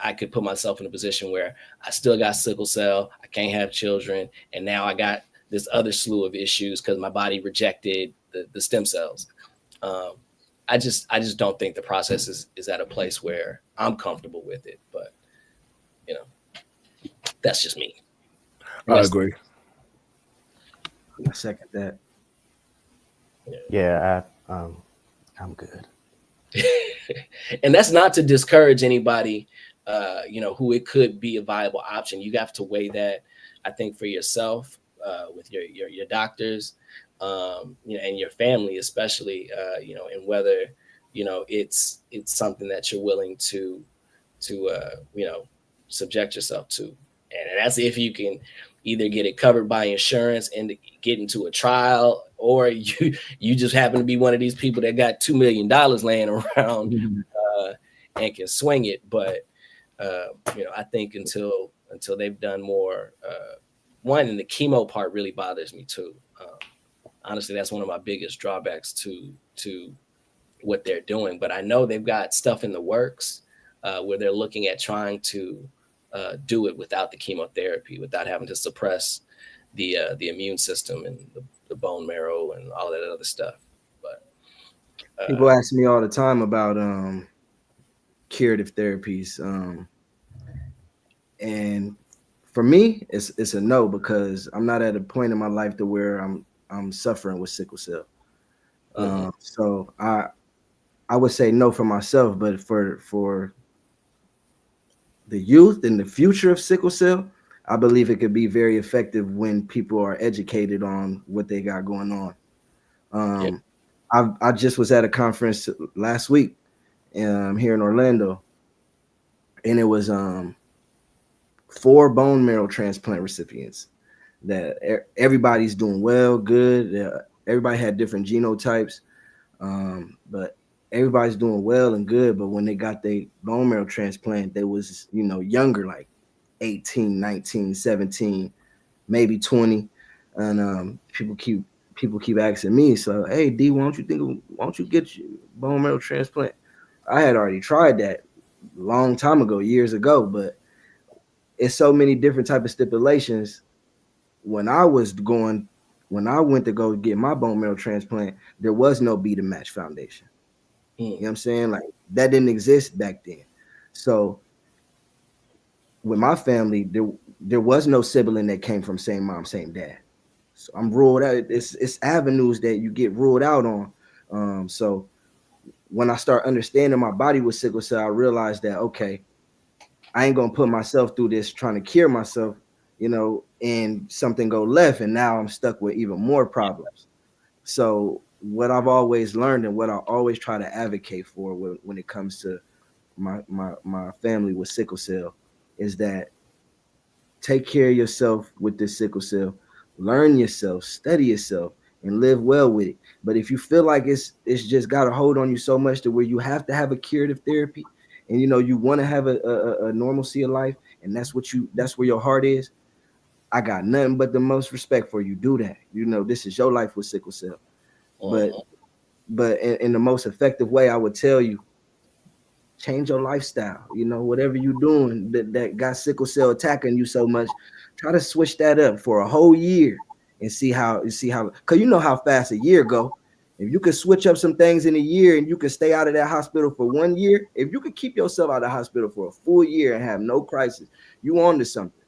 I could put myself in a position where I still got sickle cell, I can't have children, and now I got this other slew of issues because my body rejected the stem cells. I just don't think the process is at a place where I'm comfortable with it, but that's just me. I agree. I second that. Yeah, I'm good. And that's not to discourage anybody, who it could be a viable option. You have to weigh that, I think, for yourself, with your doctors, and your family, especially, and whether, it's something that you're willing to subject yourself to. And that's if you can either get it covered by insurance and get into a trial, or you just happen to be one of these people that got $2 million laying around, and can swing it. But I think until they've done more, one, and the chemo part really bothers me too. Honestly, that's one of my biggest drawbacks to what they're doing. But I know they've got stuff in the works, where they're looking at trying to do it without the chemotherapy, without having to suppress the immune system and the bone marrow and all that other stuff. But People ask me all the time about curative therapies, and for me, it's a no, because I'm not at a point in my life to where I'm suffering with sickle cell. So I would say no for myself, but for the youth and the future of sickle cell, I believe it could be very effective when people are educated on what they got going on. Yeah. I just was at a conference last week, here in Orlando, and it was 4 bone marrow transplant recipients. That everybody's doing well, good. Everybody had different genotypes, but everybody's doing well and good. But when they got their bone marrow transplant, they was younger, like 18, 19, 17, maybe 20, and people keep asking me, so hey D, why don't you get your bone marrow transplant? I had already tried that long time ago, years ago, but it's so many different type of stipulations. When I went to go get my bone marrow transplant, there was no Be the Match Foundation. You know what I'm saying? Like, that didn't exist back then. So with my family, there was no sibling that came from same mom, same dad. So I'm ruled out. It's avenues that you get ruled out on. So when I start understanding my body with sickle cell, I realized that, okay, I ain't gonna put myself through this trying to cure myself, and something go left, and now I'm stuck with even more problems. So what I've always learned and what I always try to advocate for when it comes to my family with sickle cell is that take care of yourself with this sickle cell, learn yourself, study yourself, and live well with it. But if you feel like it's just got a hold on you so much to where you have to have a curative therapy, and you want to have a normalcy of life, and that's where your heart is, I got nothing but the most respect for you. Do that. This is your life with sickle cell. But in the most effective way, I would tell you, change your lifestyle. Whatever you're doing that got sickle cell attacking you so much, try to switch that up for a whole year and see how, because you know how fast a year go. If you could switch up some things in a year and you could stay out of that hospital for 1 year, if you could keep yourself out of the hospital for a full year and have no crisis, you on to something.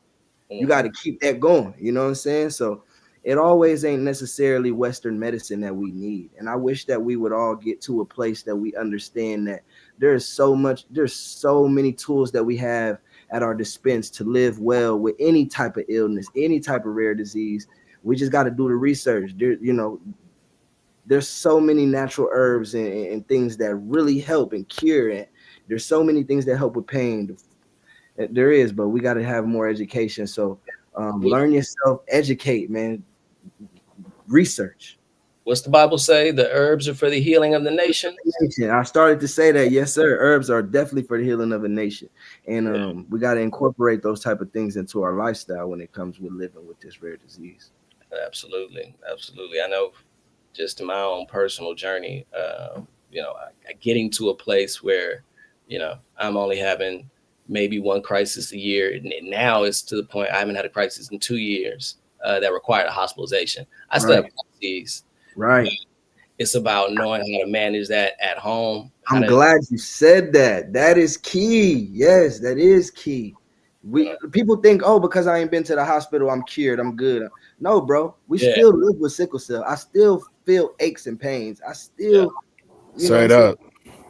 You got to keep that going. You know what I'm saying? So it always ain't necessarily Western medicine that we need. And I wish that we would all get to a place that we understand that there's so many tools that we have at our dispense to live well with any type of illness, any type of rare disease. We just got to do the research. There's so many natural herbs and things that really help and cure. And there's so many things that help with pain. There is, but we got to have more education. So learn yourself, educate, man. Research. What's the Bible say? The herbs are for the healing of the nation. I started to say that. Yes, sir. Herbs are definitely for the healing of a nation. And we got to incorporate those type of things into our lifestyle when it comes with living with this rare disease. Absolutely. Absolutely. I know just in my own personal journey, getting to a place where, I'm only having maybe one crisis a year. And now it's to the point I haven't had a crisis in 2 years that required a hospitalization. I still have crises. Right. It's about knowing how to manage that at home. I'm glad you said that. That is key. Yes, that is key. People think, oh, because I ain't been to the hospital, I'm cured, I'm good. No, bro. We still live with sickle cell. I still feel aches and pains. I still, say that.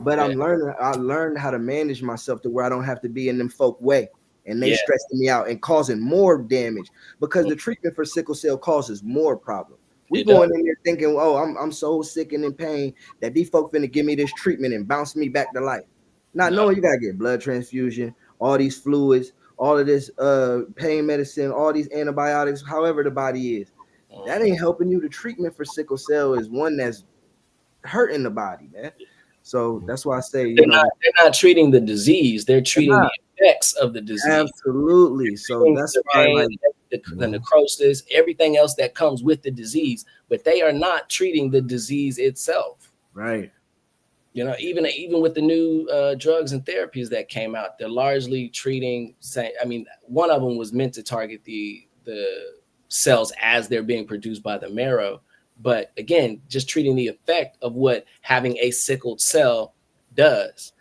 But Yeah. I learned how to manage myself to where I don't have to be in them folk way and they Yeah. stressing me out and causing more damage because the treatment for sickle cell causes more problem. We It does. going in there thinking, oh, I'm so sick and in pain that these folk finna give me this treatment and bounce me back to life. Not No. knowing you gotta get blood transfusion, all these fluids, all of this pain medicine, all these antibiotics, however the body is. That ain't helping you. The treatment for sickle cell is one that's hurting the body, man. So that's why I say, They're not they're not treating the disease, they're treating the effects of the disease. absolutely. So Treating that's the why, pain, like, the necrosis, everything else that comes with the disease, but they are not treating the disease itself. right, You know, even with the new drugs and therapies that came out, they're largely treating. I mean, one of them was meant to target the cells as they're being produced by the marrow, but again, just treating the effect of what having a sickled cell does.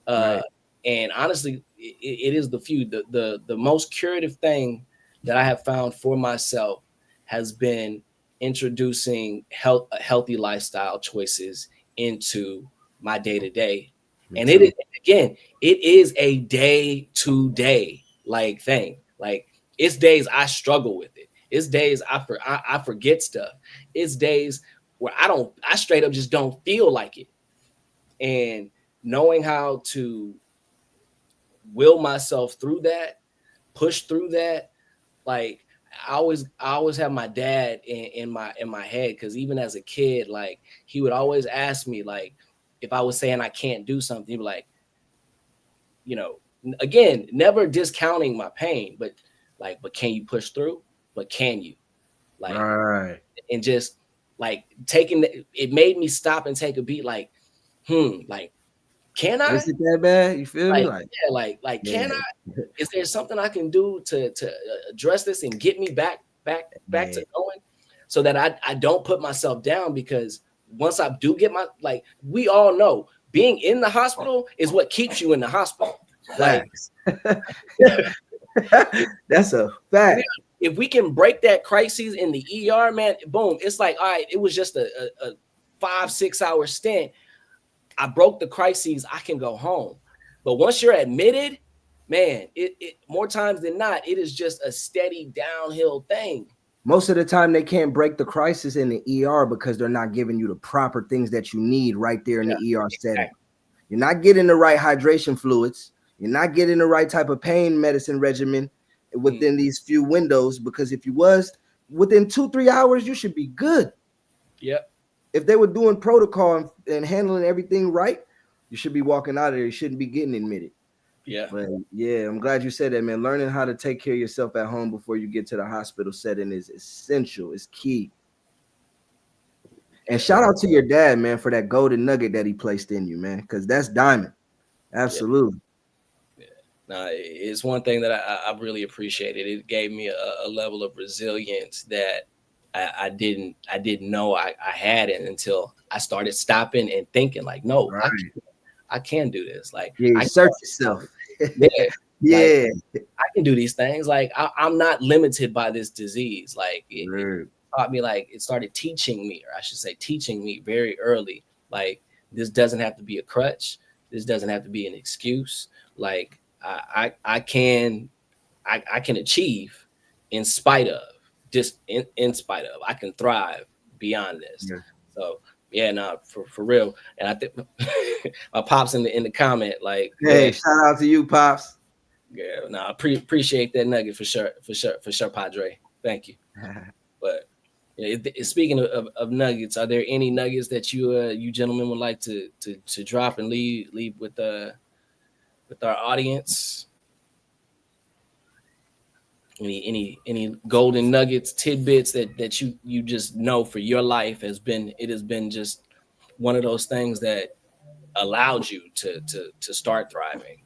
Uh, right, and honestly, it is the most curative thing that I have found for myself has been introducing healthy lifestyle choices into my day to day. me And it too. is, again, it is a day to day like thing. Like it's days I struggle with it. It's days I forget stuff. It's days where I straight up just don't feel like it. And knowing how to will myself through that, push through that, like I always have my dad in my head, because even as a kid, like he would always ask me, like, if I was saying I can't do something, he'd be like, you know, again, never discounting my pain, but like, but can you push through? But can you? Like, Right. and just like it made me stop and take a beat, like, like, can I? Is it that bad? You feel me? Like, Like, yeah, like, yeah, can I? Is there something I can do to address this and get me back yeah. to going, so that I don't put myself down? Because once I do get like we all know, being in the hospital is what keeps you in the hospital. Like, Facts. That's a fact. if we can break that crisis in the ER, man, boom, it's like, all right, it was just a 5-6 hour stint. I broke the crises, I can go home. But once you're admitted, man, it more times than not, it is just a steady downhill thing. Most of the time, they can't break the crisis in the ER because they're not giving you the proper things that you need right there in Yeah, the ER setting. exactly. You're not getting the right hydration fluids. You're not getting the right type of pain medicine regimen within these few windows. Because if you was within 2-3 hours, you should be good. Yep. If they were doing protocol and handling everything right, you should be walking out of there. You shouldn't be getting admitted. Yeah. But yeah, I'm glad you said that, man. Learning how to take care of yourself at home before you get to the hospital setting is essential. It's key. And shout out to your dad, man, for that golden nugget that he placed in you, man, because that's diamond. Yeah. Absolutely. Now, it's one thing that I really appreciated. It gave me a level of resilience that I didn't know I had it until I started stopping and thinking, like, no, Right. I can do this. Like, Yeah, I search yourself. yeah, like, Yeah. I can do these things. Like, I'm not limited by this disease. Like, it taught me, like, it started teaching me, or I should say teaching me very early, like, this doesn't have to be a crutch. This doesn't have to be an excuse. Like, I can achieve in spite of, just in spite of, I can thrive beyond this. Yeah. So yeah, no, for real. And I think my pops in the comment, like, Hey, man, shout out to you, Pops. yeah, no, I appreciate that nugget for sure, Padre. Thank you. But yeah, speaking of nuggets, are there any nuggets that you gentlemen would like to drop and leave with our audience? Any golden nuggets, tidbits that you just know for your life has been just one of those things that allowed you to start thriving?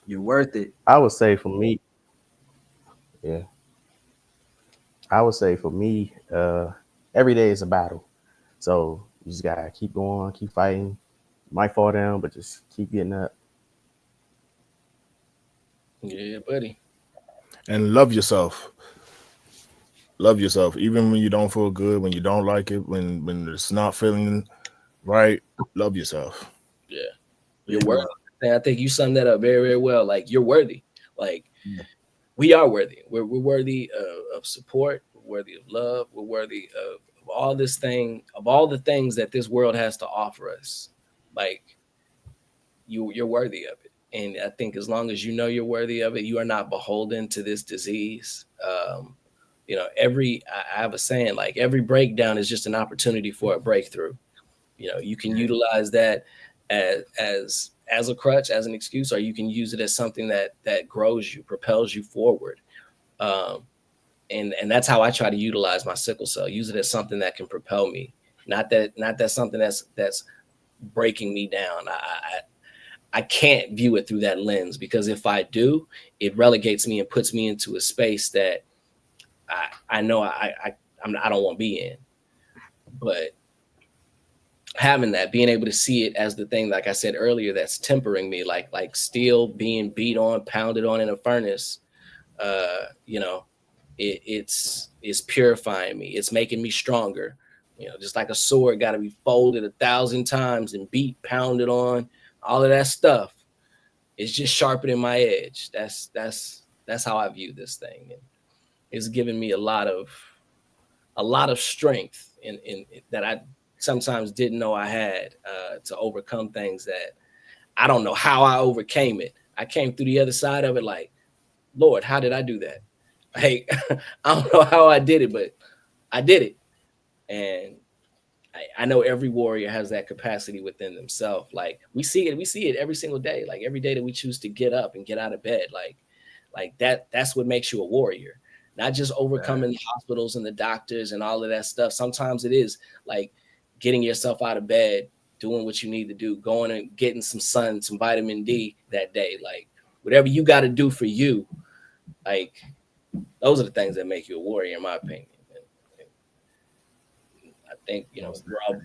You're worth it. I would say for me, yeah, I would say for me, every day is a battle. So you just gotta keep going, keep fighting. You might fall down, but just keep getting up. Yeah, buddy. And love yourself. love yourself, even when you don't feel good, when you don't like it, when it's not feeling right. Love yourself. Yeah, you're worthy. And I think you summed that up very, very well. Like, you're worthy. Like, we are worthy. We're worthy of support. We're worthy of love. We're worthy of all this thing, of all the things that this world has to offer us. Like, you're worthy of it. And I think as long as you know you're worthy of it, you are not beholden to this disease. You know, I have a saying, like, every breakdown is just an opportunity for a breakthrough. You know, you can utilize that as a crutch, as an excuse, or you can use it as something that grows you, propels you forward. And that's how I try to utilize my sickle cell. Use it as something that can propel me, not that something that's breaking me down. I can't view it through that lens, because if I do, it relegates me and puts me into a space that I know I don't want to be in. But having that, being able to see it as the thing, like I said earlier, that's tempering me, like steel being beat on, pounded on in a furnace, you know, it's purifying me. It's making me stronger. You know, just like a sword got to be folded 1,000 times and beat, pounded on, all of that stuff. It's just sharpening my edge. That's how I view this thing, and it's given me a lot of strength in that I sometimes didn't know I had, to overcome things that I don't know how I overcame it. I came through the other side of it like, Lord, how did I do that? Like, I don't know how I did it, but I did it. And I know every warrior has that capacity within themselves. Like, we see it every single day. Like, every day that we choose to get up and get out of bed, like that's what makes you a warrior. Not just overcoming the hospitals and the doctors and all of that stuff. Sometimes it is like getting yourself out of bed, doing what you need to do, going and getting some sun, some vitamin D that day. Like, whatever you got to do for you, like, those are the things that make you a warrior, in my opinion. And I think, you know, we're all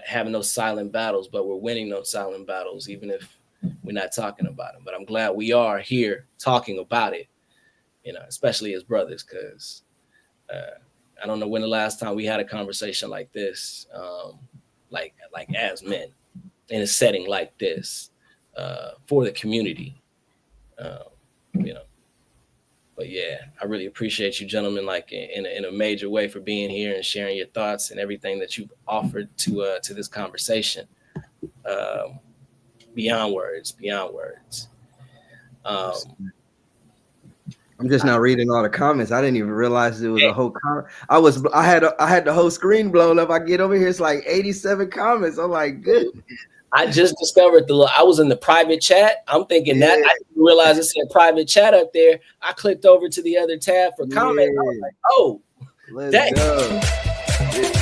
having those silent battles, but we're winning those silent battles, even if we're not talking about them. But I'm glad we are here talking about it, you know, especially as brothers, because I don't know when the last time we had a conversation like this, like as men in a setting like this, for the community, you know. But yeah, I really appreciate you gentlemen, like in a major way, for being here and sharing your thoughts and everything that you've offered to this conversation. Beyond words. I'm just now reading all the comments. I didn't even realize it was a whole comment. I had the whole screen blown up. I get over here, it's like 87 comments. I'm like, good. I just discovered I was in the private chat. I'm thinking that I didn't realize it said private chat up there. I clicked over to the other tab for comments. I was like, oh, let's go.